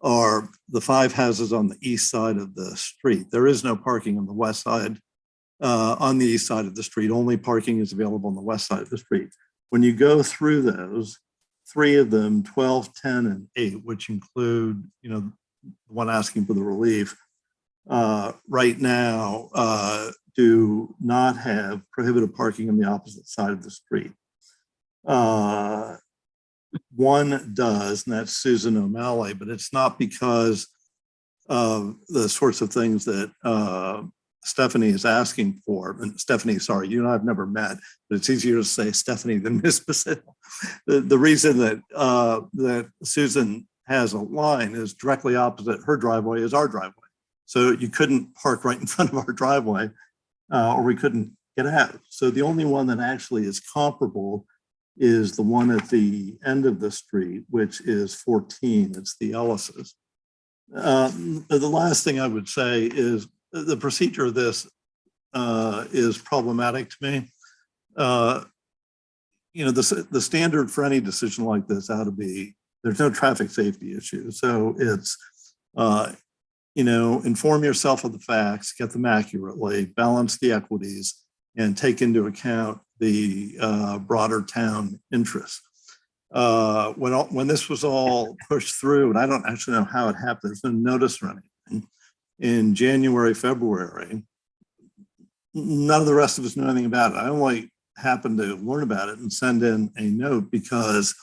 are the 5 houses on the east side of the street. There is no parking on the west side on the east side of the street. Only parking is available on the west side of the street. When you go through those, 3 of them, 12, 10, and 8, which include, the one asking for the relief, right now do not have prohibited parking on the opposite side of the street. One does, and that's Susan O'Malley, but it's not because of the sorts of things that Stephanie is asking for. And Stephanie, sorry, you and I have never met, but it's easier to say Stephanie than Miss Basile. The reason that that Susan has a line is directly opposite her driveway is our driveway. So you couldn't park right in front of our driveway or we couldn't get out. So the only one that actually is comparable is the one at the end of the street, which is 14. It's the Ellis's. The last thing I would say is the procedure of this is problematic to me. The standard for any decision like this ought to be, there's no traffic safety issue. So it's, inform yourself of the facts, get them accurately, balance the equities, and take into account the broader town interests. When this was all pushed through, and I don't actually know how it happened, there's no notice or anything, in January, February, none of the rest of us knew anything about it. I only happened to learn about it and send in a note because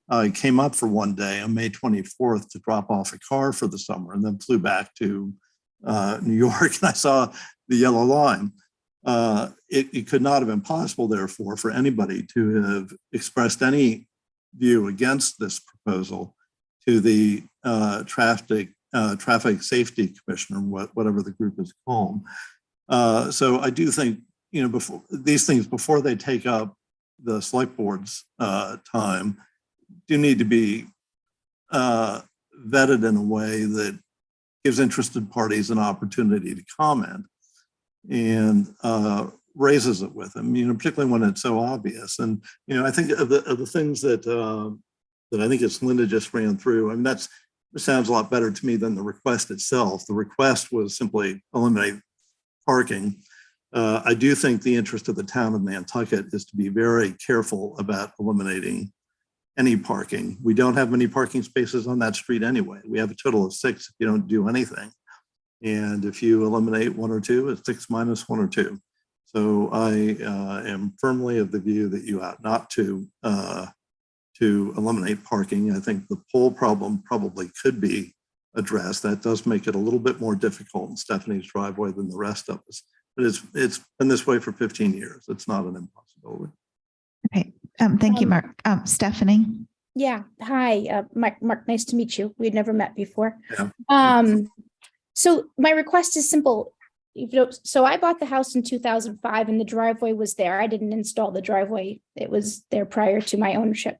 I came up for one day on May 24th to drop off a car for the summer and then flew back to New York and I saw the yellow line. It could not have been possible, therefore, for anybody to have expressed any view against this proposal to the traffic safety commissioner, whatever the group is called. So I do think, before these things, before they take up the select board's time, do need to be vetted in a way that gives interested parties an opportunity to comment and raises it with them, particularly when it's so obvious. And, I think of the things that I think it's Linda just ran through, it sounds a lot better to me than the request itself. The request was simply eliminate parking. I do think the interest of the town of Nantucket is to be very careful about eliminating any parking. We don't have many parking spaces on that street anyway. We have a total of 6 if you don't do anything. And if you eliminate 1 or 2, it's 6 minus 1 or 2. So I am firmly of the view that you ought not to eliminate parking. I think the pole problem probably could be addressed. That does make it a little bit more difficult in Stephanie's driveway than the rest of us. But it's been this way for 15 years. It's not an impossibility. Okay. Thank you, Mark. Stephanie. Yeah. Hi, Mark. Nice to meet you. We'd never met before. Yeah. So my request is simple. So I bought the house in 2005 and the driveway was there. I didn't install the driveway. It was there prior to my ownership.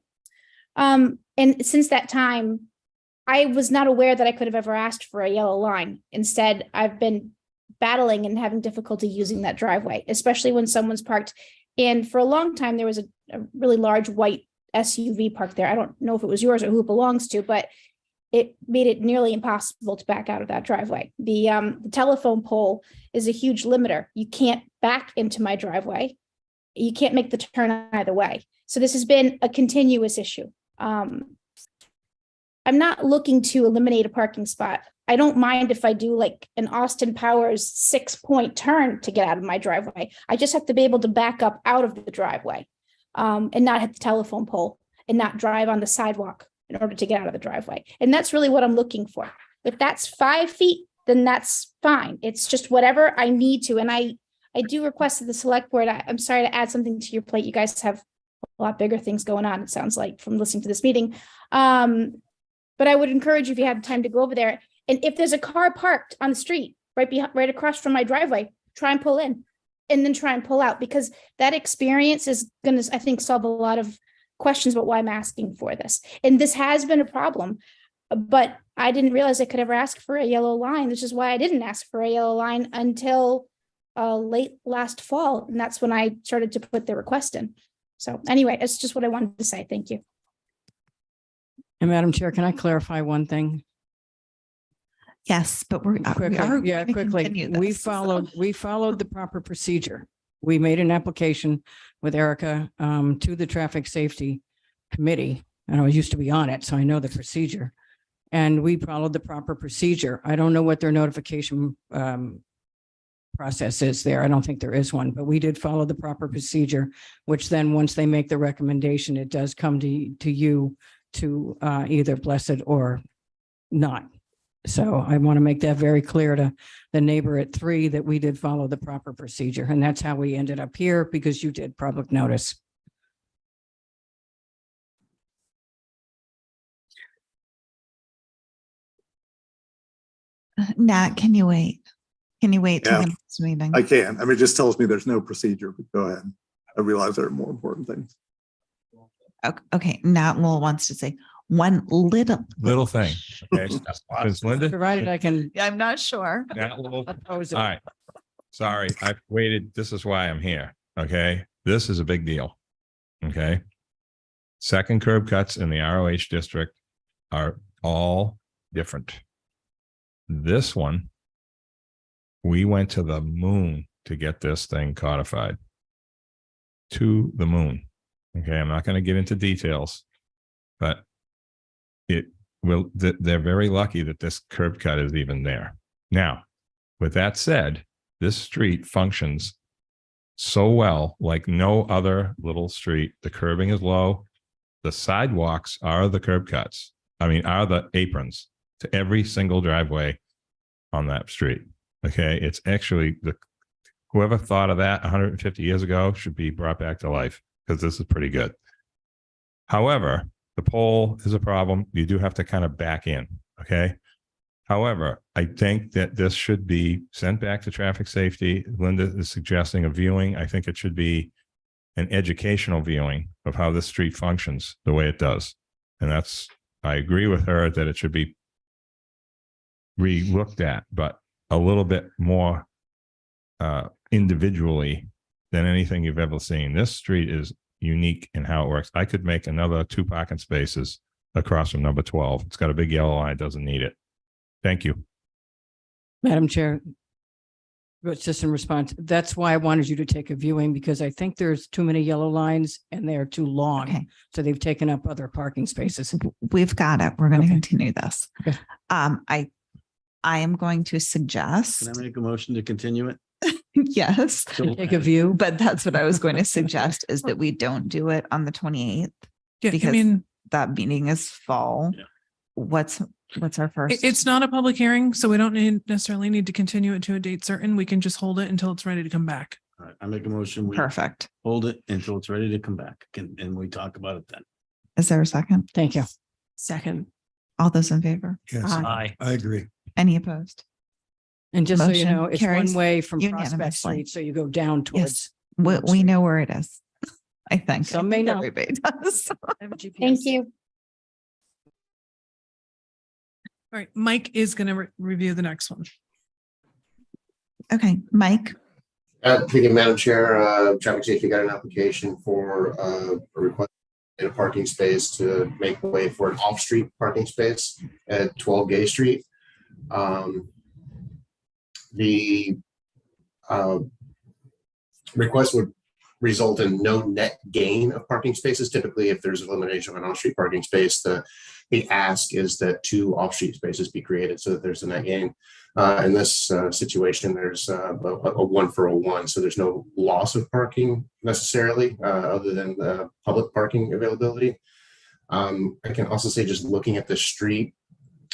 And since that time, I was not aware that I could have ever asked for a yellow line. Instead, I've been battling and having difficulty using that driveway, especially when someone's parked. And for a long time, there was a really large white SUV parked there. I don't know if it was yours or who it belongs to, but it made it nearly impossible to back out of that driveway. The telephone pole is a huge limiter. You can't back into my driveway. You can't make the turn either way. So this has been a continuous issue. I'm not looking to eliminate a parking spot. I don't mind if I do like an Austin Powers 6-point turn to get out of my driveway. I just have to be able to back up out of the driveway and not hit the telephone pole and not drive on the sidewalk in order to get out of the driveway. And that's really what I'm looking for. If that's 5 feet, then that's fine. It's just whatever I need to. And I do request that the select board, I'm sorry to add something to your plate. You guys have a lot bigger things going on, it sounds like, from listening to this meeting. But I would encourage you, if you have time, to go over there. And if there's a car parked on the street right across from my driveway, try and pull in and then try and pull out, because that experience is going to, I think, solve a lot of questions about why I'm asking for this. And this has been a problem, but I didn't realize I could ever ask for a yellow line, which is why I didn't ask for a yellow line until late last fall. And that's when I started to put the request in. So anyway, it's just what I wanted to say. Thank you. And Madam Chair, can I clarify one thing? Yes, but we Quickly, are. yeah, gonna quickly. continue We this, so- followed the proper procedure. We made an application with Erica to the Traffic Safety Committee, and I used to be on it, so I know the procedure. And we followed the proper procedure. I don't know what their notification process is there. I don't think there is one, but we did follow the proper procedure, which then once they make the recommendation, it does come to you to either bless it or not. So I want to make that very clear to the neighbor at 3 that we did follow the proper procedure. And that's how we ended up here, because you did public notice. Nat, can you wait? Can you wait till Yeah. the next meeting? I can. I mean, it just tells me there's no procedure, but go ahead. I realize there are more important things. Okay, Nat Lowell wants to say one Little thing. Okay. Since Linda. Provided I can I'm not sure. That little. oppose it. All right. Sorry, I've waited. This is why I'm here. Okay. This is a big deal. Okay. Second curb cuts in the ROH district are all different. This one, we went to the moon to get this thing codified. To the moon. Okay. I'm not going to get into details, but it will, they're very lucky that this curb cut is even there. Now, with that said, this street functions so well like no other little street. The curbing is low. The sidewalks are the curb cuts. I mean, are the aprons to every single driveway on that street. Okay. It's actually whoever thought of that 150 years ago should be brought back to life, because this is pretty good. However, the pole is a problem. You do have to kind of back in. Okay. However, I think that this should be sent back to traffic safety. Linda is suggesting a viewing. I think it should be an educational viewing of how this street functions the way it does. And I agree with her that it should be re-looked at, but a little bit more individually than anything you've ever seen. This street is unique in how it works. I could make another 2 parking spaces across from number 12. It's got a big yellow line. It doesn't need it. Thank you. Madam Chair, just in response, that's why I wanted you to take a viewing, because I think there's too many yellow lines and they're too long. Okay. So they've taken up other parking spaces. We've got it. We're going to Okay. continue this. Okay. I am going to suggest, Can I make a motion to continue it? yes, Take a view. but that's what I was going to suggest, is that we don't do it on the 28th. Yeah, I because mean, that meeting is fall. Yeah. What's our first? it's not a public hearing, so we don't necessarily need to continue it to a date certain. We can just hold it until it's ready to come back. All right, I make a motion. We Perfect. hold it until it's ready to come back and we talk about it then. Is there a second? Thank you. Second. All those in favor? Yes, Aye. I agree. Any opposed? And just so you Motion know, it's carries one way from Prospect unanimously. Street. So you go down towards. Yes, we know where it is. I think. Some may not. Everybody does. Thank you. All right, Mike is going to review the next one. Okay, Mike. Thank you, Madam Chair. Traffic Safety got an application for a request in a parking space to make way for an off-street parking space at 12 Gay Street. The request would result in no net gain of parking spaces. Typically, if there's elimination of an off-street parking space, the ask is that 2 off-street spaces be created so that there's a net gain. In this situation, there's a 1 for a 1, so there's no loss of parking necessarily, other than the public parking availability. I can also say, just looking at the street,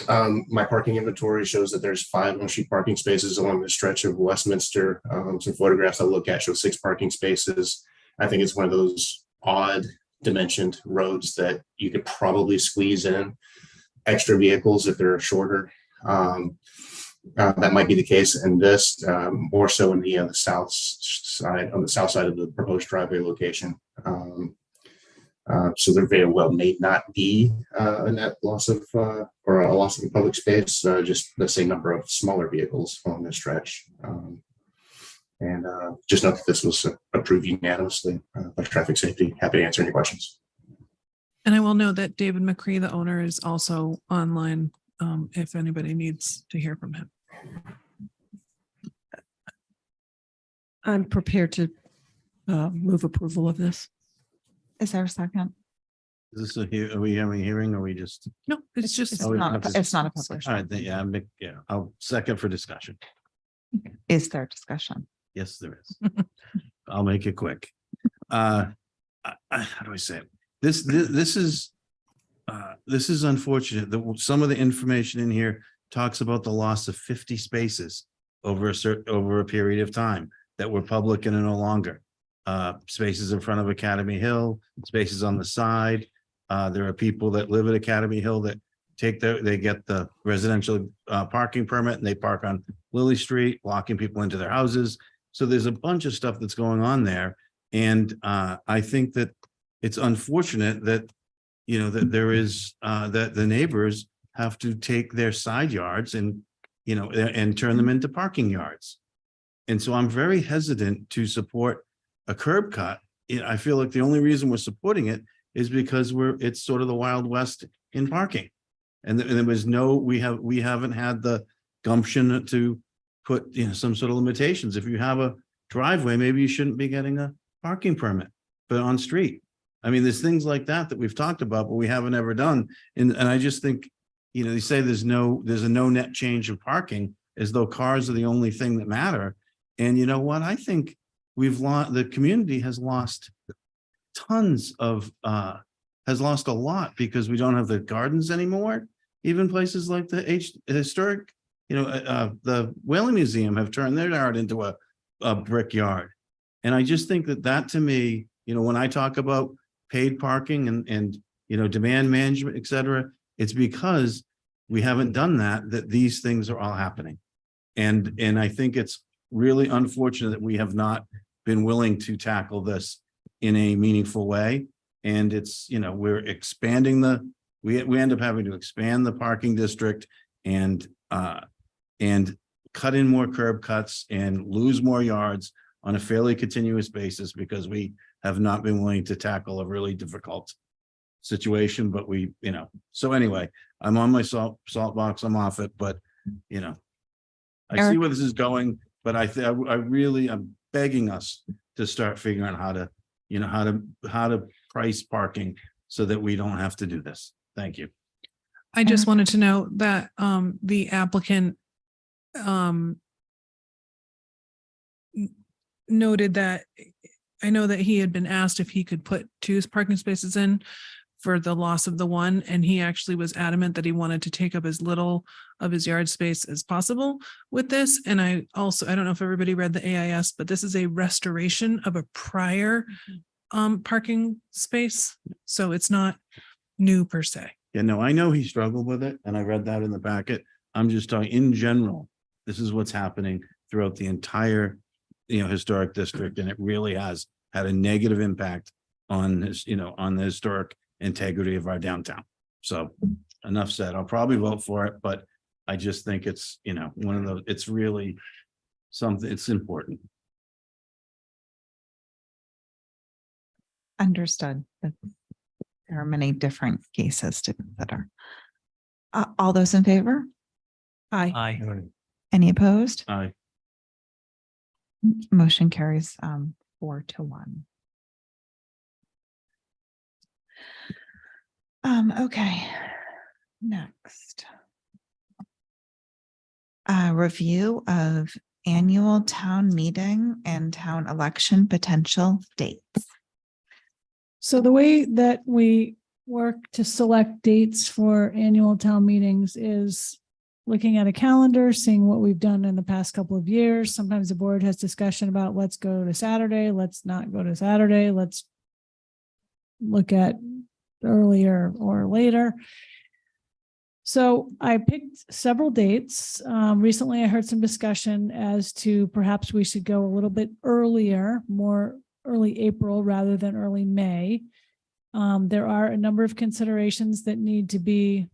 my parking inventory shows that there's 5 on-street parking spaces along the stretch of Westminster. Some photographs I look at show 6 parking spaces. I think it's one of those odd dimensioned roads that you could probably squeeze in extra vehicles if they're shorter. That might be the case in this, more so in the south side, on the south side of the proposed driveway location. So there very well may not be a net loss of or a loss of public space, just the same number of smaller vehicles along this stretch. And just note that this was approved unanimously by Traffic Safety. Happy to answer any questions. And I will note that David McCree, the owner, is also online if anybody needs to hear from him. I'm prepared to move approval of this. Is there a second? Is this are we having a hearing or we just? No, it's just. It's Oh, not, it's it's not a public. All right, then, yeah, I'll second for discussion. Is there discussion? Yes, there is. I'll make it quick. How do I say it? This is unfortunate. Some of the information in here talks about the loss of 50 spaces over a period of time that were public and are no longer. Spaces in front of Academy Hill, spaces on the side. There are people that live at Academy Hill that they get the residential parking permit and they park on Lily Street, blocking people into their houses. So there's a bunch of stuff that's going on there. And I think that it's unfortunate that, that there is, that the neighbors have to take their side yards and, and turn them into parking yards. And so I'm very hesitant to support a curb cut. I feel like the only reason we're supporting it is because it's sort of the Wild West in parking. And there was we haven't had the gumption to put, some sort of limitations. If you have a driveway, maybe you shouldn't be getting a parking permit, but on street. I mean, there's things like that we've talked about, but we haven't ever done. And I just think, they say there's a no net change of parking as though cars are the only thing that matter. And you know what? I think the community has lost tons of, has lost a lot because we don't have the gardens anymore. Even places like the historic, the Whaling Museum have turned their yard into a brick yard. And I just think that to me, when I talk about paid parking and demand management, et cetera, it's because we haven't done that these things are all happening. And I think it's really unfortunate that we have not been willing to tackle this in a meaningful way. And it's, we're expanding we end up having to expand the parking district and cut in more curb cuts and lose more yards on a fairly continuous basis because we have not been willing to tackle a really difficult situation. But so anyway, I'm on my salt box, I'm off it, but I see where this is going, but I'm begging us to start figuring out how to price parking so that we don't have to do this. Thank you. I just wanted to know that the applicant noted that I know that he had been asked if he could put 2 parking spaces in for the loss of the one, and he actually was adamant that he wanted to take up as little of his yard space as possible with this. And I don't know if everybody read the AIS, but this is a restoration of a prior parking space. So it's not new per se. Yeah, no, I know he struggled with it and I read that in the packet. I'm just talking in general, this is what's happening throughout the entire, historic district. And it really has had a negative impact on this, on the historic integrity of our downtown. So enough said. I'll probably vote for it, but I just think it's, one of those, it's really something, it's important. Understood. But there are many different cases to consider. All those in favor? Aye. Aye. Any opposed? Aye. Motion carries 4-1. Okay, next. Review of annual town meeting and town election potential dates. So the way that we work to select dates for annual town meetings is looking at a calendar, seeing what we've done in the past couple of years. Sometimes the board has discussion about let's go to Saturday, let's not go to Saturday, let's look at earlier or later. So I picked several dates. Recently, I heard some discussion as to perhaps we should go a little bit earlier, more early April rather than early May. There are a number of considerations that need to be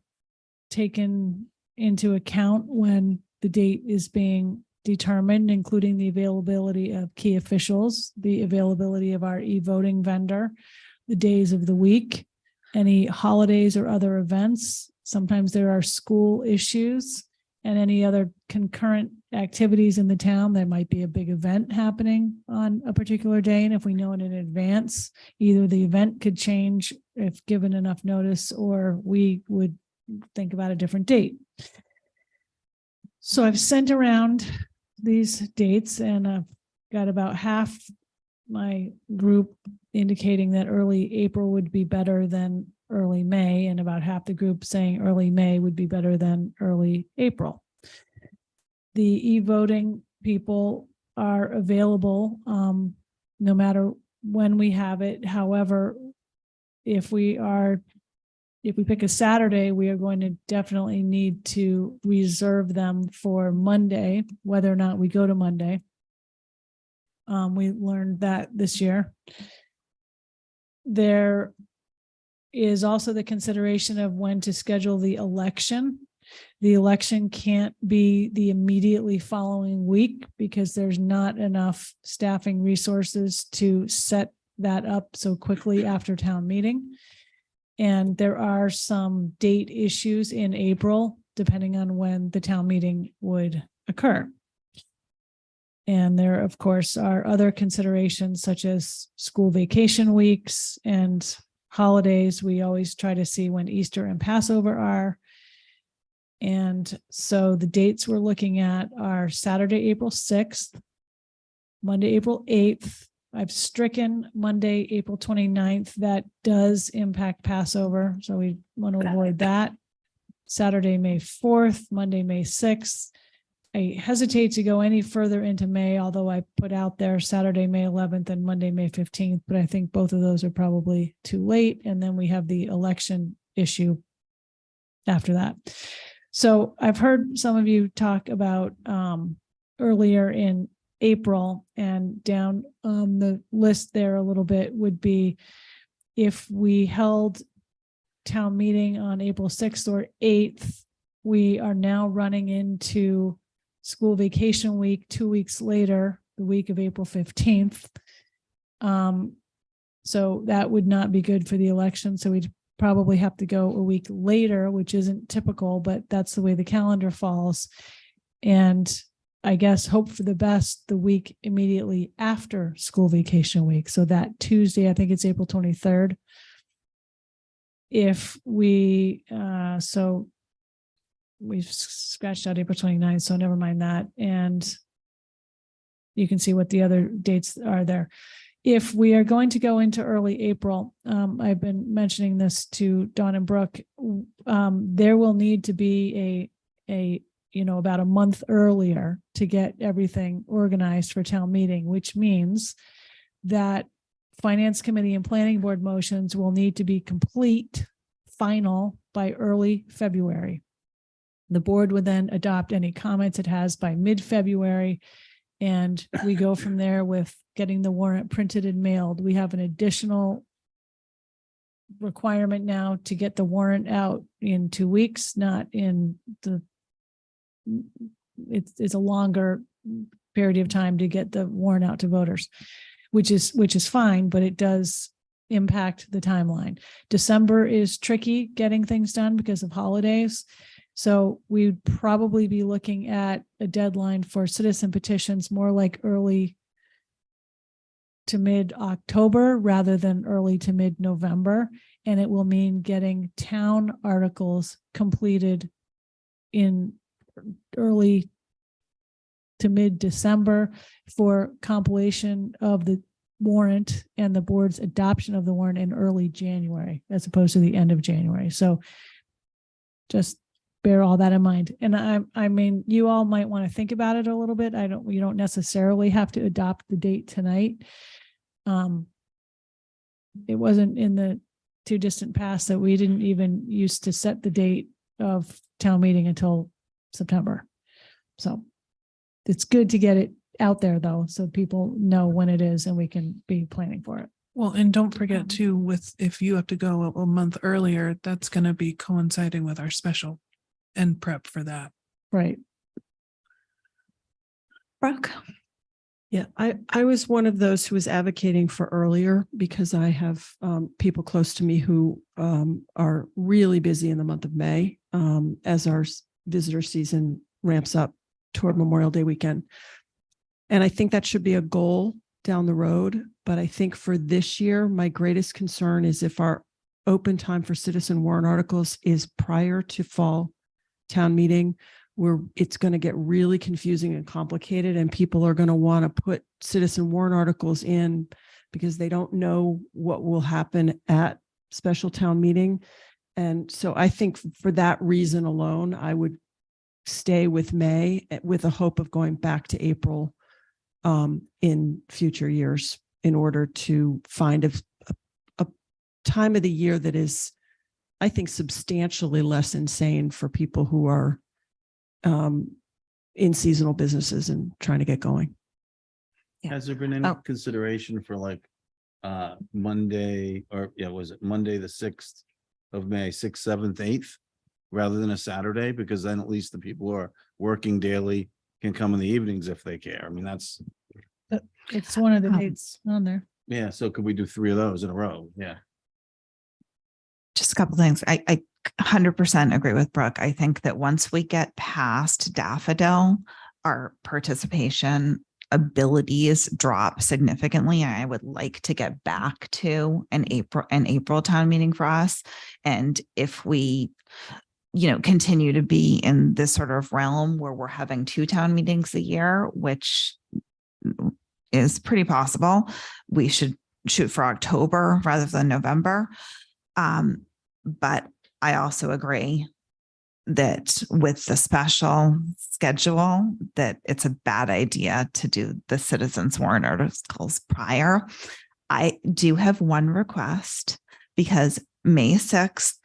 taken into account when the date is being determined, including the availability of key officials, the availability of our e-voting vendor, the days of the week, any holidays or other events, Sometimes there are school issues and any other concurrent activities in the town. There might be a big event happening on a particular day. And if we know it in advance, either the event could change if given enough notice, or we would think about a different date. So I've sent around these dates, and I've got about half my group indicating that early April would be better than early May, and about half the group saying early May would be better than early April. The e-voting people are available no matter when we have it. However, if we pick a Saturday, we are going to definitely need to reserve them for Monday, whether or not we go to Monday. We learned that this year. There is also the consideration of when to schedule the election. The election can't be the immediately following week because there's not enough staffing resources to set that up so quickly after town meeting. And there are some date issues in April, depending on when the town meeting would occur. And there, of course, are other considerations such as school vacation weeks and holidays. We always try to see when Easter and Passover are. And so the dates we're looking at are Saturday, April 6th, Monday, April 8th. I've stricken Monday, April 29th. That does impact Passover, so we want to avoid that. Saturday, May 4th, Monday, May 6th. I hesitate to go any further into May, although I put out there Saturday, May 11th and Monday, May 15th, but I think both of those are probably too late. And then we have the election issue after that. So I've heard some of you talk about earlier in April, and down on the list there a little bit would be if we held town meeting on April 6th or 8th, we are now running into school vacation week 2 weeks later, the week of April 15th. So that would not be good for the election. So we'd probably have to go a week later, which isn't typical, but that's the way the calendar falls. And I guess hope for the best the week immediately after school vacation week. So that Tuesday, I think it's April 23rd. If we, so we've scratched out April 29th, so never mind that. And you can see what the other dates are there. If we are going to go into early April, I've been mentioning this to Dawn and Brooke, there will need to be about a month earlier to get everything organized for town meeting, which means that Finance Committee and Planning Board motions will need to be complete, final by early February. The board would then adopt any comments it has by mid-February, and we go from there with getting the warrant printed and mailed. We have an additional requirement now to get the warrant out in 2 weeks, not in the it's a longer period of time to get the warrant out to voters, which is fine, but it does impact the timeline. December is tricky getting things done because of holidays. So we'd probably be looking at a deadline for citizen petitions more like early to mid-October rather than early to mid-November. And it will mean getting town articles completed in early to mid-December for compilation of the warrant and the board's adoption of the warrant in early January, as opposed to the end of January. So just bear all that in mind. And I mean, you all might want to think about it a little bit. You don't necessarily have to adopt the date tonight. It wasn't in the too distant past that we didn't even used to set the date of town meeting until September. So it's good to get it out there though, so people know when it is and we can be planning for it. Well, and don't forget too, if you have to go a month earlier, that's going to be coinciding with our special and prep for that. Right. Brooke? Yeah, I was one of those who was advocating for earlier because I have people close to me who are really busy in the month of May as our visitor season ramps up toward Memorial Day weekend. And I think that should be a goal down the road. But I think for this year, my greatest concern is if our open time for citizen warrant articles is prior to fall town meeting, where it's going to get really confusing and complicated, and people are going to want to put citizen warrant articles in because they don't know what will happen at special town meeting. And so I think for that reason alone, I would stay with May with a hope of going back to April in future years in order to find a time of the year that is, I think, substantially less insane for people who are in seasonal businesses and trying to get going. Has there been any consideration for like Monday, or was it Monday, the 6th of May, 6th, 7th, 8th, rather than a Saturday? Because then at least the people who are working daily can come in the evenings if they care. I mean, that's. It's one of the dates on there. Yeah, so could we do 3 of those in a row? Yeah. Just a couple things. I 100% agree with Brooke. I think that once we get past Daffodil, our participation abilities drop significantly. I would like to get back to an April town meeting for us. And if we, continue to be in this sort of realm where we're having 2 town meetings a year, which is pretty possible, we should shoot for October rather than November. But I also agree that with the special schedule, that it's a bad idea to do the citizens warrant articles prior. I do have one request, because May 6th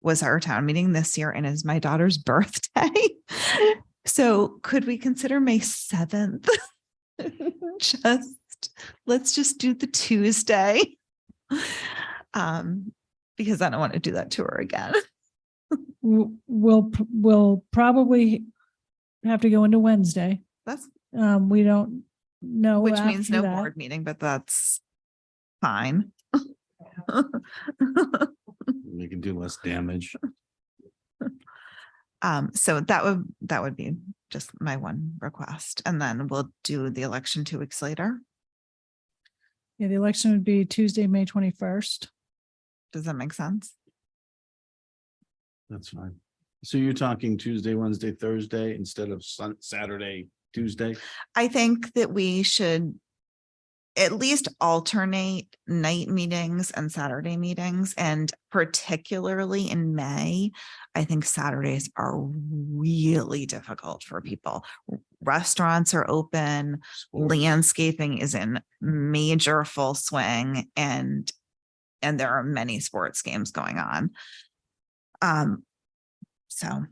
was our town meeting this year and is my daughter's birthday. So could we consider May 7th? Let's just do the Tuesday. Because I don't want to do that to her again. We'll probably have to go into Wednesday. That's we don't know, which means after no that. board meeting, but that's fine. We can do less damage. So that would be just my one request, and then we'll do the election 2 weeks later. Yeah, the election would be Tuesday, May 21st. Does that make sense? That's fine. So you're talking Tuesday, Wednesday, Thursday instead of Saturday, Tuesday? I think that we should at least alternate night meetings and Saturday meetings. And particularly in May, I think Saturdays are really difficult for people. Restaurants are open, landscaping is in major full swing, and there are many sports games going on. So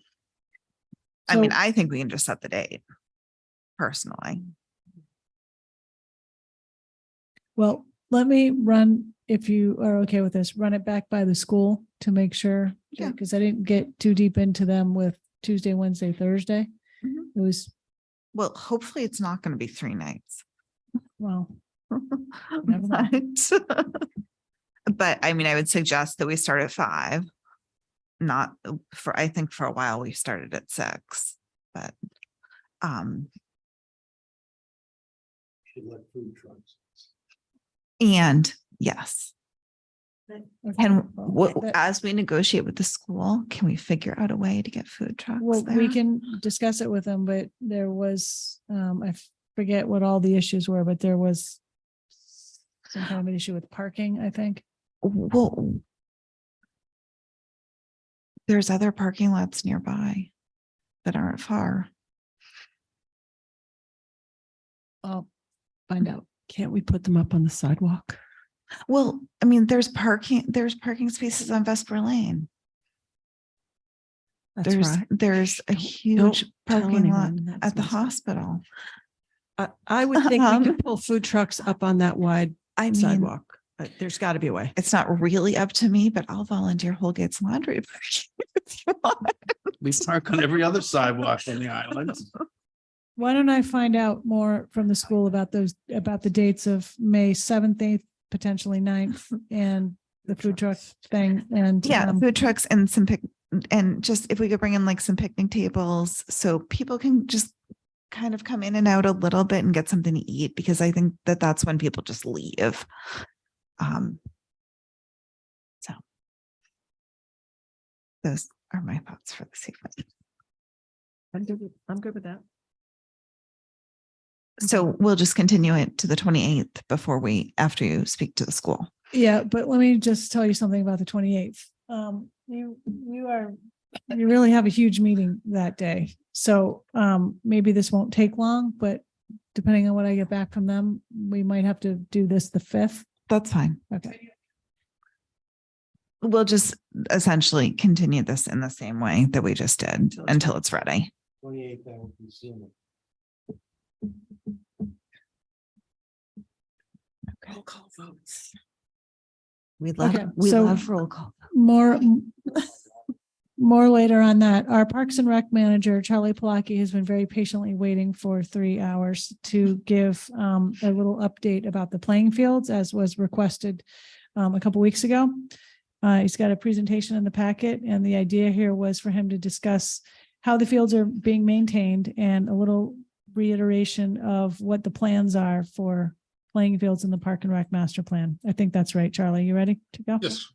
I mean, I think we can just set the date personally. Well, let me run, if you are okay with this, run it back by the school to make sure. Yeah. Because I didn't get too deep into them with Tuesday, Wednesday, Thursday. It was. Well, hopefully it's not going to be 3 nights. Well, never mind. But I mean, I would suggest that we start at 5. I think for a while we started at 6, but and yes. And as we negotiate with the school, can we figure out a way to get food trucks Well, there? we can discuss it with them, but there was, I forget what all the issues were, but there was some kind of an issue with parking, I think. Well, there's other parking lots nearby that aren't far. I'll find out. Can't we put them up on the sidewalk? Well, I mean, there's parking spaces on Vesper Lane. That's right. There's a huge tell parking lot anyone that's at the missed. hospital. I would think we could pull food trucks up on that wide sidewalk. There's got to be a way. It's not really up to me, but I'll volunteer Holgate's Laundry if you want. We park on every other sidewalk on the island. why don't I find out more from the school about the dates of May 7th, 8th, potentially 9th, and the food truck thing, and Yeah, food trucks and and just if we could bring in like some picnic tables so people can just kind of come in and out a little bit and get something to eat, because I think that that's when people just leave. So those are my thoughts for this evening. I'm good with that. So we'll just continue it to the 28th after you speak to the school. Yeah, but let me just tell you something about the 28th. You really have a huge meeting that day. So maybe this won't take long, but depending on what I get back from them, we might have to do this the 5th. That's fine. Okay. We'll just essentially continue this in the same way that we just did until it's ready. 28th, that would be soon. Roll call votes. We love roll call. More later on that. Our Parks and Rec manager, Charlie Palaki, has been very patiently waiting for 3 hours to give a little update about the playing fields, as was requested a couple weeks ago. He's got a presentation in the packet, and the idea here was for him to discuss how the fields are being maintained and a little reiteration of what the plans are for playing fields in the Park and Rec master plan. I think that's right. Charlie, you ready to go? Yes.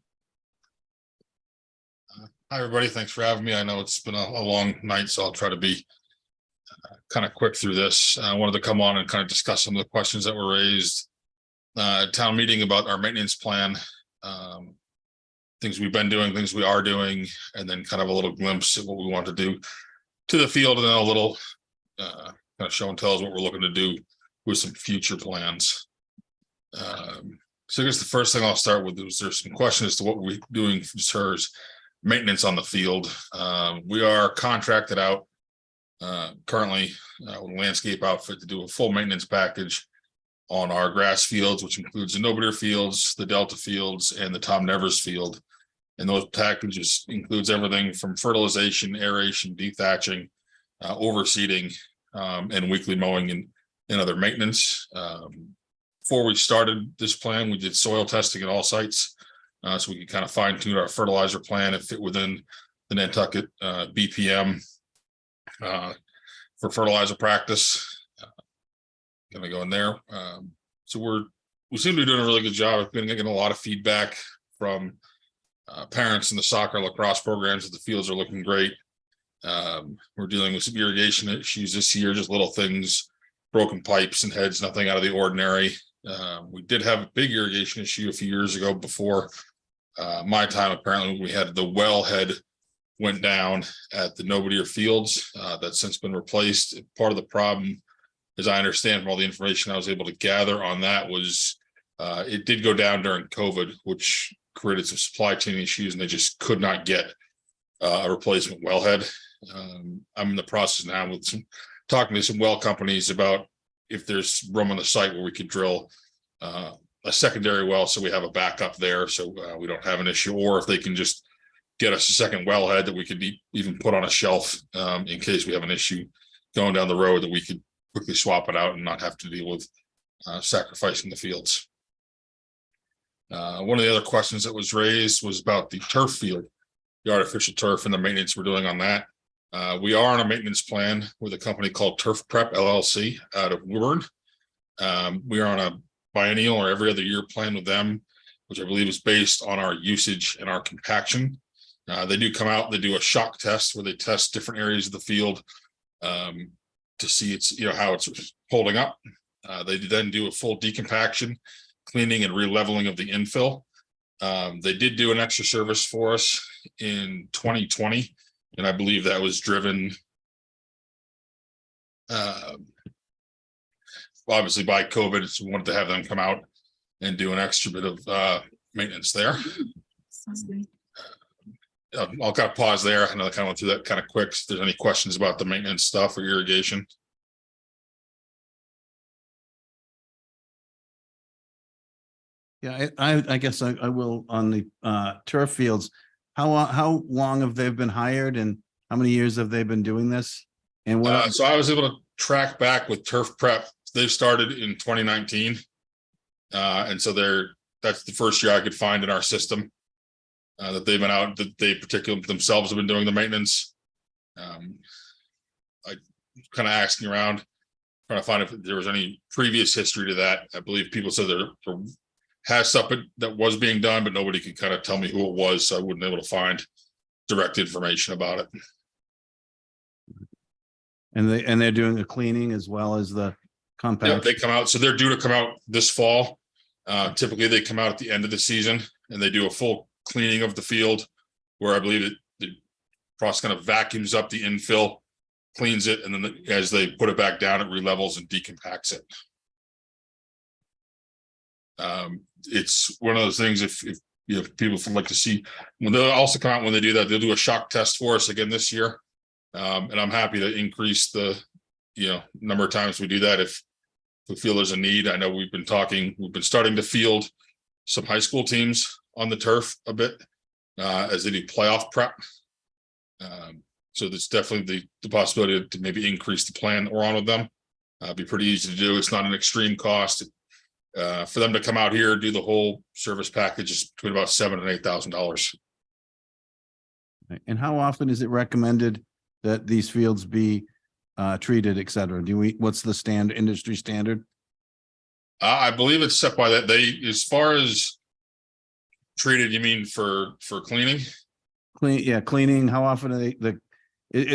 Hi, everybody. Thanks for having me. I know it's been a long night, so I'll try to be kind of quick through this. I wanted to come on and kind of discuss some of the questions that were raised at town meeting about our maintenance plan, things we've been doing, things we are doing, and then kind of a little glimpse at what we want to do to the field, and then a little kind of show and tell us what we're looking to do with some future plans. So I guess the first thing I'll start with is there's some questions as to what we're doing as far as maintenance on the field. We are contracted out currently with a landscape outfit to do a full maintenance package on our grass fields, which includes the Nobody fields, the Delta fields, and the Tom Nevers field. And those packages includes everything from fertilization, aeration, dethatching, overseeding, and weekly mowing and other maintenance. Before we started this plan, we did soil testing at all sites. So we could kind of fine tune our fertilizer plan and fit within the Nantucket BPM for fertilizer practice. Gonna go in there. So we seem to be doing a really good job. I've been getting a lot of feedback from parents in the soccer lacrosse programs that the fields are looking great. We're dealing with some irrigation issues this year, just little things, broken pipes and heads, nothing out of the ordinary. We did have a big irrigation issue a few years ago before my time. Apparently we had the wellhead went down at the Nobody fields. That's since been replaced. Part of the problem, as I understand from all the information I was able to gather on that, was it did go down during COVID, which created some supply chain issues, and they just could not get a replacement wellhead. I'm in the process now with talking to some well companies about if there's room on the site where we could drill a secondary well so we have a backup there, so we don't have an issue, or if they can just get us a second wellhead that we could even put on a shelf in case we have an issue going down the road, that we could quickly swap it out and not have to deal with sacrificing the fields. One of the other questions that was raised was about the turf field, the artificial turf, and the maintenance we're doing on that. We are on a maintenance plan with a company called Turf Prep LLC out of Woburn. We are on a biennial or every other year plan with them, which I believe is based on our usage and our compaction. They do come out, they do a shock test where they test different areas of the field to see how it's holding up. They then do a full decompaction, cleaning and re-leveling of the infill. They did do an extra service for us in 2020, and I believe that was driven obviously by COVID. So we wanted to have them come out and do an extra bit of maintenance there. I'll kind of pause there. I know I kind of went through that kind of quick. If there's any questions about the maintenance stuff or irrigation. Yeah, I guess I will on the turf fields. How long have they been hired, and how many years have they been doing this? And what? So I was able to track back with turf prep, they started in 2019. And so that's the first year I could find in our system that they've been out, that they particularly themselves have been doing the maintenance. I kind of asking around, trying to find if there was any previous history to that. I believe people said there has stuff that was being done, but nobody could kind of tell me who it was, so I wouldn't be able to find direct information about it. And they're doing the cleaning as well as the Yeah, compact. they come out, so they're due to come out this fall. Typically, they come out at the end of the season and they do a full cleaning of the field, where I believe the process kind of vacuums up the infill, cleans it, and then as they put it back down, it relevels and decompacts it. It's one of those things, if you know, people would like to see, when they'll also come out, when they do that, they'll do a shock test for us again this year. And I'm happy to increase the, number of times we do that if we feel there's a need. I know we've been starting to field some high school teams on the turf a bit as they do playoff prep. So there's definitely the possibility to maybe increase the plan that we're on with them. Be pretty easy to do. It's not an extreme cost. For them to come out here, do the whole service package is between about $7,000 and $8,000. And how often is it recommended that these fields be treated, et cetera? What's the industry standard? I believe it's set by that. As far as treated, you mean for cleaning? Cleaning. How often are they?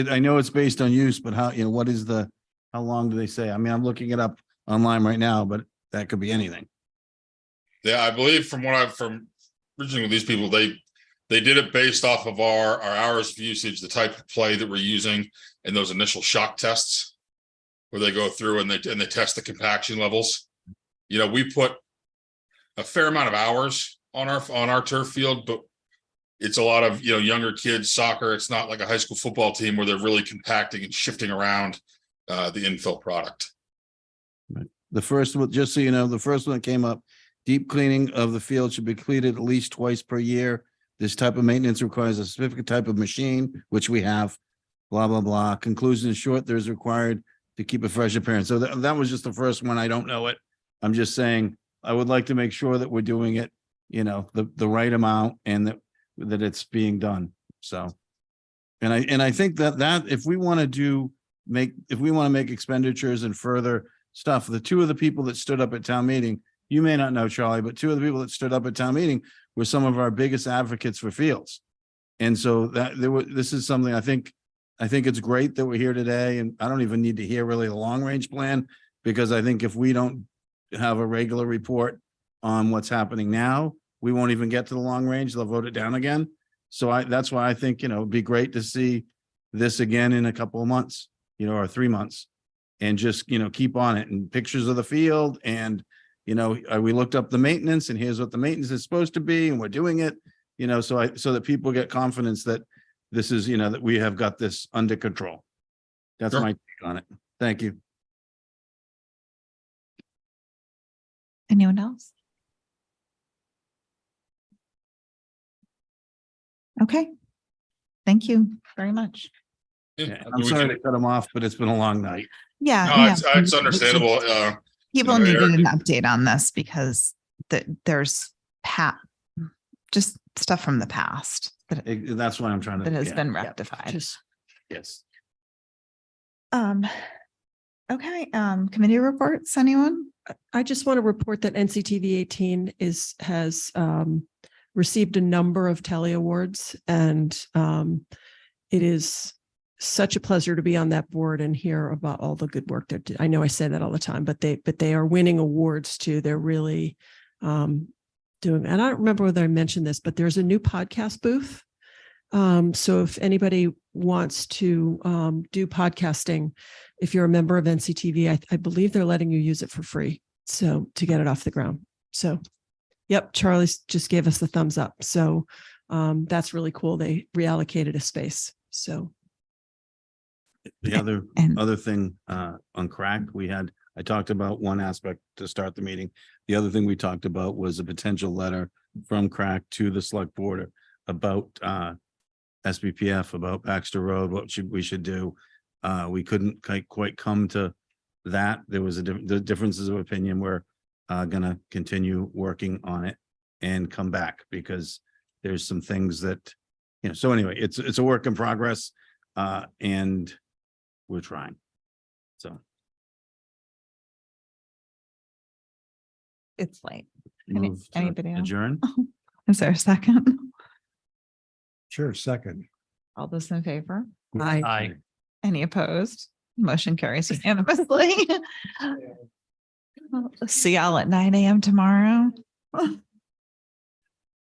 I know it's based on use, but how long do they say? I mean, I'm looking it up online right now, but that could be anything. Yeah, I believe from originally with these people, they did it based off of our hours of usage, the type of play that we're using, and those initial shock tests where they go through and they test the compaction levels. We put a fair amount of hours on our turf field, but it's a lot of younger kids soccer. It's not like a high school football team where they're really compacting and shifting around the infill product. Right. The first one, just so you know, the first one that came up, deep cleaning of the field should be completed at least twice per year. This type of maintenance requires a specific type of machine, which we have, blah, blah, blah. Conclusion is short, there's required to keep a fresh appearance. So that was just the first one. I don't know it. I'm just saying, I would like to make sure that we're doing it, the right amount and that it's being done. So, and I think that if we want to make expenditures and further stuff, the two of the people that stood up at town meeting, you may not know, Charlie, but two of the people that stood up at town meeting were some of our biggest advocates for fields. And so this is something I think it's great that we're here today. And I don't even need to hear really the long range plan, because I think if we don't have a regular report on what's happening now, we won't even get to the long range. They'll vote it down again. So that's why I think, it'd be great to see this again in a couple of months, or 3 months, and just, keep on it, and pictures of the field. And, we looked up the maintenance, and here's what the maintenance is supposed to be, and we're doing it, so that people get confidence that this is, that we have got this under control. That's Sure. my take on it. Thank you. Anyone else? Okay. Thank you very much. Yeah, I'm sorry to cut them off, but it's been a long night. Yeah. No, yeah. it's understandable. People Eric- needed an update on this because there's just stuff from the past That's what I'm trying to. that has yeah. been rectified. Yes. Okay, committee reports, anyone? I just want to report that NCTV 18 has received a number of Telly Awards, and it is such a pleasure to be on that board and hear about all the good work that I know I say that all the time, but they are winning awards too. They're really doing, and I don't remember whether I mentioned this, but there's a new podcast booth. So if anybody wants to do podcasting, if you're a member of NCTV, I believe they're letting you use it for free. So to get it off the ground. So, yep, Charlie just gave us the thumbs up. So that's really cool. They reallocated a space. So. The other thing on crack, I talked about one aspect to start the meeting. The other thing we talked about was a potential letter from crack to the select board about SBPF, about Baxter Road, what we should do. we couldn't quite come to that. There was the differences of opinion. We're gonna continue working on it and come back because there's some things that, so anyway, it's a work in progress, and we're trying. So. It's late. Move to Anybody else? adjourn? Is there a second? Sure, second. All those in favor? Aye. Any opposed? Motion carries unanimously. See y'all at 9 a.m. tomorrow.